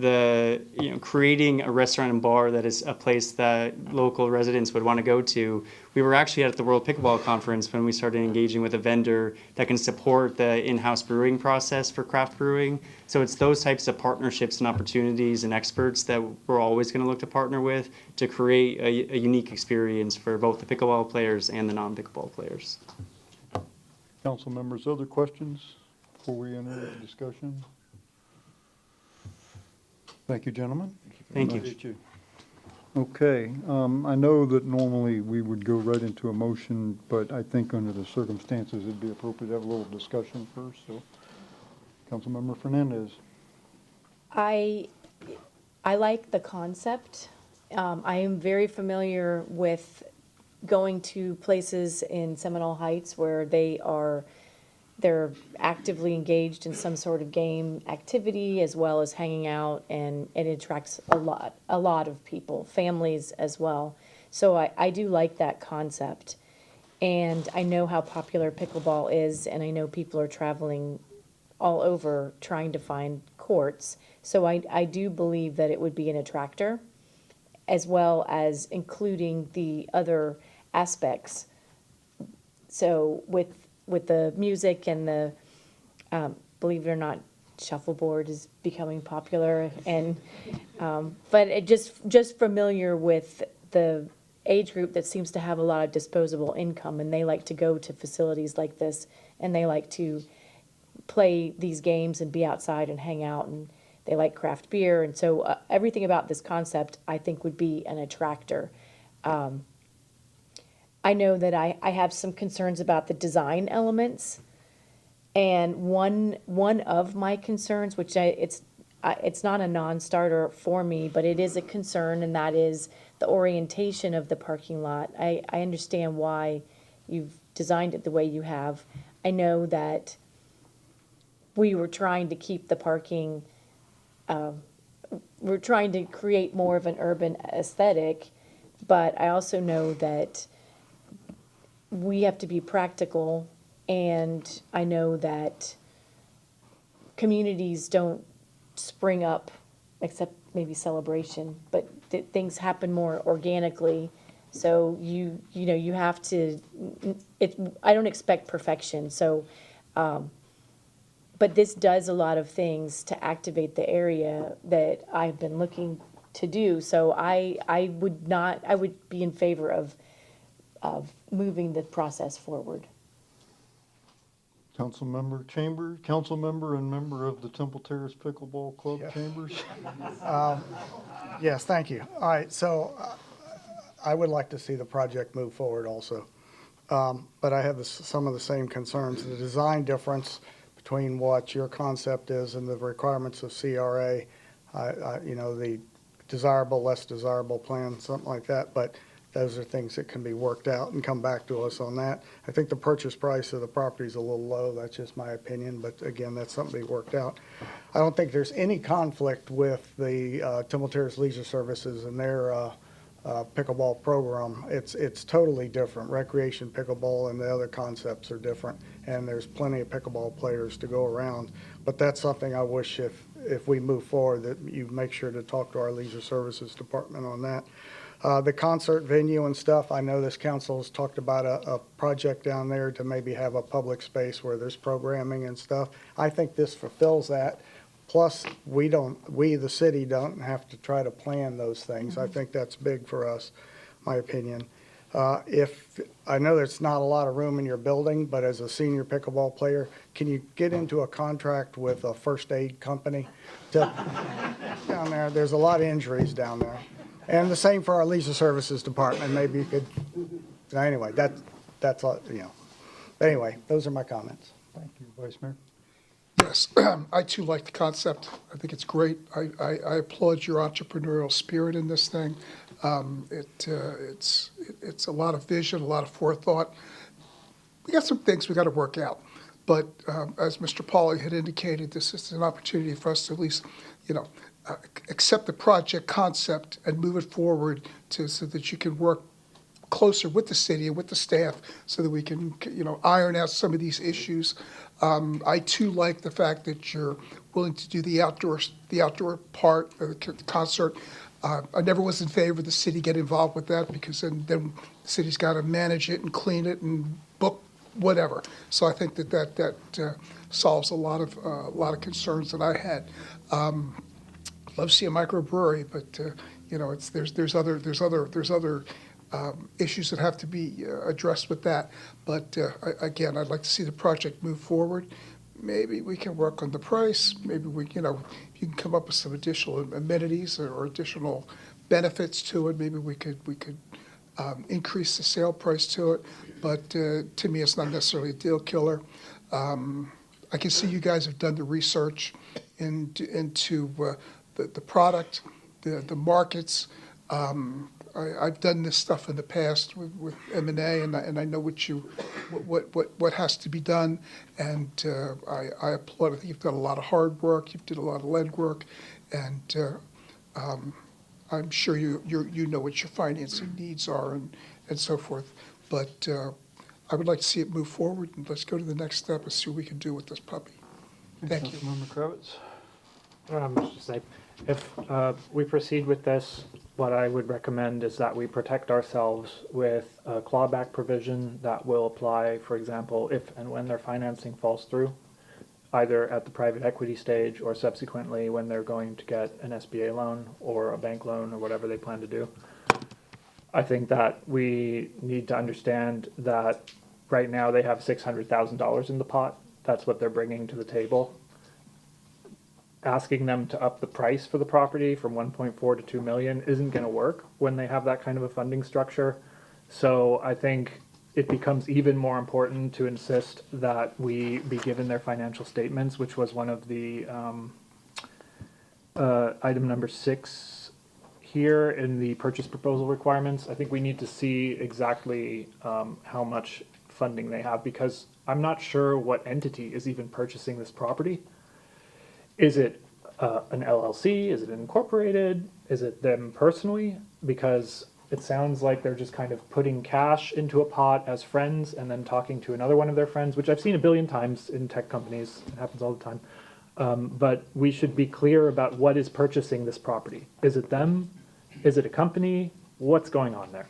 creating a restaurant and bar that is a place that local residents would want to go to. We were actually at the World Pickleball Conference when we started engaging with a vendor that can support the in-house brewing process for craft brewing. So it's those types of partnerships and opportunities and experts that we're always going to look to partner with to create a unique experience for both the pickleball players and the non-pickleball players. Council members, other questions before we enter the discussion? Thank you, gentlemen. Thank you. Appreciate you. Okay, I know that normally we would go right into a motion, but I think under the circumstances, it'd be appropriate to have a little discussion first, so. Councilmember Fernandez. I like the concept. I am very familiar with going to places in Seminole Heights where they're actively engaged in some sort of game activity as well as hanging out, and it attracts a lot of people, families as well. So I do like that concept. And I know how popular pickleball is, and I know people are traveling all over trying to find courts. So I do believe that it would be an attractor, as well as including the other aspects. So with the music and the, believe it or not, shuffleboard is becoming popular, and but it just familiar with the age group that seems to have a lot of disposable income, and they like to go to facilities like this, and they like to play these games and be outside and hang out, and they like craft beer, and so everything about this concept I think would be an attractor. I know that I have some concerns about the design elements, and one of my concerns, which it's not a non-starter for me, but it is a concern, and that is the orientation of the parking lot. I understand why you've designed it the way you have. I know that we were trying to keep the parking, we're trying to create more of an urban aesthetic, but I also know that we have to be practical, and I know that communities don't spring up, except maybe Celebration, but things happen more organically. So you have to, I don't expect perfection, so, but this does a lot of things to activate the area that I've been looking to do. So I would be in favor of moving the process forward. Councilmember Chambers, councilmember and member of the Temple Terrace Pickleball Club Chambers. Yes, thank you. All right, so I would like to see the project move forward also. But I have some of the same concerns. The design difference between what your concept is and the requirements of CRA, the desirable, less desirable plan, something like that. But those are things that can be worked out and come back to us on that. I think the purchase price of the property is a little low. That's just my opinion. But again, that's something to be worked out. I don't think there's any conflict with the Temple Terrace Leisure Services and their pickleball program. It's totally different. Recreation pickleball and the other concepts are different, and there's plenty of pickleball players to go around. But that's something I wish if we move forward that you make sure to talk to our Leisure Services Department on that. The concert venue and stuff, I know this council has talked about a project down there to maybe have a public space where there's programming and stuff. I think this fulfills that. Plus, we, the city, don't have to try to plan those things. I think that's big for us, my opinion. I know there's not a lot of room in your building, but as a senior pickleball player, can you get into a contract with a first aid company down there? There's a lot of injuries down there. And the same for our Leisure Services Department. Maybe you could, anyway, that's all, Anyway, those are my comments. Thank you, Vice Mayor. Yes, I too like the concept. I think it's great. I applaud your entrepreneurial spirit in this thing. It's a lot of vision, a lot of forethought. We got some things we got to work out. But as Mr. Pauly had indicated, this is an opportunity for us to at least, accept the project concept and move it forward so that you can work closer with the city and with the staff so that we can, iron out some of these issues. I too like the fact that you're willing to do the outdoor part of the concert. I never was in favor of the city get involved with that because then the city's got to manage it and clean it and book whatever. So I think that solves a lot of concerns that I had. Love to see a microbrewery, but there's other issues that have to be addressed with that. But again, I'd like to see the project move forward. Maybe we can work on the price. Maybe you can come up with some additional amenities or additional benefits to it. Maybe we could increase the sale price to it. But to me, it's not necessarily a deal killer. I can see you guys have done the research into the product, the markets. I've done this stuff in the past with M&A, and I know what has to be done. And I applaud. I think you've done a lot of hard work. You've did a lot of legwork, and I'm sure you know what your financing needs are and so forth. But I would like to see it move forward, and let's go to the next step and see what we can do with this puppy. Thank you. Councilmember Kravitz? Just say, if we proceed with this, what I would recommend is that we protect ourselves with a clawback provision that will apply, for example, if and when their financing falls through, either at the private equity stage or subsequently when they're going to get an SBA loan or a bank loan or whatever they plan to do. I think that we need to understand that right now they have $600,000 in the pot. That's what they're bringing to the table. Asking them to up the price for the property from 1.4 to 2 million isn't going to work when they have that kind of a funding structure. So I think it becomes even more important to insist that we be given their financial statements, which was one of the item number 6 here in the purchase proposal requirements. I think we need to see exactly how much funding they have, because I'm not sure what entity is even purchasing this property. Is it an LLC? Is it incorporated? Is it them personally? Because it sounds like they're just kind of putting cash into a pot as friends and then talking to another one of their friends, which I've seen a billion times in tech companies. It happens all the time. But we should be clear about what is purchasing this property. Is it them? Is it a company? What's going on there?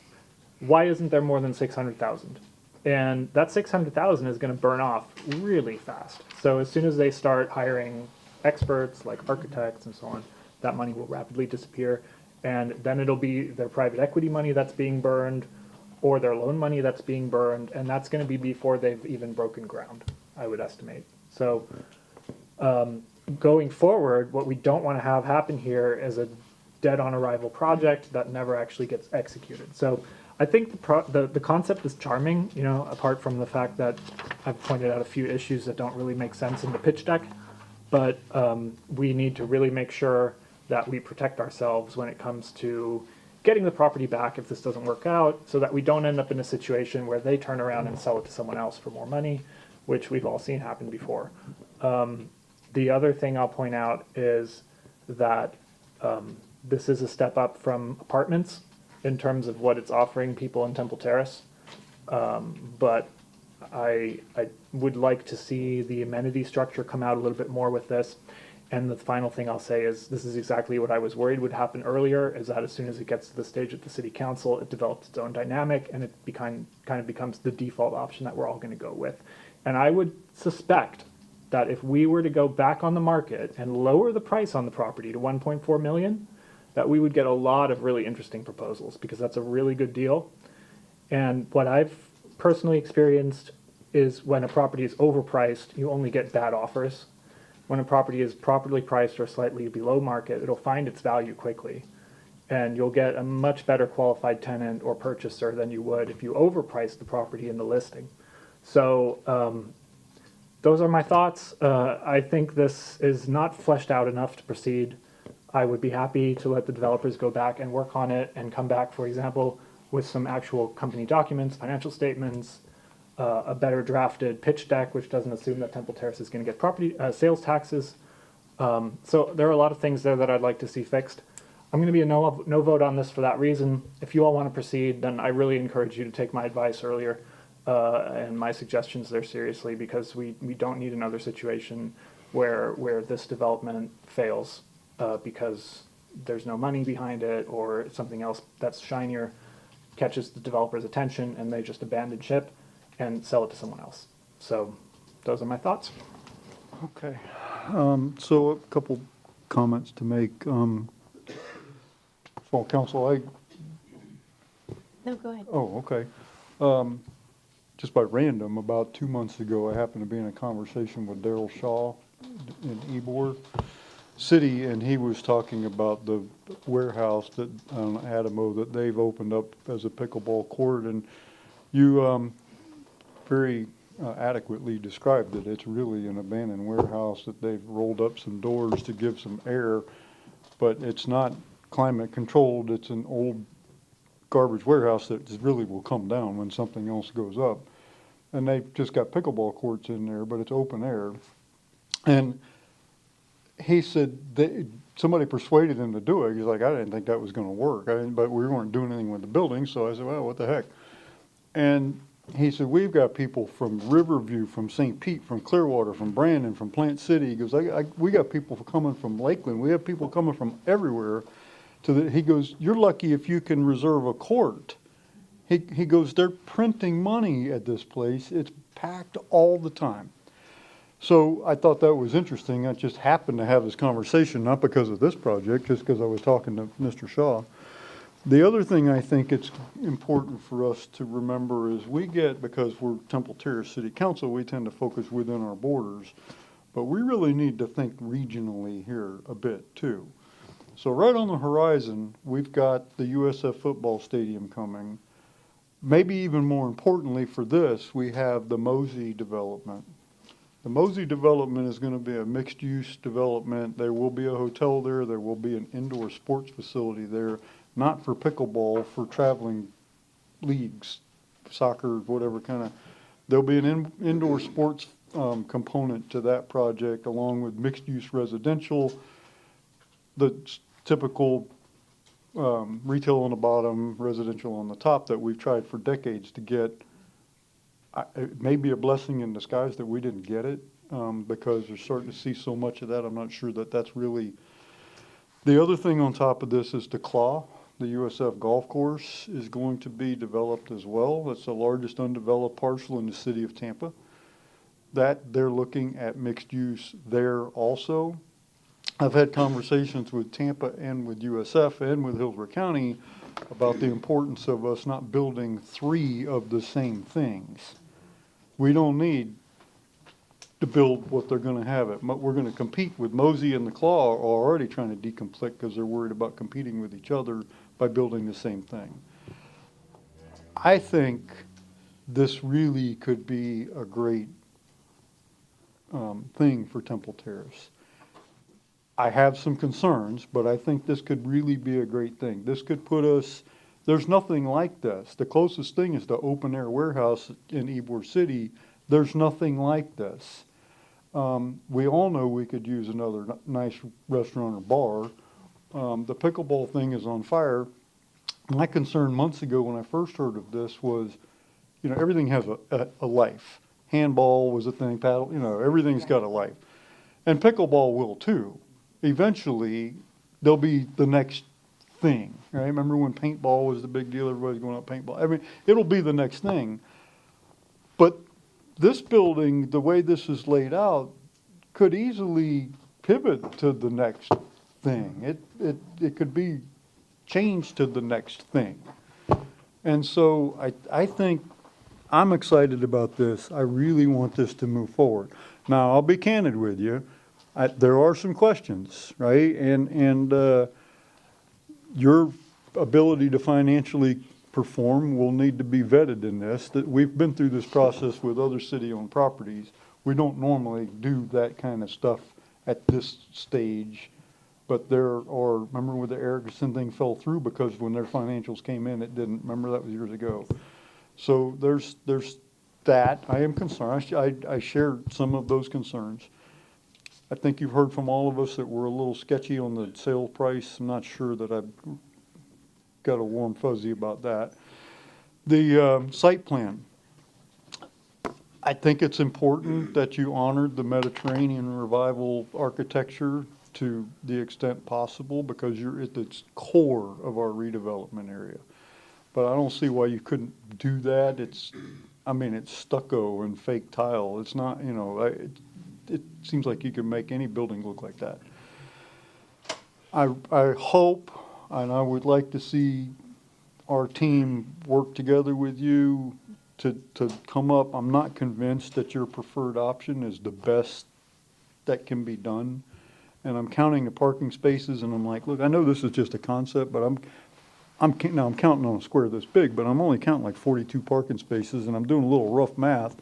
Why isn't there more than 600,000? And that 600,000 is going to burn off really fast. So as soon as they start hiring experts like architects and so on, that money will rapidly disappear. And then it'll be their private equity money that's being burned or their loan money that's being burned. And that's going to be before they've even broken ground, I would estimate. So going forward, what we don't want to have happen here is a dead on arrival project that never actually gets executed. So I think the concept is charming, apart from the fact that I've pointed out a few issues that don't really make sense in the pitch deck. But we need to really make sure that we protect ourselves when it comes to getting the property back if this doesn't work out, so that we don't end up in a situation where they turn around and sell it to someone else for more money, which we've all seen happen before. The other thing I'll point out is that this is a step up from apartments in terms of what it's offering people in Temple Terrace. But I would like to see the amenity structure come out a little bit more with this. And the final thing I'll say is this is exactly what I was worried would happen earlier, is that as soon as it gets to the stage at the city council, it develops its own dynamic and it kind of becomes the default option that we're all going to go with. And I would suspect that if we were to go back on the market and lower the price on the property to 1.4 million, that we would get a lot of really interesting proposals, because that's a really good deal. And what I've personally experienced is when a property is overpriced, you only get bad offers. When a property is properly priced or slightly below market, it'll find its value quickly. And you'll get a much better qualified tenant or purchaser than you would if you overpriced the property in the listing. So those are my thoughts. I think this is not fleshed out enough to proceed. I would be happy to let the developers go back and work on it and come back, for example, with some actual company documents, financial statements, a better drafted pitch deck, which doesn't assume that Temple Terrace is going to get property sales taxes. So there are a lot of things there that I'd like to see fixed. I'm going to be a no vote on this for that reason. If you all want to proceed, then I really encourage you to take my advice earlier and my suggestions there seriously, because we don't need another situation where this development fails because there's no money behind it, or something else that's shinier catches the developer's attention and they just abandon ship and sell it to someone else. So those are my thoughts. Okay. So a couple comments to make. Well, Council, No, go ahead. oh, okay. Just by random, about 2 months ago, I happened to be in a conversation with Daryl Shaw in Ybor City, and he was talking about the warehouse that Adamo that they've opened up as a pickleball court, and you very adequately described it. It's really an abandoned warehouse that they've rolled up some doors to give some air, but it's not climate controlled. It's an old garbage warehouse that really will come down when something else goes up. And they've just got pickleball courts in there, but it's open air. And he said somebody persuaded him to do it. He's like, I didn't think that was going to work. But we weren't doing anything with the building, so I said, well, what the heck? And he said, we've got people from Riverview, from St. Pete, from Clearwater, from Brandon, from Plant City. He goes, we got people coming from Lakeland. We have people coming from everywhere. He goes, you're lucky if you can reserve a court. He goes, they're printing money at this place. It's packed all the time. So I thought that was interesting. I just happened to have this conversation, not because of this project, just because I was talking to Mr. Shaw. The other thing I think it's important for us to remember is because we're Temple Terrace City Council, we tend to focus within our borders, but we really need to think regionally here a bit too. So right on the horizon, we've got the USF football stadium coming. Maybe even more importantly for this, we have the Mosey development. The Mosey development is going to be a mixed-use development. There will be a hotel there. There will be an indoor sports facility there, not for pickleball, for traveling leagues, soccer, whatever kind of. There'll be an indoor sports component to that project, along with mixed-use residential, the typical retail on the bottom, residential on the top that we've tried for decades to get. It may be a blessing in disguise that we didn't get it because we're starting to see so much of that. I'm not sure that that's really. The other thing on top of this is the Claw. The USF golf course is going to be developed as well. It's the largest undeveloped parcel in the city of Tampa. That they're looking at mixed use there also. I've had conversations with Tampa and with USF and with Hillsborough County about the importance of us not building 3 of the same things. We don't need to build what they're going to have it. We're going to compete with Mosey and the Claw are already trying to deconflict because they're worried about competing with each other by building the same thing. I think this really could be a great thing for Temple Terrace. I have some concerns, but I think this could really be a great thing. This could put us, there's nothing like this. The closest thing is the open air warehouse in Ybor City. There's nothing like this. We all know we could use another nice restaurant or bar. The pickleball thing is on fire. My concern months ago when I first heard of this was, everything has a life. Handball was a thing, paddle, everything's got a life. And pickleball will too. Eventually, there'll be the next thing, right? Remember when paintball was the big deal? Everybody's going out paintball. I mean, it'll be the next thing. But this building, the way this is laid out, could easily pivot to the next thing. It could be changed to the next thing. And so I think I'm excited about this. I really want this to move forward. Now, I'll be candid with you. There are some questions, right? And your ability to financially perform will need to be vetted in this. That we've been through this process with other city-owned properties. We don't normally do that kind of stuff at this stage. But there are, remember when the Erickson thing fell through because when their financials came in, it didn't. Remember that was years ago. So there's that. I am concerned. I shared some of those concerns. I think you've heard from all of us that we're a little sketchy on the sale price. I'm not sure that I've got a warm fuzzy about that. The site plan. I think it's important that you honored the Mediterranean revival architecture to the extent possible because you're at the core of our redevelopment area. But I don't see why you couldn't do that. It's stucco and fake tile. It's not, it seems like you can make any building look like that. I hope, and I would like to see our team work together with you to come up. I'm not convinced that your preferred option is the best that can be done. And I'm counting the parking spaces and I'm like, look, I know this is just a concept, but I'm counting on a square this big, but I'm only counting like 42 parking spaces and I'm doing a little rough math.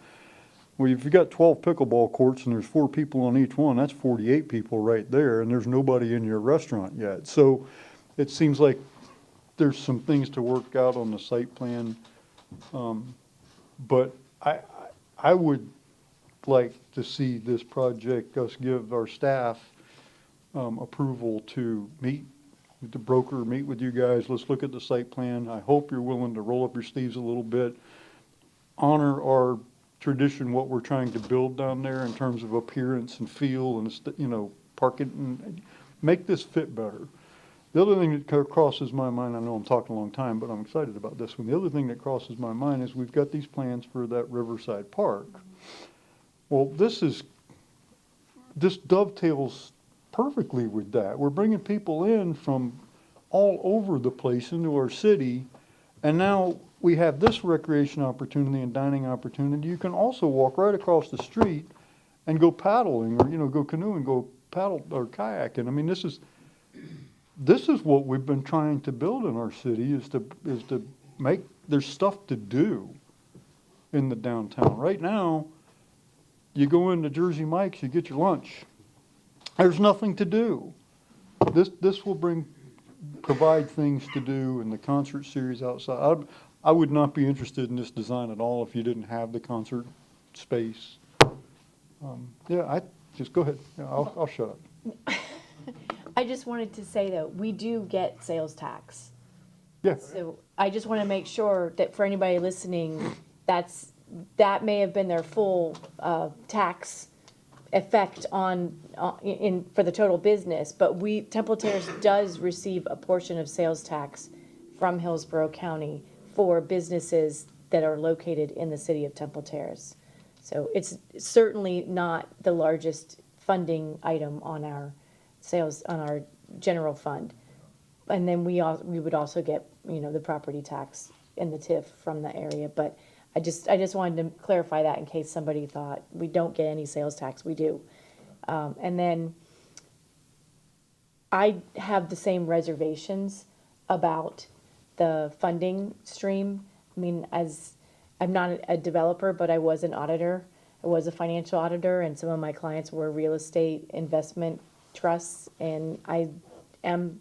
Well, if you got 12 pickleball courts and there's 4 people on each one, that's 48 people right there, and there's nobody in your restaurant yet. So it seems like there's some things to work out on the site plan. But I would like to see this project, us give our staff approval to meet with the broker, meet with you guys. Let's look at the site plan. I hope you're willing to roll up your sleeves a little bit, honor our tradition, what we're trying to build down there in terms of appearance and feel and, parking, and make this fit better. The other thing that crosses my mind, I know I'm talking a long time, but I'm excited about this one. The other thing that crosses my mind is we've got these plans for that Riverside Park. Well, this dovetails perfectly with that. We're bringing people in from all over the place into our city, and now we have this recreation opportunity and dining opportunity. You can also walk right across the street and go paddling, or go canoeing, go paddle or kayaking. I mean, this is what we've been trying to build in our city is to make there's stuff to do in the downtown. Right now, you go into Jersey Mike's, you get your lunch. There's nothing to do. This will provide things to do in the concert series outside. I would not be interested in this design at all if you didn't have the concert space. Just go ahead. Yeah, I'll shut up. I just wanted to say though, we do get sales tax. Yeah. So I just want to make sure that for anybody listening, that may have been their full tax effect for the total business, but Temple Terrace does receive a portion of sales tax from Hillsborough County for businesses that are located in the city of Temple Terrace. So it's certainly not the largest funding item on our general fund. And then we would also get, the property tax and the TIF from the area. But I just wanted to clarify that in case somebody thought we don't get any sales tax. We do. And then I have the same reservations about the funding stream. I mean, I'm not a developer, but I was an auditor. I was a financial auditor, and some of my clients were real estate investment trusts, and I am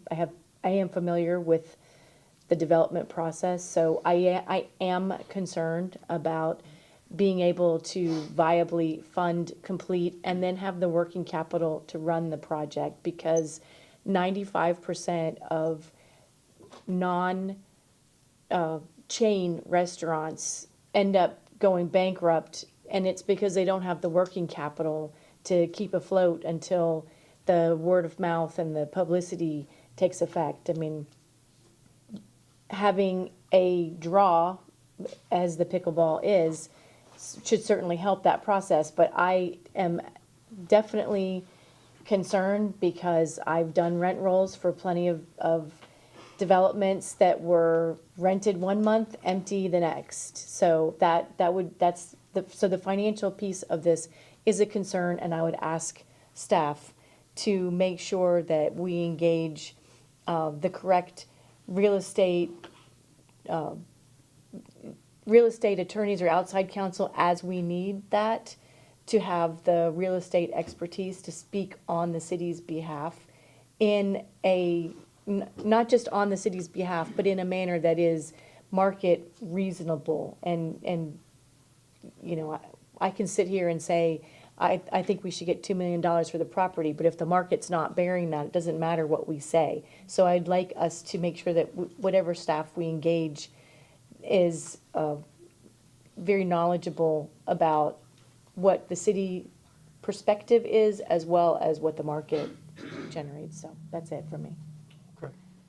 familiar with the development process. So I am concerned about being able to viably fund, complete, and then have the working capital to run the project, because 95% of chain restaurants end up going bankrupt, and it's because they don't have the working capital to keep afloat until the word of mouth and the publicity takes effect. I mean, having a draw, as the pickleball is, should certainly help that process, but I am definitely concerned because I've done rent rolls for plenty of developments that were rented one month, empty the next. So so the financial piece of this is a concern, and I would ask staff to make sure that we engage the correct real estate attorneys or outside counsel as we need that, to have the real estate expertise to speak on the city's behalf not just on the city's behalf, but in a manner that is market reasonable. And I can sit here and say I think we should get $2 million for the property, but if the market's not bearing that, it doesn't matter what we say. So I'd like us to make sure that whatever staff we engage is very knowledgeable about what the city perspective is, as well as what the market generates. So that's it for me.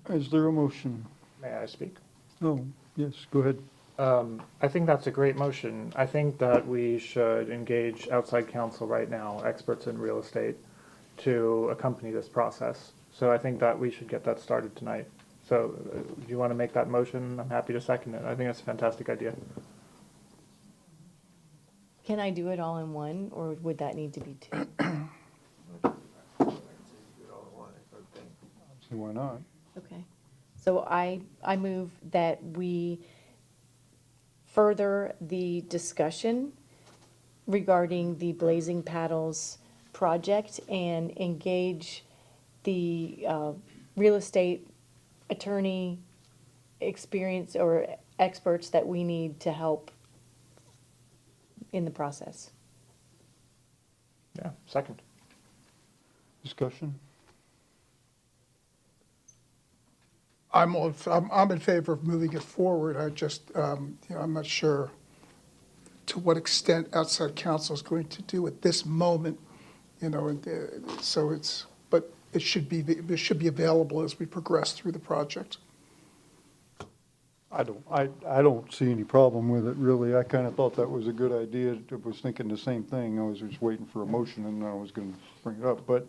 Is there a motion? May I speak? Oh, yes, go ahead. I think that's a great motion. I think that we should engage outside counsel right now, experts in real estate, to accompany this process. So I think that we should get that started tonight. So if you want to make that motion, I'm happy to second it. I think that's a fantastic idea. Can I do it all in one, or would that need to be two? See, why not? Okay. So I move that we further the discussion regarding the Blazing Paddles project and engage the real estate attorney experience or experts that we need to help in the process. Yeah, second. Discussion? I'm in favor of moving it forward. I just, I'm not sure to what extent outside counsel is going to do at this moment, so but it should be available as we progress through the project. I don't see any problem with it, really. I kind of thought that was a good idea. I was thinking the same thing. I was just waiting for a motion, and I was going to bring it up. But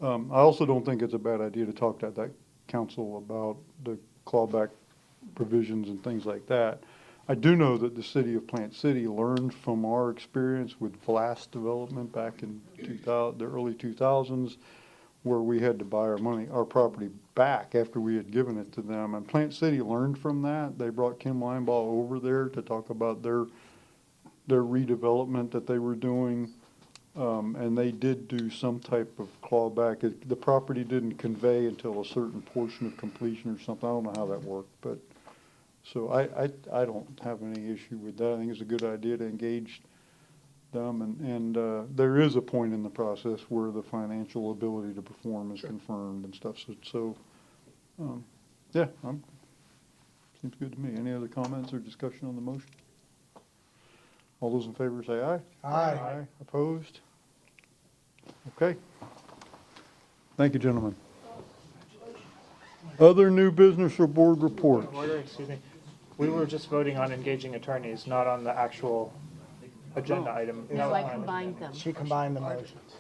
I also don't think it's a bad idea to talk to that council about the clawback provisions and things like that. I do know that the city of Plant City learned from our experience with Vlast development back in the early 2000s, where we had to buy our property back after we had given it to them. And Plant City learned from that. They brought Kim Linebaugh over there to talk about their redevelopment that they were doing. And they did do some type of clawback. The property didn't convey until a certain portion of completion or something. I don't know how that worked, but so I don't have any issue with that. I think it's a good idea to engage them, and there is a point in the process where the financial ability to perform is confirmed and stuff. So yeah, seems good to me. Any other comments or discussion on the motion? All those in favor say aye. Aye. Opposed? Okay. Thank you, gentlemen. Other new business or board reports? Order, excuse me. We were just voting on engaging attorneys, not on the actual agenda item. No, I combined them. She combined the motions.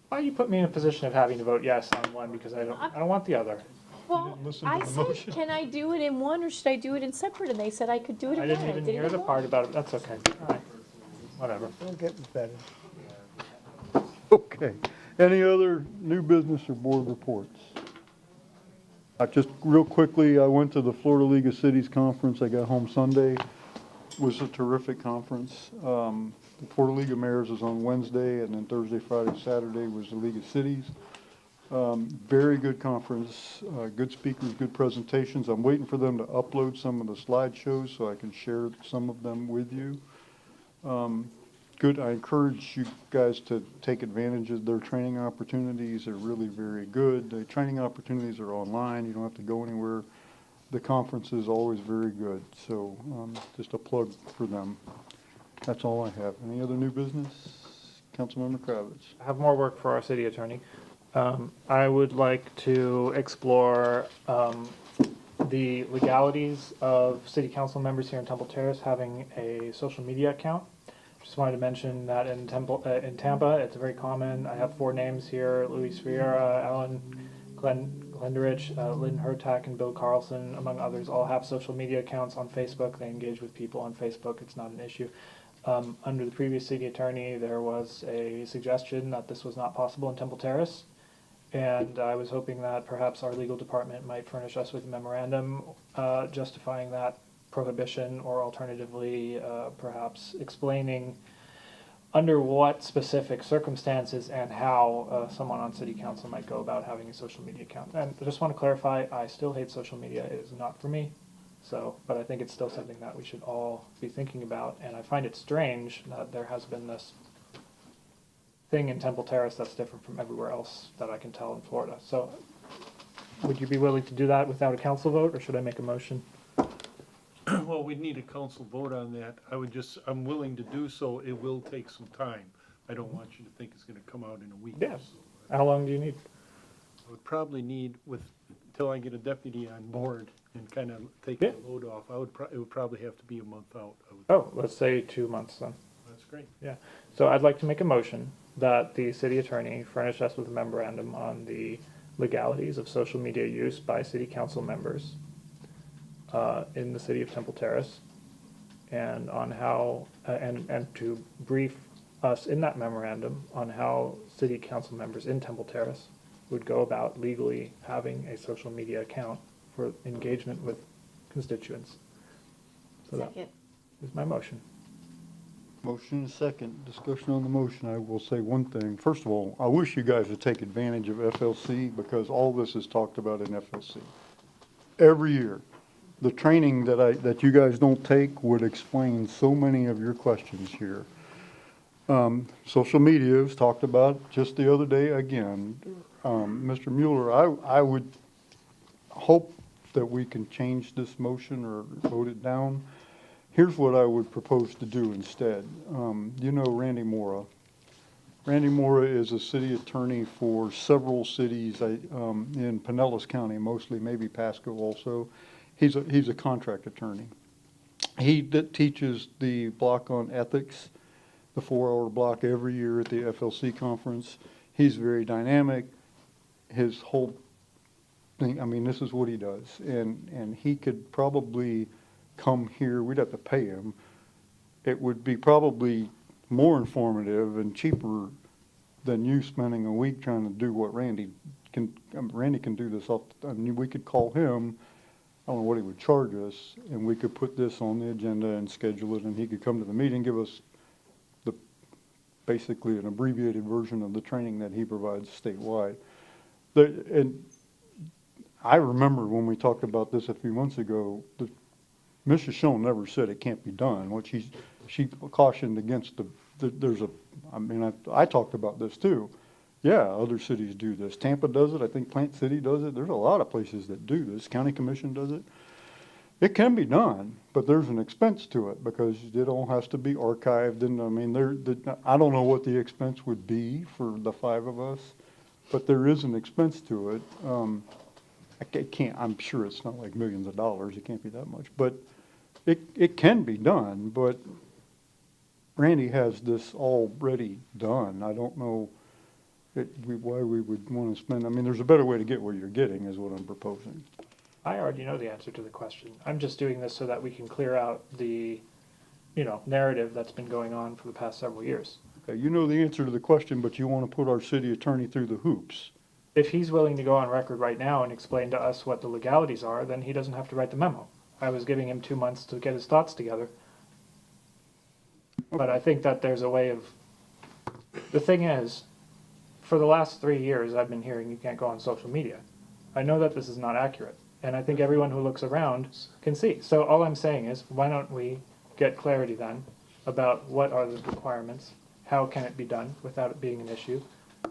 Why you put me in a position of having to vote yes on one because I don't want the other. Well, I said, can I do it in one or should I do it in separate? And they said I could do it in I one. didn't even did it hear in the one. part about it. That's okay. All right. Whatever. It'll get better. Okay. Any other new business or board reports? Just real quickly, I went to the Florida League of Cities conference. I got home Sunday. It was a terrific conference. The Florida League of Mayors was on Wednesday, and then Thursday, Friday, Saturday was the League of Cities. Very good conference, good speakers, good presentations. I'm waiting for them to upload some of the slideshows so I can share some of them with you. Good. I encourage you guys to take advantage of their training opportunities. They're really very good. The training opportunities are online. You don't have to go anywhere. The conference is always very good. So just a plug for them. That's all I have. Any other new business? Councilmember Kravitz. I have more work for our city attorney. I would like to explore the legalities of city council members here in Temple Terrace having a social media account. Just wanted to mention that in Tampa, it's very common. I have 4 names here: Luis Riera, Alan Glenderich, Lynn Hertak, and Bill Carlson, among others, all have social media accounts on Facebook. They engage with people on Facebook. It's not an issue. Under the previous city attorney, there was a suggestion that this was not possible in Temple Terrace. And I was hoping that perhaps our legal department might furnish us with a memorandum justifying that prohibition, or alternatively, perhaps explaining under what specific circumstances and how someone on city council might go about having a social media account. And I just want to clarify, I still hate social media. It is not for me. So, but I think it's still something that we should all be thinking about, and I find it strange that there has been this thing in Temple Terrace that's different from everywhere else that I can tell in Florida. So, would you be willing to do that without a council vote, or should I make a motion? Well, we'd need a council vote on that. I'm willing to do so. It will take some time. I don't want you to think it's gonna come out in a week. Yes. How long do you need? I would probably need until I get a deputy on board and kind of take the load off. It would probably have to be a month out. Oh, let's say 2 months then. That's great. Yeah. So I'd like to make a motion that the city attorney furnish us with a memorandum on the legalities of social media use by city council members in the city of Temple Terrace, and on how, and to brief us in that memorandum on how city council members in Temple Terrace would go about legally having a social media account for engagement with constituents. So that Second. is my motion. Motion and second. Discussion on the motion. I will say one thing. First of all, I wish you guys would take advantage of FLC because all this is talked about in FLC. Every year. The training that you guys don't take would explain so many of your questions here. Social media was talked about just the other day again. Mr. Mueller, I would hope that we can change this motion or vote it down. Here's what I would propose to do instead. You know Randy Mora. Randy Mora is a city attorney for several cities in Pinellas County, mostly, maybe Pasco also. He's a contract attorney. He teaches the block on ethics, the 4-hour block every year at the FLC conference. He's very dynamic. His whole thing, I mean, this is what he does. And he could probably come here. We'd have to pay him. It would be probably more informative and cheaper than you spending a week trying to do what Randy can. Randy can do this. We could call him. I don't know what he would charge us, and we could put this on the agenda and schedule it, and he could come to the meeting, give us basically an abbreviated version of the training that he provides statewide. And I remember when we talked about this a few months ago, Mrs. Schoen never said it can't be done. What she cautioned against I talked about this too. Yeah, other cities do this. Tampa does it. I think Plant City does it. There's a lot of places that do this. County Commission does it. It can be done, but there's an expense to it because it all has to be archived. And I mean, I don't know what the expense would be for the 5 of us, but there is an expense to it. I'm sure it's not like millions of dollars. It can't be that much, but it can be done. But Randy has this already done. I don't know why we would want to spend. I mean, there's a better way to get where you're getting is what I'm proposing. I already know the answer to the question. I'm just doing this so that we can clear out the, narrative that's been going on for the past several years. Okay, you know the answer to the question, but you want to put our city attorney through the hoops. If he's willing to go on record right now and explain to us what the legalities are, then he doesn't have to write the memo. I was giving him 2 months to get his thoughts together. But I think that there's a way of, the thing is, for the last 3 years, I've been hearing you can't go on social media. I know that this is not accurate, and I think everyone who looks around can see. So all I'm saying is, why don't we get clarity then about what are the requirements, how can it be done without it being an issue,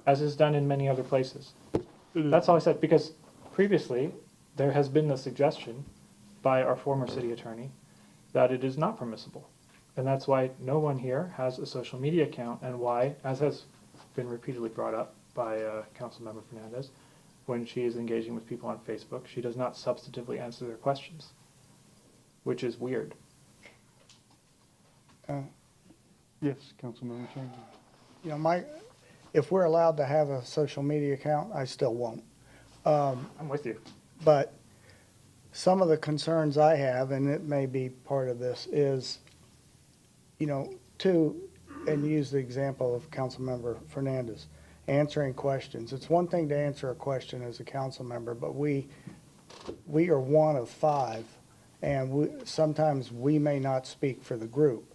as is done in many other places. That's all I said, because previously, there has been the suggestion by our former city attorney that it is not permissible. And that's why no one here has a social media account, and why, as has been repeatedly brought up by Councilmember Fernandez, when she is engaging with people on Facebook, she does not substantively answer their questions, which is weird. Yes, Councilmember Chambers. If we're allowed to have a social media account, I still won't. I'm with you. But some of the concerns I have, and it may be part of this, is, and use the example of Councilmember Fernandez, answering questions. It's one thing to answer a question as a council member, but we are one of 5, and sometimes we may not speak for the group.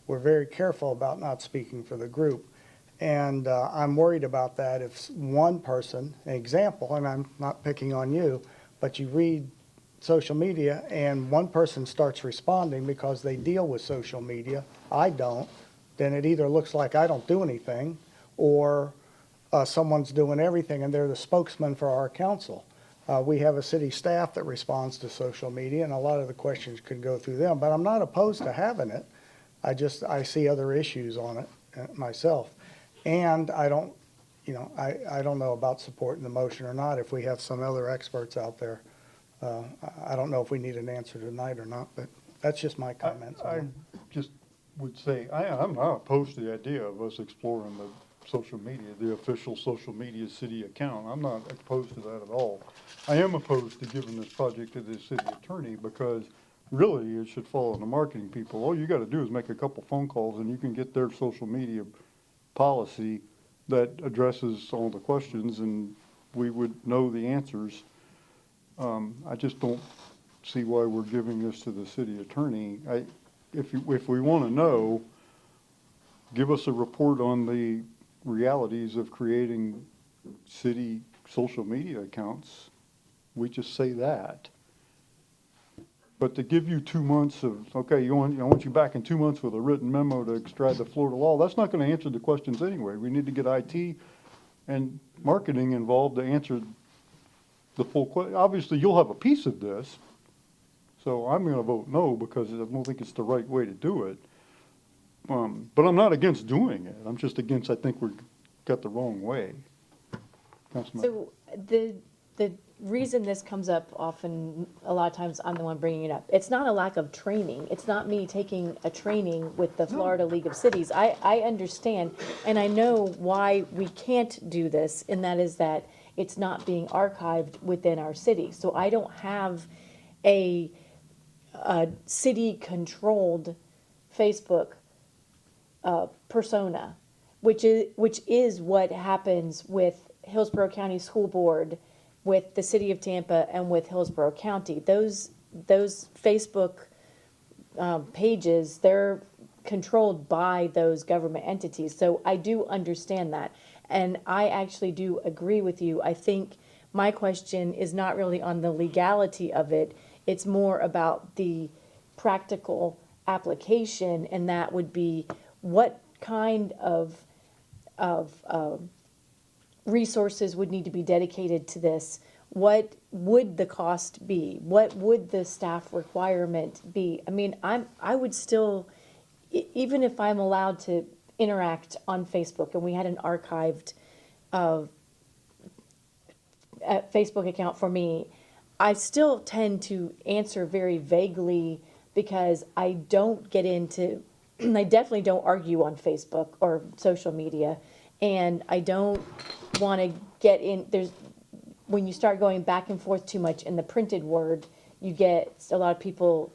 We're very careful about not speaking for the group. And I'm worried about that if one person, an example, and I'm not picking on you, but you read social media and one person starts responding because they deal with social media, I don't, then it either looks like I don't do anything or someone's doing everything and they're the spokesman for our council. We have a city staff that responds to social media and a lot of the questions could go through them, but I'm not opposed to having it. I see other issues on it myself. And I don't know about supporting the motion or not if we have some other experts out there. I don't know if we need an answer tonight or not, but that's just my comments on I it. just would say, I'm not opposed to the idea of us exploring the social media, the official social media city account. I'm not opposed to that at all. I am opposed to giving this project to the city attorney because really it should fall on the marketing people. All you gotta do is make a couple phone calls and you can get their social media policy that addresses all the questions and we would know the answers. I just don't see why we're giving this to the city attorney. If we want to know, give us a report on the realities of creating city social media accounts. We just say that. But to give you 2 months of, okay, I want you back in 2 months with a written memo to extract the Florida law, that's not going to answer the questions anyway. We need to get IT and marketing involved to answer the full question. Obviously, you'll have a piece of this, so I'm going to vote no because I don't think it's the right way to do it. But I'm not against doing it. I'm just against, I think we're got the wrong way. Councilman. So the reason this comes up often, a lot of times I'm the one bringing it up. It's not a lack of training. It's not me taking a training with the Florida League of Cities. I understand, and I know why we can't do this, and that is that it's not being archived within our city. So I don't have a city-controlled Facebook persona, which is what happens with Hillsborough County School Board, with the City of Tampa, and with Hillsborough County. Those Facebook pages, they're controlled by those government entities. So I do understand that. And I actually do agree with you. I think my question is not really on the legality of it. It's more about the practical application, and that would be what kind of resources would need to be dedicated to this? What would the cost be? What would the staff requirement be? I mean, I would still, even if I'm allowed to interact on Facebook and we had an archived Facebook account for me, I still tend to answer very vaguely because I don't get into, I definitely don't argue on Facebook or social media, and I don't want to get in, when you start going back and forth too much in the printed word, you get a lot of people,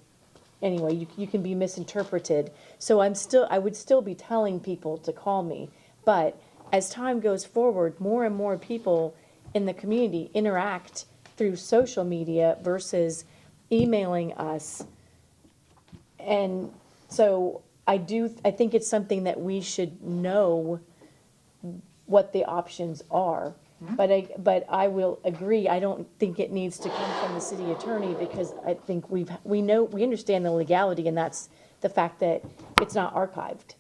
anyway, you can be misinterpreted. So I would still be telling people to call me, but as time goes forward, more and more people in the community interact through social media versus emailing us. And so I think it's something that we should know what the options are. But I will agree, I don't think it needs to come from the city attorney because I think we understand the legality, and that's the fact that it's not archived.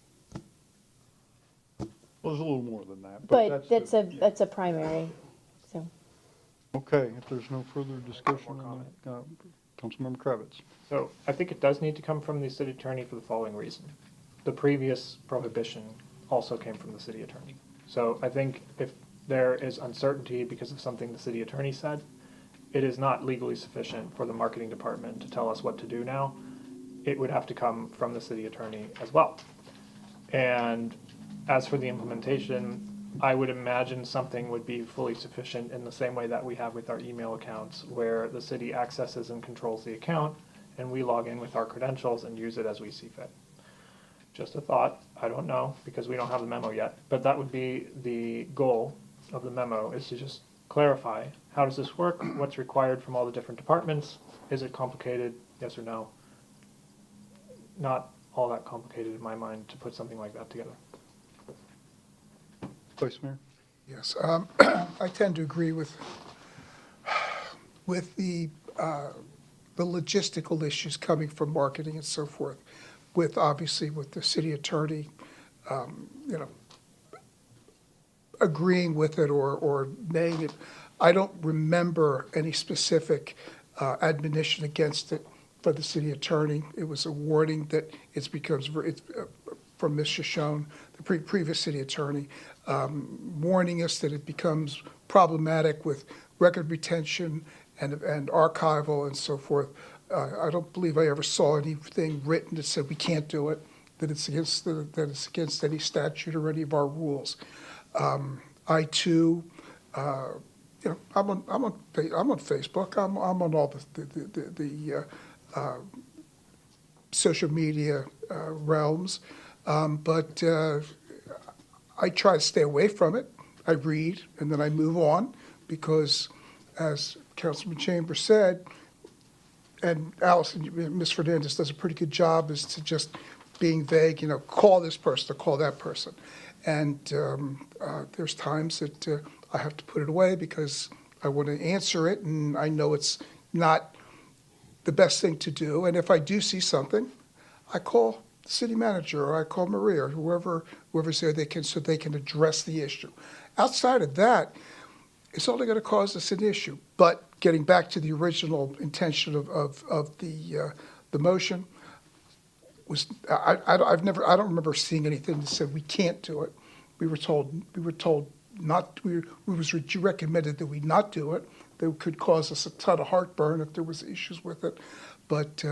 Well, there's a little more than that. But that's a primary, so. Okay, if there's no further discussion on that, Councilmember Kravitz. So I think it does need to come from the city attorney for the following reason. The previous prohibition also came from the city attorney. So I think if there is uncertainty because of something the city attorney said, it is not legally sufficient for the marketing department to tell us what to do now. It would have to come from the city attorney as well. And as for the implementation, I would imagine something would be fully sufficient in the same way that we have with our email accounts, where the city accesses and controls the account, and we log in with our credentials and use it as we see fit. Just a thought, I don't know, because we don't have the memo yet, but that would be the goal of the memo, is to just clarify, how does this work? What's required from all the different departments? Is it complicated? Yes or no? Not all that complicated in my mind to put something like that together. Vice Mayor? Yes, I tend to agree with the the logistical issues coming from marketing and so forth, with obviously with the city attorney, you know, agreeing with it or naying it. I don't remember any specific admonition against it by the city attorney. It was a warning that it's from Ms. Shoshone, the previous city attorney, warning us that it becomes problematic with record retention and archival and so forth. I don't believe I ever saw anything written that said we can't do it, that it's against any statute or any of our rules. I too, you know, I'm on Facebook. I'm on all the social media realms, but I try to stay away from it. I read and then I move on because, as Councilman Chambers said, and Allison, Ms. Fernandez does a pretty good job as to just being vague, you know, call this person or call that person. And there's times that I have to put it away because I want to answer it and I know it's not the best thing to do. And if I do see something, I call the city manager or I call Maria or whoever's there so they can address the issue. Outside of that, it's only going to cause us an issue. But getting back to the original intention of the motion, I don't remember seeing anything that said we can't do it. We were told not. We was recommended that we not do it. That could cause us a ton of heartburn if there was issues with it. But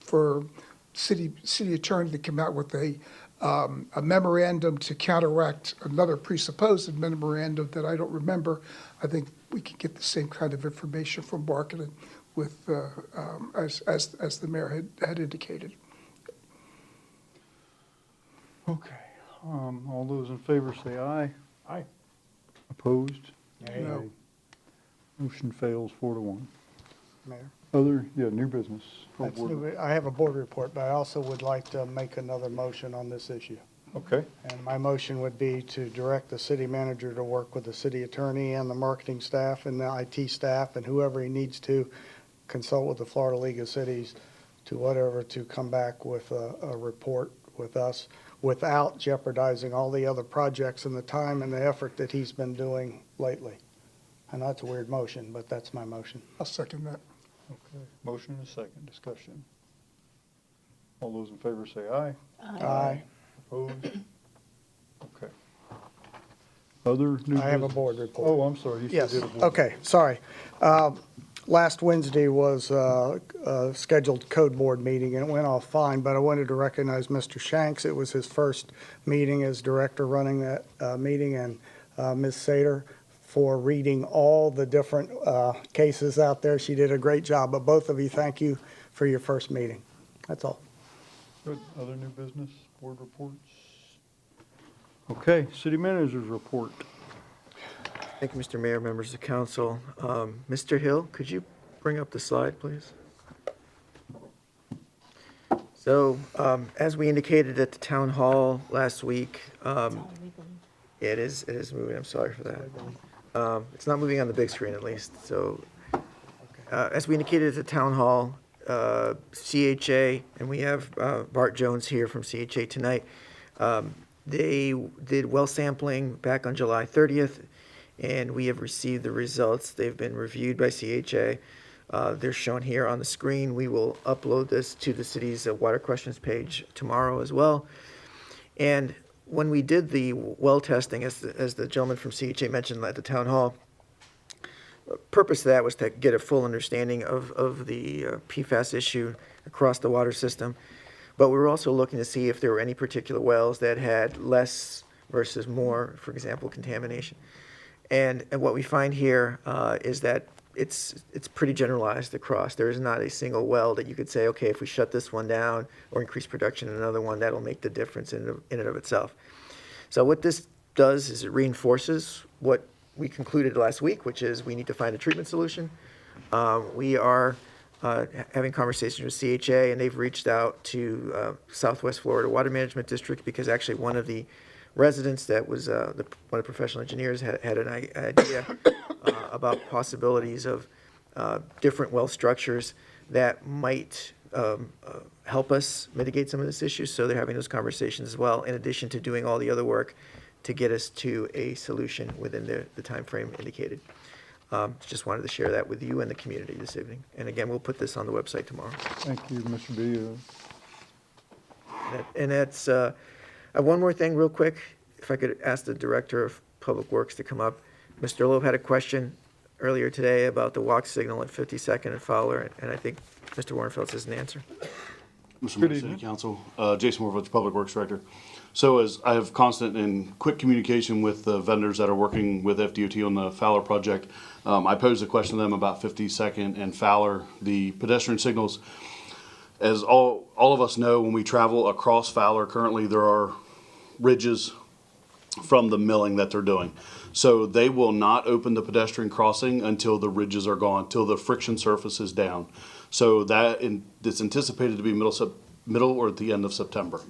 for city attorney to come out with a memorandum to counteract another presupposed memorandum that I don't remember, I think we could get the same kind of information from marketing with as the mayor had indicated. Okay. All those in favor say aye. Aye. Opposed? No. Motion fails 4-1. Mayor? New business. That's I have a board report, but I also would like to make another motion on this issue. Okay. And my motion would be to direct the city manager to work with the city attorney and the marketing staff and the IT staff and whoever he needs to consult with the Florida League of Cities to come back with a report with us without jeopardizing all the other projects and the time and the effort that he's been doing lately. I know it's a weird motion, but that's my motion. I'll second that. Okay. Motion and a second. Discussion. All those in favor say aye. Aye. Opposed? Okay. Other new I have a business? board report. Oh, I'm sorry. You Yes, said it was- okay, sorry. Last Wednesday was a scheduled code board meeting, and it went off fine, but I wanted to recognize Mr. Shanks. It was his first meeting as director running that meeting, and Ms. Sater for reading all the different cases out there. She did a great job, but both of you, thank you for your first meeting. That's all. Good. Other new business, board reports? Okay, city manager's report. Thank you, Mr. Mayor, members of council. Mr. Hill, could you bring up the slide, please? So, as we indicated at the town hall last week, it is moving, I'm sorry for that. It's not moving on the big screen at least, so. As we indicated at the town hall, CHA, and we have Bart Jones here from CHA tonight, they did well sampling back on July 30th, and we have received the results. They've been reviewed by CHA. They're shown here on the screen. We will upload this to the city's water questions page tomorrow as well. And when we did the well testing, as the gentleman from CHA mentioned at the town hall, purpose of that was to get a full understanding of the PFAS issue across the water system. But we were also looking to see if there were any particular wells that had less versus more, for example, contamination. And what we find here is that it's pretty generalized across. There is not a single well that you could say, okay, if we shut this one down or increase production in another one, that'll make the difference in and of itself. So what this does is it reinforces what we concluded last week, which is we need to find a treatment solution. We are having conversations with CHA, and they've reached out to Southwest Florida Water Management District because actually one of the residents that was one of the professional engineers had an idea about possibilities of different well structures that might help us mitigate some of this issue. So they're having those conversations as well, in addition to doing all the other work to get us to a solution within the timeframe indicated. Just wanted to share that with you and the community this evening. And again, we'll put this on the website tomorrow. Thank you, Mr. B. And that's, one more thing real quick, if I could ask the Director of Public Works to come up. Mr. Loeb had a question earlier today about the walk signal at 52nd and Fowler, and I think Mr. Warrenfeld has an answer. Mr. Mayor, City Council, Jason Warfeld, Public Works Director. So as I have constant and quick communication with the vendors that are working with FDOT on the Fowler project, I posed a question to them about 52nd and Fowler, the pedestrian signals. As all of us know, when we travel across Fowler, currently there are ridges from the milling that they're doing. So they will not open the pedestrian crossing until the ridges are gone, till the friction surface is down. So it's anticipated to be middle or at the end of September.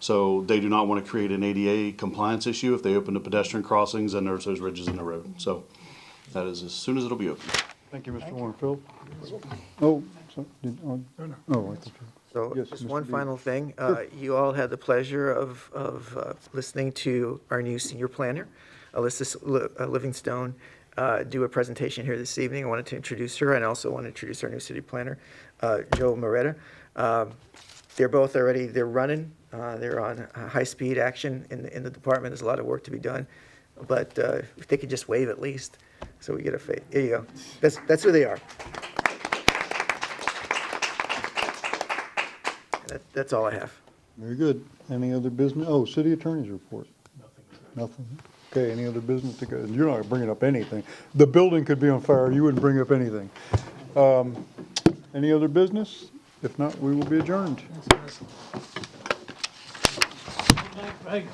So they do not want to create an ADA compliance issue if they open the pedestrian crossings and there's those ridges in the road. So that is as soon as it'll be open. Thank you, Mr. Warrenfeld. Oh, I thought you. So Yes, just Mr. one B. final thing. Sure. You all had the pleasure of listening to our new senior planner, Alyssa Livingstone, do a presentation here this evening. I wanted to introduce her, and I also want to introduce our new city planner, Joe Moretta. They're both already, they're running. They're on high-speed action in the department. There's a lot of work to be done. But if they could just wave at least, so we get a face. There you go. That's who they are. That's all I have. Very good. Any other business? Oh, city attorney's report. Nothing. Okay, any other business to go? You're not bringing up anything. The building could be on fire. You wouldn't bring up anything. Any other business? If not, we will be adjourned. Right.